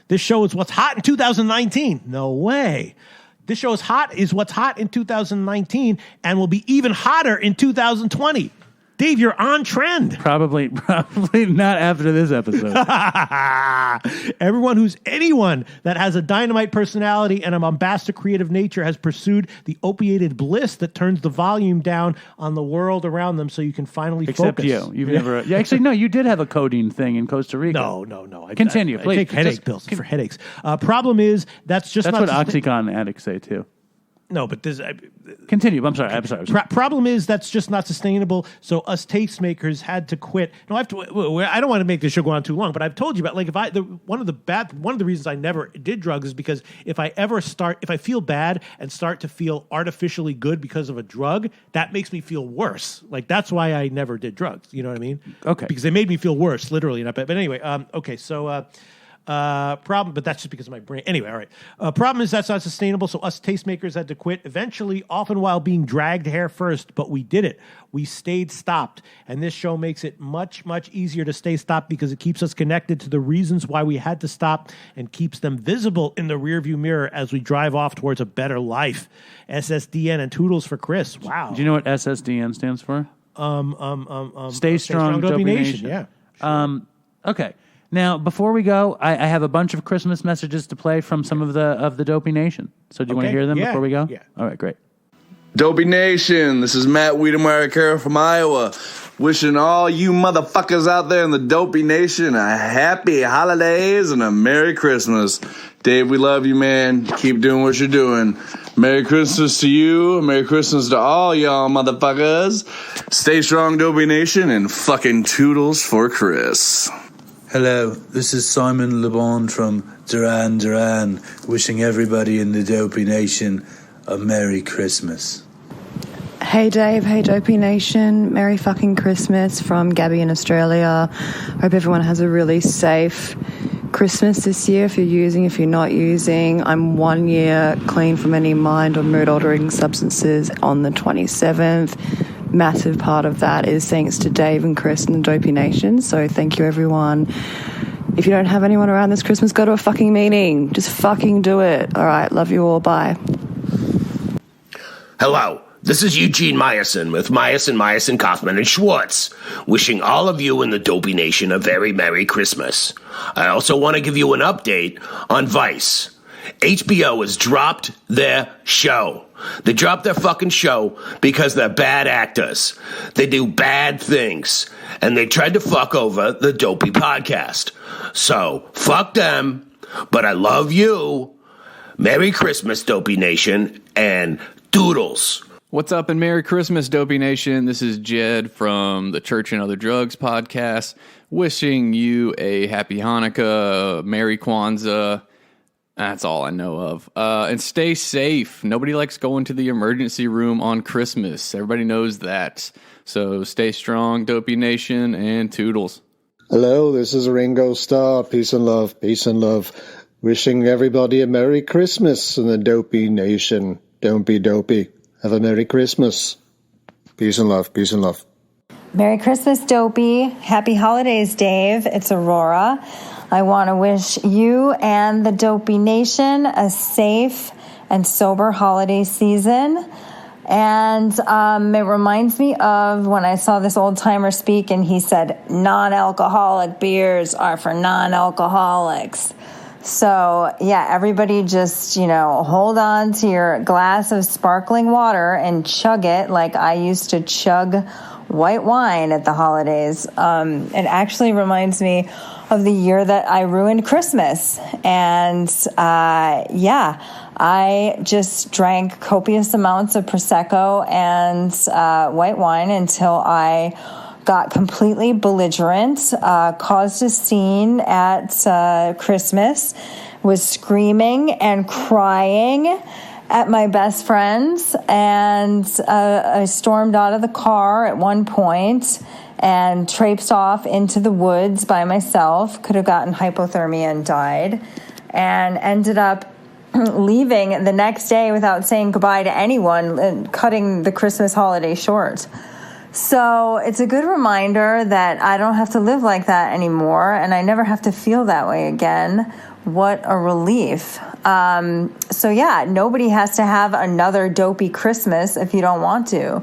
This show is what's hot in 2019. No way. This show is what's hot in 2019 and will be even hotter in 2020. Dave, you're on trend. Probably not after this episode. Anyone that has a dynamite personality and an bombastic creative nature has pursued the opiated bliss that turns the volume down on the world around them so you can finally Except focus. you. You've never... Yeah, actually, no, you did have a codeine thing in Costa Rica. No. Continue, please. I take headache pills for headaches. Problem is, that's what Oxycontin addicts say, too. No, but this... Continue. I'm sorry. Problem is that's just not sustainable. So us tastemakers had to quit. No, I don't want to make this show go on too long, but I've told you about one of the reasons I never did drugs is because if I feel bad and start to feel artificially good because of a drug, that makes me feel worse. Like that's why I never did drugs. You know what I mean? Okay. Because they made me feel worse, literally. Not bad. But anyway, okay. So. Problem, but that's just because of my brain. Anyway, all right. Problem is that's not sustainable, so us tastemakers had to quit, eventually, often while being dragged hair first, but we did it. We stayed stopped, and this show makes it much, much easier to stay stopped because it keeps us connected to the reasons why we had to stop and keeps them visible in the rearview mirror as we drive off towards a better life. SSDN and toodles for Chris. Wow. Do you know what SSDN stands for? Stay Strong Dopey Nation. Yeah. Sure. Okay. Now, before we go, I have a bunch of Christmas messages to play from some of the Dopey Nation. So do you want to hear them before we go? Yeah. All right, great. Dopey Nation, this is Matt Wiedemeyer from Iowa. Wishing all you motherfuckers out there in the Dopey Nation a happy holidays and a Merry Christmas. Dave, we love you, man. Keep doing what you're doing. Merry Christmas to you. Merry Christmas to all y'all motherfuckers. Stay strong, Dopey Nation, and fucking toodles for Chris. Hello, this is Simon LeBon from Duran, wishing everybody in the Dopey Nation a Merry Christmas. Hey Dave, hey Dopey Nation, Merry fucking Christmas from Gabby in Australia. Hope everyone has a really safe Christmas this year if you're not using. I'm 1 year clean from any mind or mood altering substances on the 27th. Massive part of that is thanks to Dave and Chris and the Dopey Nation. So thank you everyone. If you don't have anyone around this Christmas, go to a fucking meeting. Just fucking do it. All right, love you all. Bye. Hello, this is Eugene Meyerson with Meyerson, Kaufman, and Schwartz, wishing all of you in the Dopey Nation a very Merry Christmas. I also want to give you an update on Vice. HBO has dropped their show. They dropped their fucking show because they're bad actors. They do bad things. And they tried to fuck over the Dopey podcast. So, fuck them. But I love you. Merry Christmas, Dopey Nation. And doodles. What's up, and Merry Christmas, Dopey Nation. This is Jed from the Church and Other Drugs podcast. Wishing you a happy Hanukkah, Merry Kwanzaa. That's all I know of. And stay safe. Nobody likes going to the emergency room on Christmas. Everybody knows that. So stay strong, Dopey Nation, and toodles. Hello, this is Ringo Starr. Peace and love, peace and love. Wishing everybody a Merry Christmas in the Dopey Nation. Don't be dopey. Have a Merry Christmas. Peace and love, peace and love. Merry Christmas, Dopey. Happy holidays, Dave. It's Aurora. I want to wish you and the Dopey Nation a safe and sober holiday season. And it reminds me of when I saw this old timer speak and he said, non-alcoholic beers are for non-alcoholics. So, yeah, everybody just, hold on to your glass of sparkling water and chug it like I used to chug white wine at the holidays. It actually reminds me of the year that I ruined Christmas. And, I just drank copious amounts of Prosecco and white wine until I got completely belligerent, caused a scene at Christmas, was screaming and crying at my best friends, and I stormed out of the car at one point and traipsed off into the woods by myself, could have gotten hypothermia and died, and ended up leaving the next day without saying goodbye to anyone and cutting the Christmas holiday short. So it's a good reminder that I don't have to live like that anymore, and I never have to feel that way again. What a relief. Nobody has to have another dopey Christmas if you don't want to.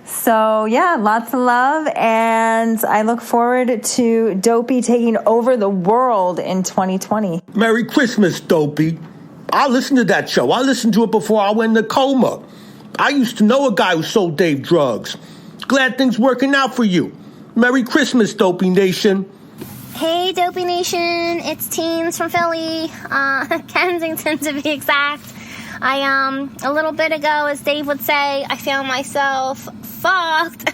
So, lots of love, and I look forward to Dopey taking over the world in 2020. Merry Christmas, Dopey. I listened to that show. I listened to it before I went into coma. I used to know a guy who sold Dave drugs. Glad things working out for you. Merry Christmas, Dopey Nation. Hey, Dopey Nation. It's Teens from Philly, Kensington to be exact. A little bit ago, as Dave would say, I found myself fucked.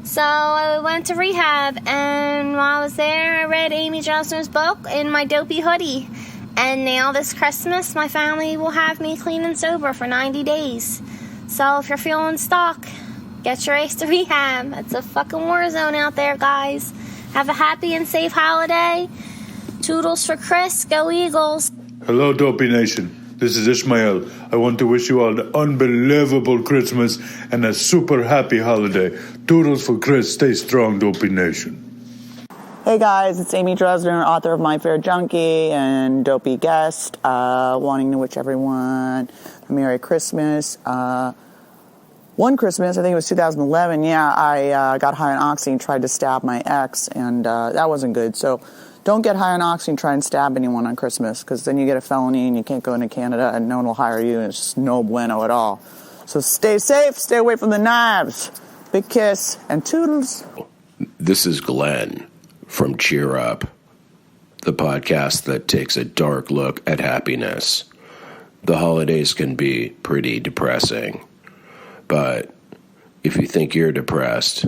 So I went to rehab, and while I was there, I read Amy Johnson's book in my dopey hoodie. And now this Christmas, my family will have me clean and sober for 90 days. So if you're feeling stuck, get your ass to rehab. It's a fucking war zone out there, guys. Have a happy and safe holiday. Toodles for Chris. Go Eagles. Hello, Dopey Nation. This is Ishmael. I want to wish you all an unbelievable Christmas and a super happy holiday. Toodles for Chris. Stay strong, Dopey Nation. Hey guys, it's Amy Dresner, author of My Fair Junkie and Dopey Guest, wanting to wish everyone a Merry Christmas. One Christmas, I think it was 2011, I got high on Oxy and tried to stab my ex, and that wasn't good. So don't get high on Oxy and try and stab anyone on Christmas, because then you get a felony and you can't go into Canada and no one will hire you, and it's just no bueno at all. So stay safe, stay away from the knives. Big kiss, and toodles. This is Glenn from Cheer Up, the podcast that takes a dark look at happiness. The holidays can be pretty depressing, but if you think you're depressed,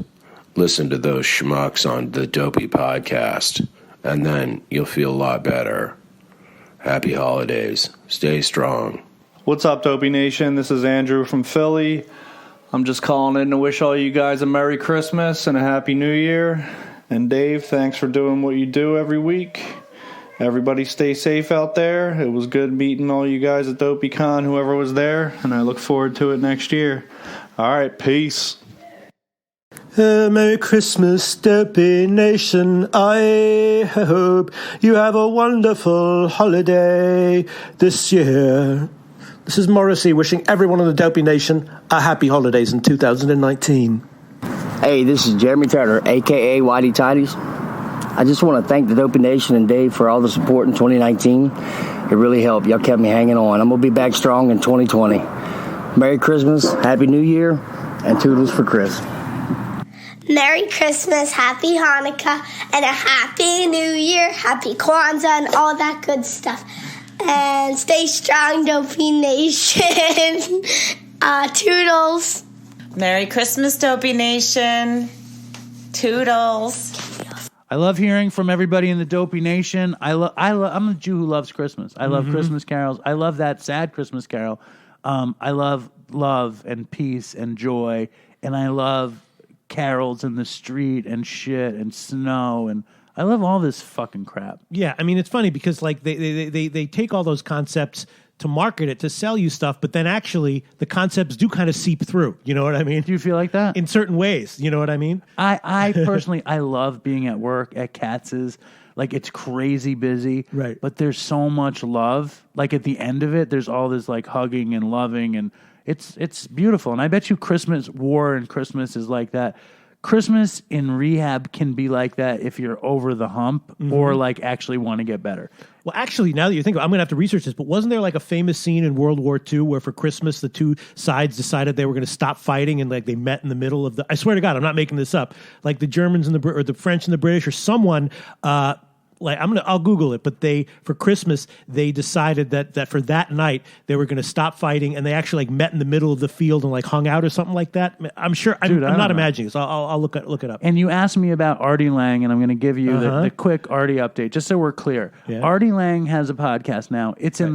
listen to those schmucks on the Dopey podcast, and then you'll feel a lot better. Happy holidays. Stay strong. What's up, Dopey Nation? This is Andrew from Philly. I'm just calling in to wish all you guys a Merry Christmas and a Happy New Year. And Dave, thanks for doing what you do every week. Everybody stay safe out there. It was good meeting all you guys at DopeyCon, whoever was there, and I look forward to it next year. All right, peace. Merry Christmas, Dopey Nation. I hope you have a wonderful holiday this year. This is Morrissey wishing everyone in the Dopey Nation a happy holidays in 2019. Hey, this is Jeremy Turner, a.k.a. Whitey Tidies. I just want to thank the Dopey Nation and Dave for all the support in 2019. It really helped. Y'all kept me hanging on. I'm going to be back strong in 2020. Merry Christmas, Happy New Year, and toodles for Chris. Merry Christmas, Happy Hanukkah, and a Happy New Year, Happy Kwanzaa, and all that good stuff. And stay strong, Dopey Nation. Toodles. Merry Christmas, Dopey Nation. Toodles. I love hearing from everybody in the Dopey Nation. I'm a Jew who loves Christmas. I love Christmas carols. I love that sad Christmas carol. I love love and peace and joy, and I love carols in the street and shit and snow, and I love all this fucking crap. Yeah, I mean, it's funny because like they take all those concepts to market it, to sell you stuff, but then actually the concepts do kind of seep through. You know what I mean? Do you feel like that? In certain ways, you know what I mean? I personally, I love being at work at Katz's. Like, it's crazy busy, right? But there's so much love. Like, at the end of it, there's all this like hugging and loving, and it's beautiful. And I bet you Christmas War and Christmas is like that. Christmas in rehab can be like that if you're over the hump or like actually want to get better. Well, actually, now that you think about it, I'm going to have to research this, but wasn't there like a famous scene in World War II where for Christmas the two sides decided they were going to stop fighting and like they met in the middle of the, I swear to God, I'm not making this up, like the Germans and or the French and the British or someone, like I'll Google it, but for Christmas they decided that for that night they were going to stop fighting, and they actually like met in the middle of the field and like hung out or something like that. I'm sure. Dude, I'm not imagining this. I'll look it up. And you asked me about Artie Lang, and I'm going to give you the quick Artie update, just so we're clear. Yeah. Artie Lang has a podcast now. It's in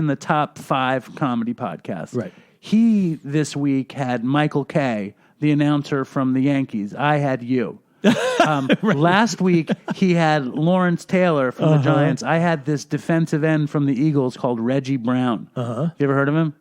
the top 5 comedy podcasts. Right. He this week had Michael Kay, the announcer from the Yankees. I had you. Last week he had Lawrence Taylor from the Giants. I had this defensive end from the Eagles called Reggie Brown. You ever heard of him?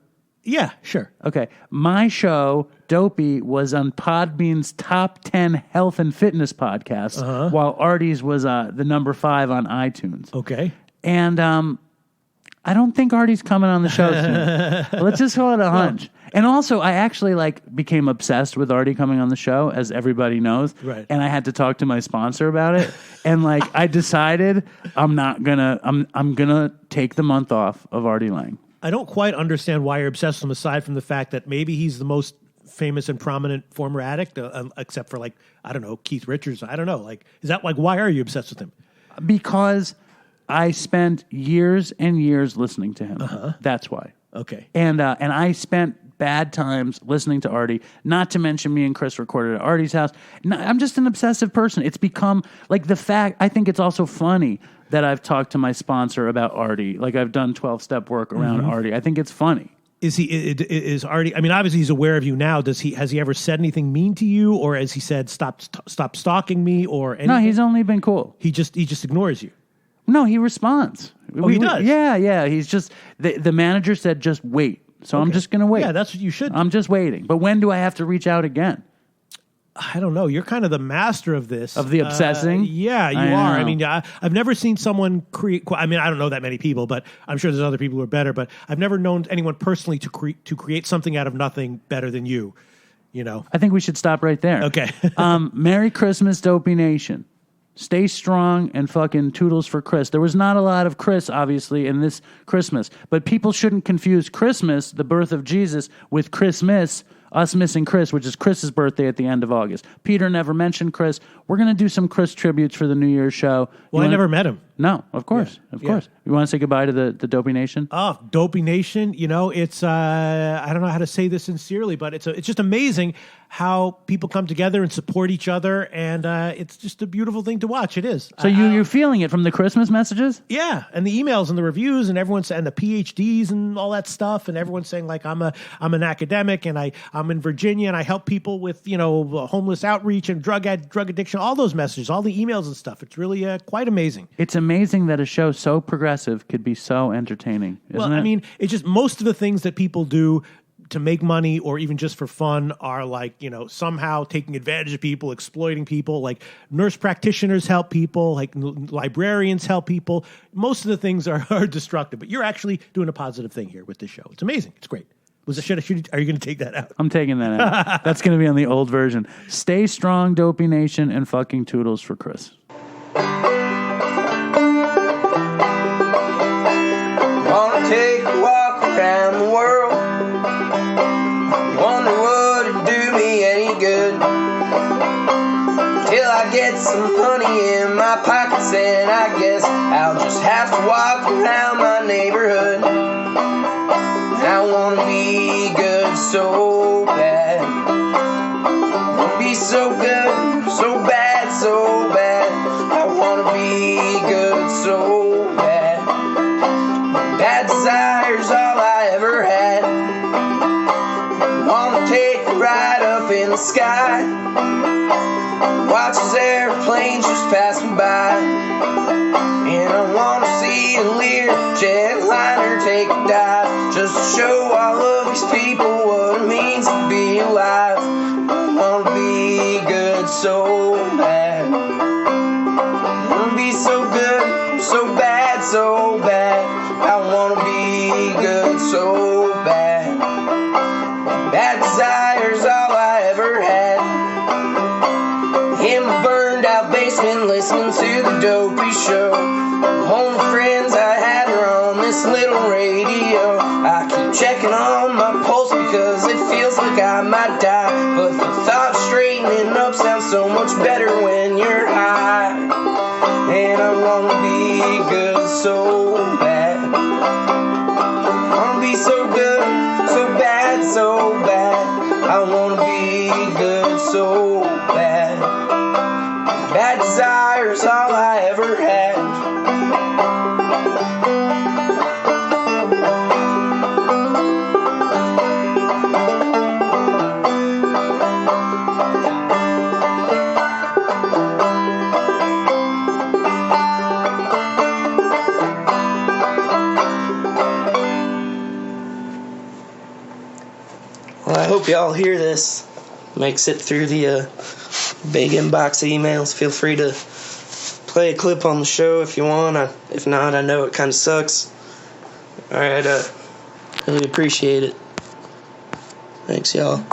Yeah, sure. Okay. My show, Dopey, was on Podbean's top 10 health and fitness podcast, while Artie's was the number 5 on iTunes. Okay. And I don't think Artie's coming on the show soon. Let's just call it a hunch. And also, I actually became obsessed with Artie coming on the show, as everybody knows. Right. And I had to talk to my sponsor about it. And I decided I'm gonna take the month off of Artie Lang. I don't quite understand why you're obsessed with him, aside from the fact that maybe he's the most famous and prominent former addict, except for I don't know, Keith Richards. I don't know. Is that why are you obsessed with him? Because I spent years and years listening to him. That's why. Okay. And I spent bad times listening to Artie, not to mention me and Chris recorded at Artie's house. No, I'm just an obsessive person. It's become the fact, I think it's also funny that I've talked to my sponsor about Artie. I've done 12-step work around Artie. I think it's funny. Is Artie, I mean, obviously he's aware of you now. Has he ever said anything mean to you, or has he said, stop stalking me, or anything? No, he's only been cool. He just ignores you. No, he responds. He does? Yeah. He's just, the manager said, just wait. So I'm just going to wait. Yeah, that's what you should do. I'm just waiting. But when do I have to reach out again? I don't know. You're kind of the master of this. Of the obsessing? Yeah, you are. I mean, I've never seen someone create... I mean, I don't know that many people, but I'm sure there's other people who are better. But I've never known anyone personally to create something out of nothing better than you, you know? I think we should stop right there. Okay. Merry Christmas, Dopey Nation. Stay strong and fucking toodles for Chris. There was not a lot of Chris, obviously, in this Christmas. But people shouldn't confuse Christmas, the birth of Jesus, with Christmas, us missing Chris, which is Chris's birthday at the end of August. Peter never mentioned Chris. We're going to do some Chris tributes for the New Year's show. Well, I never met him. No, of course. Yeah. Of course. You want to say goodbye to the Dopey Nation? Oh, Dopey Nation. You know, it's, I don't know how to say this sincerely, but it's just amazing how people come together and support each other, and it's just a beautiful thing to watch. It is. So you're feeling it from the Christmas messages? Yeah, and the emails and the reviews, and everyone's and the PhDs and all that stuff, and everyone's saying I'm an academic, and I'm in Virginia, and I help people with homeless outreach and drug addiction. All those messages, all the emails and stuff. It's really quite amazing. It's amazing that a show so progressive could be so entertaining. Isn't it? I mean, it's just most of the things that people do to make money or even just for fun are like, somehow taking advantage of people, exploiting people. Like nurse practitioners help people, like librarians help people. Most of the things are destructive, but you're actually doing a positive thing here with this show. It's amazing. It's great. Are you going to take that out? I'm taking that out. That's going to be on the old version. Stay strong, Dopey Nation, and fucking toodles for Chris. Wanna take a walk around the world. Wonder would it do me any good. Till I get some honey in my pockets, and I guess I'll just have to walk around my neighborhood. I wanna be good so bad. Wanna be so good, so bad, so bad. I wanna be good so bad. Bad desire's all I ever had. Wanna take a ride up in the sky. Watch as airplanes just pass me by. And I wanna see a Learjet liner take a dive, just to show all of these people what it means to be alive. I wanna be good so bad. I wanna be so good, so bad, so bad. I wanna be good so bad. Bad desire's all I ever had. In my burned out basement listening to the Dopey Show. Home friends I had are on this little radio. I keep checking on my pulse because it feels like I might die. But the thought of straightening up sounds so much better when you're high. And I wanna be good so bad. I wanna be so good, so bad, so bad. I wanna be good so bad. Bad desire's all I ever had. Well, I hope y'all hear this. Makes it through the big inbox of emails. Feel free to play a clip on the show if you want. If not, I know it kind of sucks. All right, really appreciate it. Thanks, y'all.